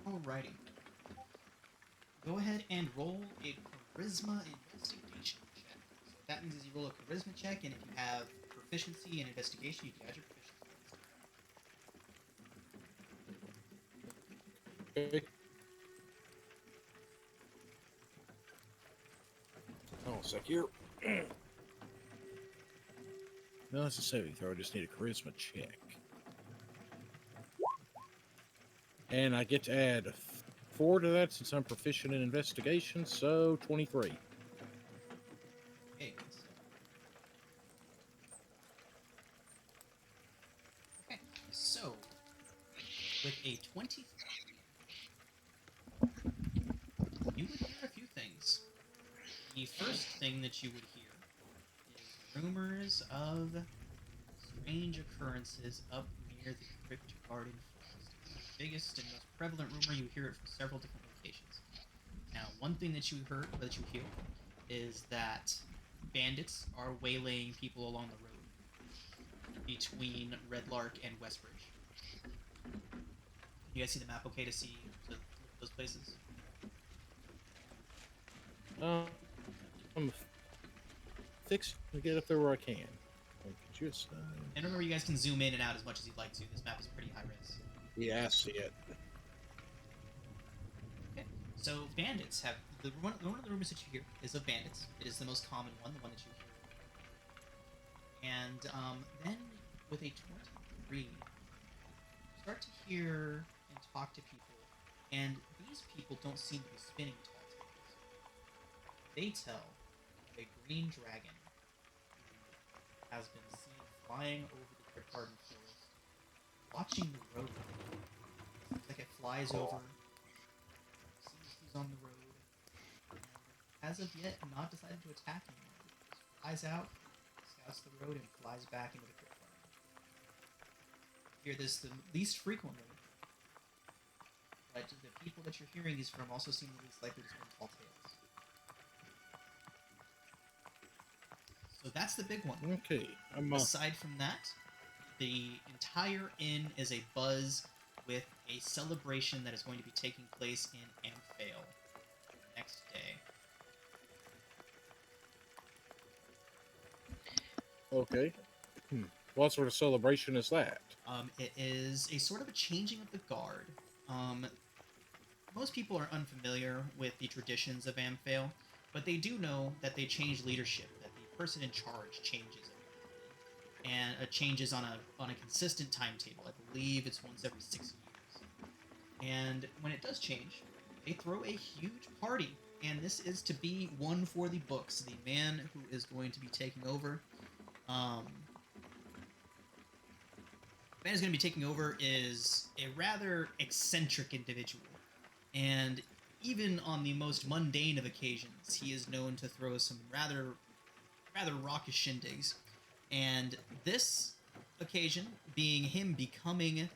Alrighty. Go ahead and roll a charisma investigation check. So what that means is you roll a charisma check, and if you have proficiency in investigation, you can add your proficiency. Okay. Oh, a sec here. No, it's a saving throw. I just need a charisma check. And I get to add 4 to that since I'm proficient in investigation, so 23. Okay, good stuff. Okay, so with a 23, you would hear a few things. The first thing that you would hear is rumors of strange occurrences up near the Crypt Garden Forest. It's the biggest and most prevalent rumor. You hear it from several different locations. Now, one thing that you hear is that bandits are waylaying people along the road between Red Lark and Westbridge. You guys see the map okay to see those places? I'm fixing to get up there where I can. Just, And remember, you guys can zoom in and out as much as you'd like to. This map is pretty high res. yeah, I see it. Okay, so bandits have one of the rumors that you hear is of bandits. It is the most common one, the one that you hear. And then with a 23, you start to hear and talk to people, and these people don't seem to be spinning tall tales. They tell a green dragon has been seen flying over the Crypt Garden Forest, watching the road. It's like it flies over, sees who's on the road, and as of yet not decided to attack anyone. Just flies out, scouts the road, and flies back into the Crypt Garden. You hear this the least frequently, but the people that you're hearing these from also seem the least likely to spin tall tales. So that's the big one. Okay. Aside from that, the entire inn is a buzz with a celebration that is going to be taking place in Amphale next day. Okay. What sort of celebration is that? It is a sort of a changing of the guard. Most people are unfamiliar with the traditions of Amphale, but they do know that they change leadership, that the person in charge changes every and changes on a consistent timetable. I believe it's once every 6 years. And when it does change, they throw a huge party, and this is to be one for the books. The man who is going to be taking over, is a rather eccentric individual, and even on the most mundane of occasions, he is known to throw some rather raucous shindigs. And this occasion being him becoming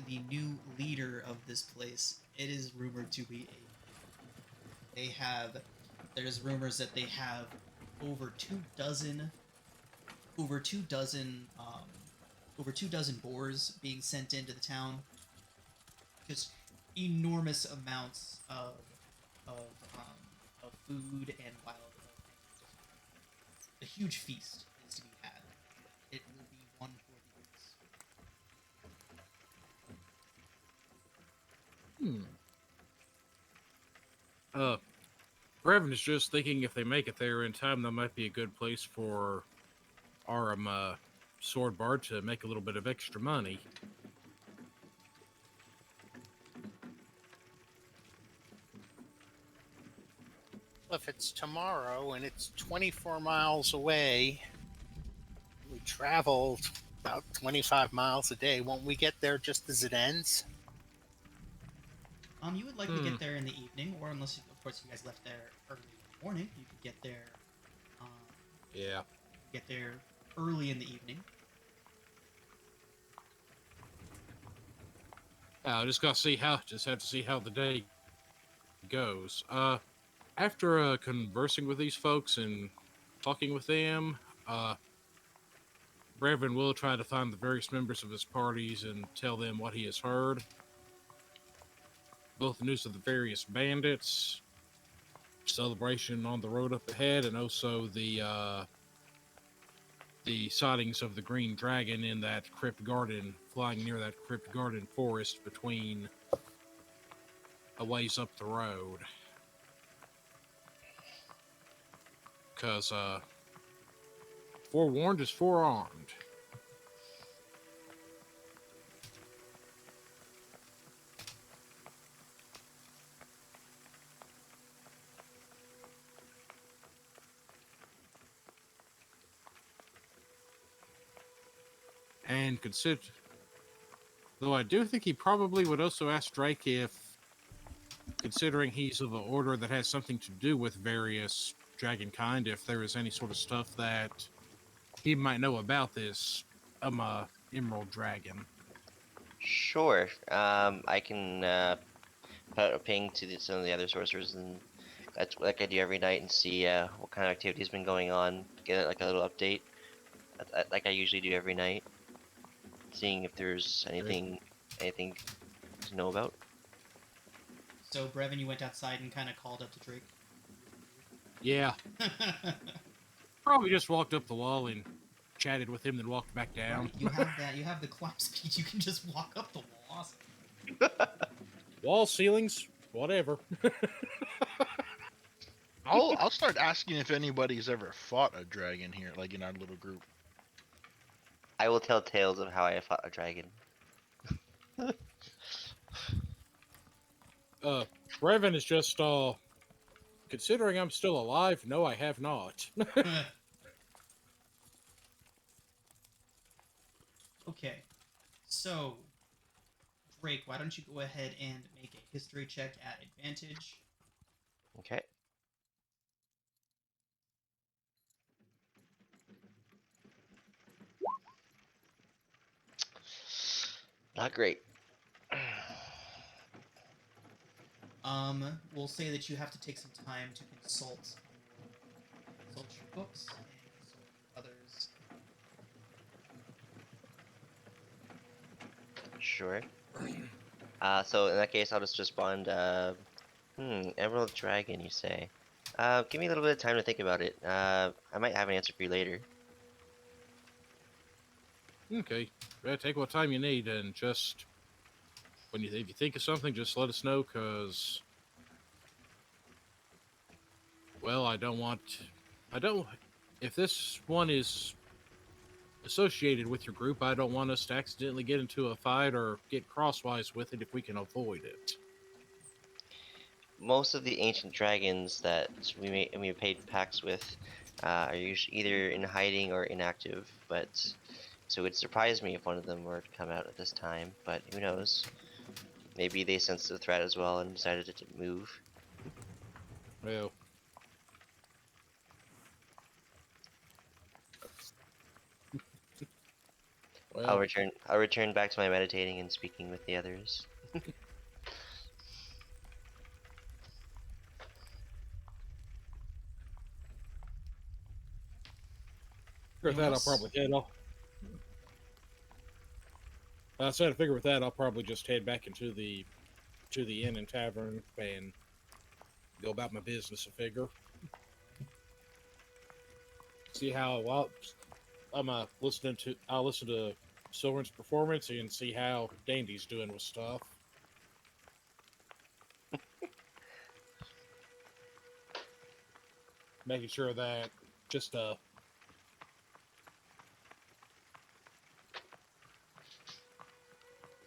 the new leader of this place, it is rumored to be there's rumors that they have over two dozen boars being sent into the town. Just enormous amounts of food and wild. A huge feast is to be had. It will be one for the weeks. Brevin is just thinking if they make it there in time, that might be a good place for our sword bard to make a little bit of extra money. If it's tomorrow and it's 24 miles away, we traveled about 25 miles a day. Won't we get there just as it ends? You would likely get there in the evening, or unless, of course, you guys left there early in the morning, you could get there. Yeah. Get there early in the evening. I just have to see how the day goes. After conversing with these folks and talking with them, Brevin will try to find the various members of his parties and tell them what he has heard. Both the news of the various bandits, celebration on the road up ahead, and also the sightings of the green dragon in that crypt garden, flying near that crypt garden forest between a ways up the road. Because forewarned is forearmed. And though I do think he probably would also ask Drake if, considering he's of an order that has something to do with various dragon kind, if there is any sort of stuff that he might know about this emerald dragon. Sure. I can put a ping to some of the other sorcerers, and that's like I do every night, and see what kind of activity's been going on. Get like a little update, like I usually do every night, seeing if there's anything to know about. So, Brevin, you went outside and kind of called up to Drake? Yeah. Probably just walked up the wall and chatted with him, then walked back down. Right, you have that. You have the climb speed. You can just walk up the wall. Awesome. Wall, ceilings, whatever. I'll start asking if anybody's ever fought a dragon here, like in our little group. I will tell tales of how I fought a dragon. Brevin is just, considering I'm still alive, no, I have not. Okay, so, Drake, why don't you go ahead and make a history check at advantage? Okay. Not great. We'll say that you have to take some time to consult your books and consult others. Sure. So in that case, I'll just respond. Emerald Dragon, you say? Give me a little bit of time to think about it. I might have an answer for you later. Okay. Take what time you need, and just if you think of something, just let us know, because, well, if this one is associated with your group, I don't want us to accidentally get into a fight or get crosswise with it if we can avoid it. Most of the ancient dragons that we paid pacts with are usually either in hiding or inactive, but so it would surprise me if one of them were to come out at this time, but who knows? Maybe they sensed the threat as well and decided to move. Well, I'll return back to my meditating and speaking with the others. with that, I'll probably head off. I said, I figure with that, I'll probably just head back into the inn and tavern and go about my business. I figure. See how I'll listen to Soren's performance and see how Dandy's doing with stuff. making sure that just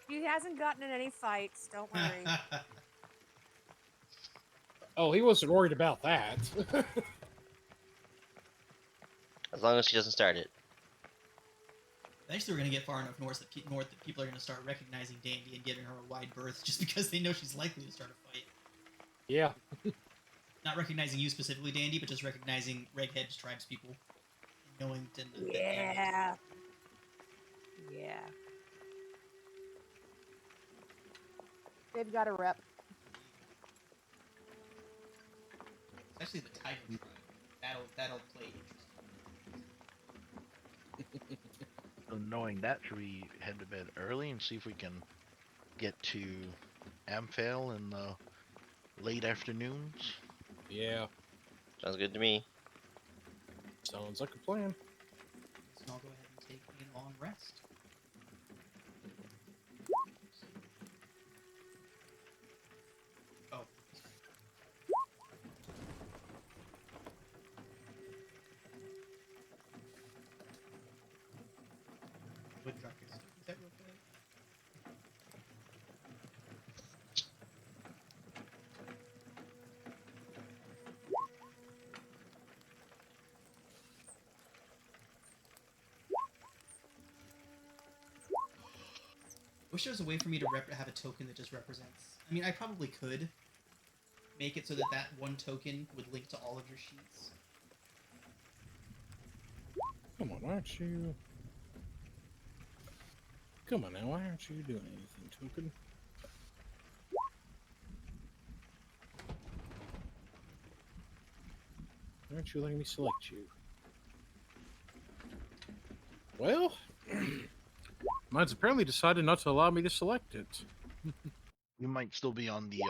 He hasn't gotten in any fights. Don't worry. oh, he wasn't worried about that. As long as she doesn't start it. Eventually, we're going to get far enough north that people are going to start recognizing Dandy and giving her a wide berth just because they know she's likely to start a fight. Yeah. Not recognizing you specifically, Dandy, but just recognizing Reghead tribes people. And knowing to Yeah. Yeah. They've got a rep. Especially the Tiger tribe. That'll play interesting. So knowing that, should we head to bed early and see if we can get to Amphale in the late afternoons? Yeah. Sounds good to me. Sounds like a plan. So I'll go ahead and take a long rest. Oh. Would drop your stuff. Is that real quick? I wish there was a way for me to have a token that just represents. I mean, I probably could make it so that that one token would link to all of your sheets. Come on, why aren't you? Come on now, why aren't you doing anything, token? Why aren't you letting me select you? Well, mine's apparently decided not to allow me to select it. You might still be on the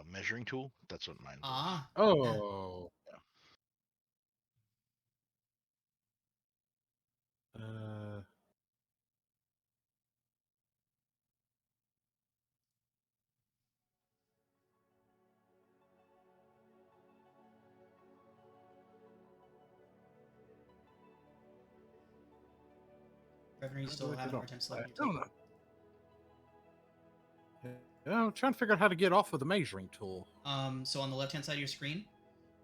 measuring tool. That's what mine. Ah. Oh. Revenue, you still having a hard time selecting I your don't token. know. I'm trying to figure out how to get off of the measuring tool. So on the left-hand side of your screen,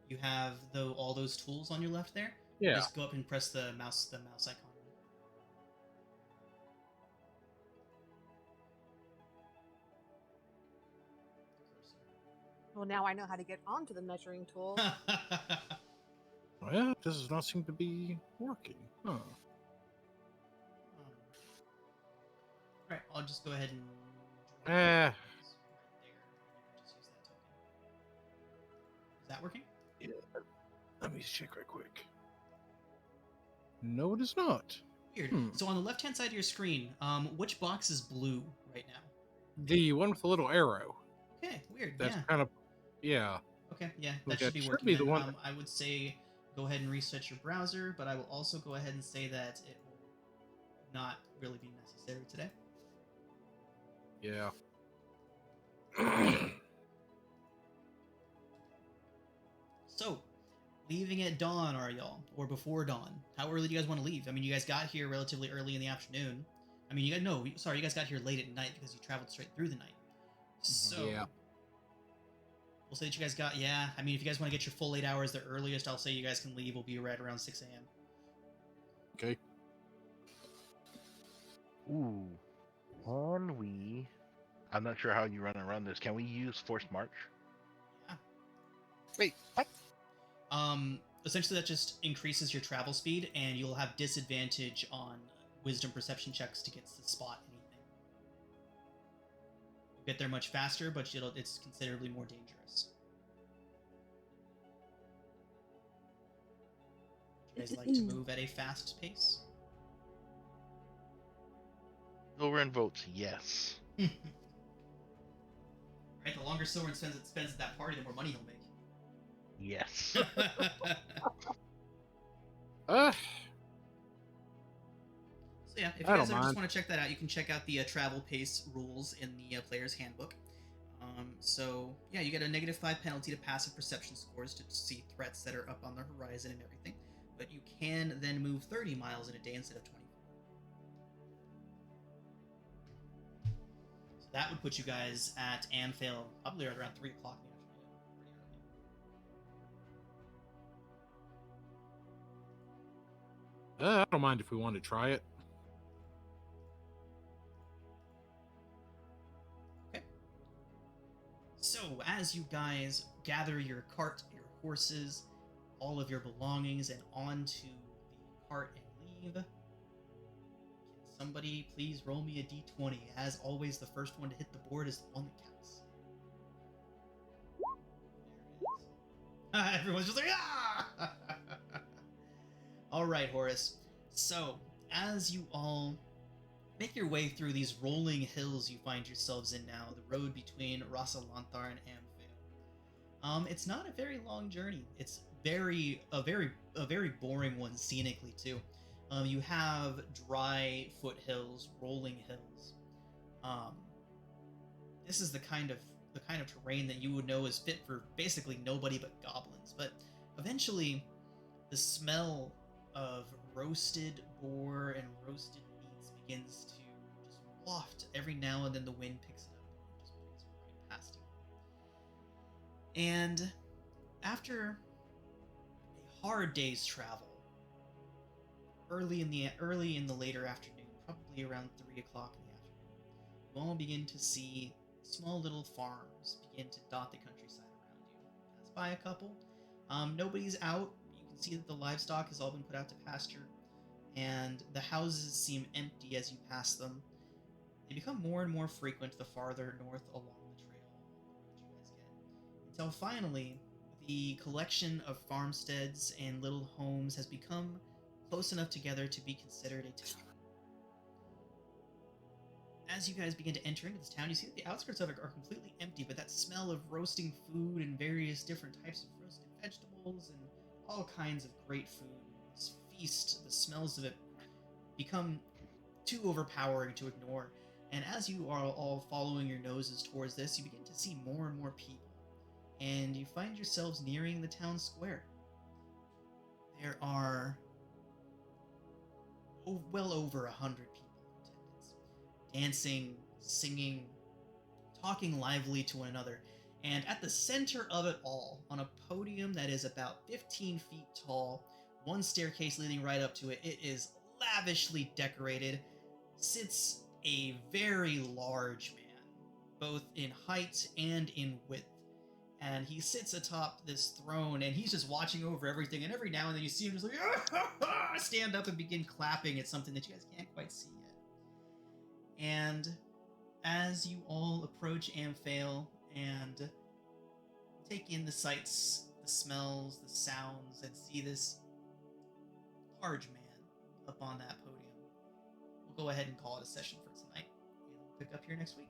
you have all those tools on your left there. Yeah. Just go up and press the mouse icon. Well, now I know how to get onto the measuring tool. Well, this does not seem to be working. Huh. Alright, I'll just go ahead and... Eh. Right there. Just use that token. Is that working? Yeah. Let me check right quick. No, it is not. Weird. So on the left-hand side of your screen, which box is blue right now? The one with the little arrow. Okay, weird. That's yeah. kind of... Yeah. Okay, yeah, Look, that should be should working. be the then. one- I would say go ahead and reset your browser, but I will also go ahead and say that it will not really be necessary today. Yeah. So, leaving at dawn, are y'all? Or before dawn? How early do you guys want to leave? I mean, you guys got here relatively early in the afternoon. I mean, you guys got here late at night because you traveled straight through the night. So, Yeah. we'll say that you guys got, yeah. I mean, if you guys want to get your full 8 hours, the earliest I'll say you guys can leave will be right around 6 a.m. Okay. Ooh. Can we? I'm not sure how you run this. Can we use forced march? Yeah. Wait, what? Essentially that just increases your travel speed, and you'll have disadvantage on wisdom perception checks to get to spot anything. You'll get there much faster, but it's considerably more dangerous. Would you guys like to move at a fast pace? Silverin votes yes. Right, the longer Silverin spends at that party, the more money he'll make. Yes. So yeah, if you I guys don't ever just mind. want to check that out, you can check out the travel pace rules in the player's handbook. So yeah, you get a -5 penalty to passive perception scores to see threats that are up on the horizon and everything. But you can then move 30 miles in a day instead of 24. So that would put you guys at Amphale probably right around 3 o'clock in the afternoon. Pretty early. I don't mind if we want to try it. Okay. So as you guys gather your cart, your horses, all of your belongings, and onto the cart and leave, can somebody please roll me a d20? As always, the first one to hit the board is the one that counts. There it is. Everyone's just like, ah! All right, Horus. So, as you all make your way through these rolling hills you find yourselves in now, the road between Rasalanthar and Amphale, it's not a very long journey. It's a very boring one scenically too. You have dry foothills, rolling hills. This is the kind of terrain that you would know is fit for basically nobody but goblins. But eventually, the smell of roasted boar and roasted meats begins to just waft. Every now and then the wind picks it up and just blows right past you. And after a hard day's travel, early in the later afternoon, probably around 3 o'clock in the afternoon, you all begin to see small little farms begin to dot the countryside around you. Pass by a couple. Nobody's out. You can see that the livestock has all been put out to pasture, and the houses seem empty as you pass them. They become more and more frequent the farther north along the trail you guys get, until finally the collection of farmsteads and little homes has become close enough together to be considered a town. As you guys begin to enter into this town, you see that the outskirts of it are completely empty, but that smell of roasting food and various different types of roasted vegetables and all kinds of great food, this feast, the smells of it become too overpowering to ignore. And as you are all following your noses towards this, you begin to see more and more people, and you find yourselves nearing the town square. There are well over 100 people in attendance, dancing, singing, talking lively to one another. And at the center of it all, on a podium that is about 15 feet tall, one staircase leading right up to it, it is lavishly decorated, sits a very large man, both in height and in width. And he sits atop this throne, and he's just watching over everything. And every now and then you see him just like, stand up and begin clapping at something that you guys can't quite see yet. And as you all approach Amphale and take in the sights, the smells, the sounds, and see this large man up on that podium, we'll go ahead and call it a session for tonight. And we'll pick up here next week.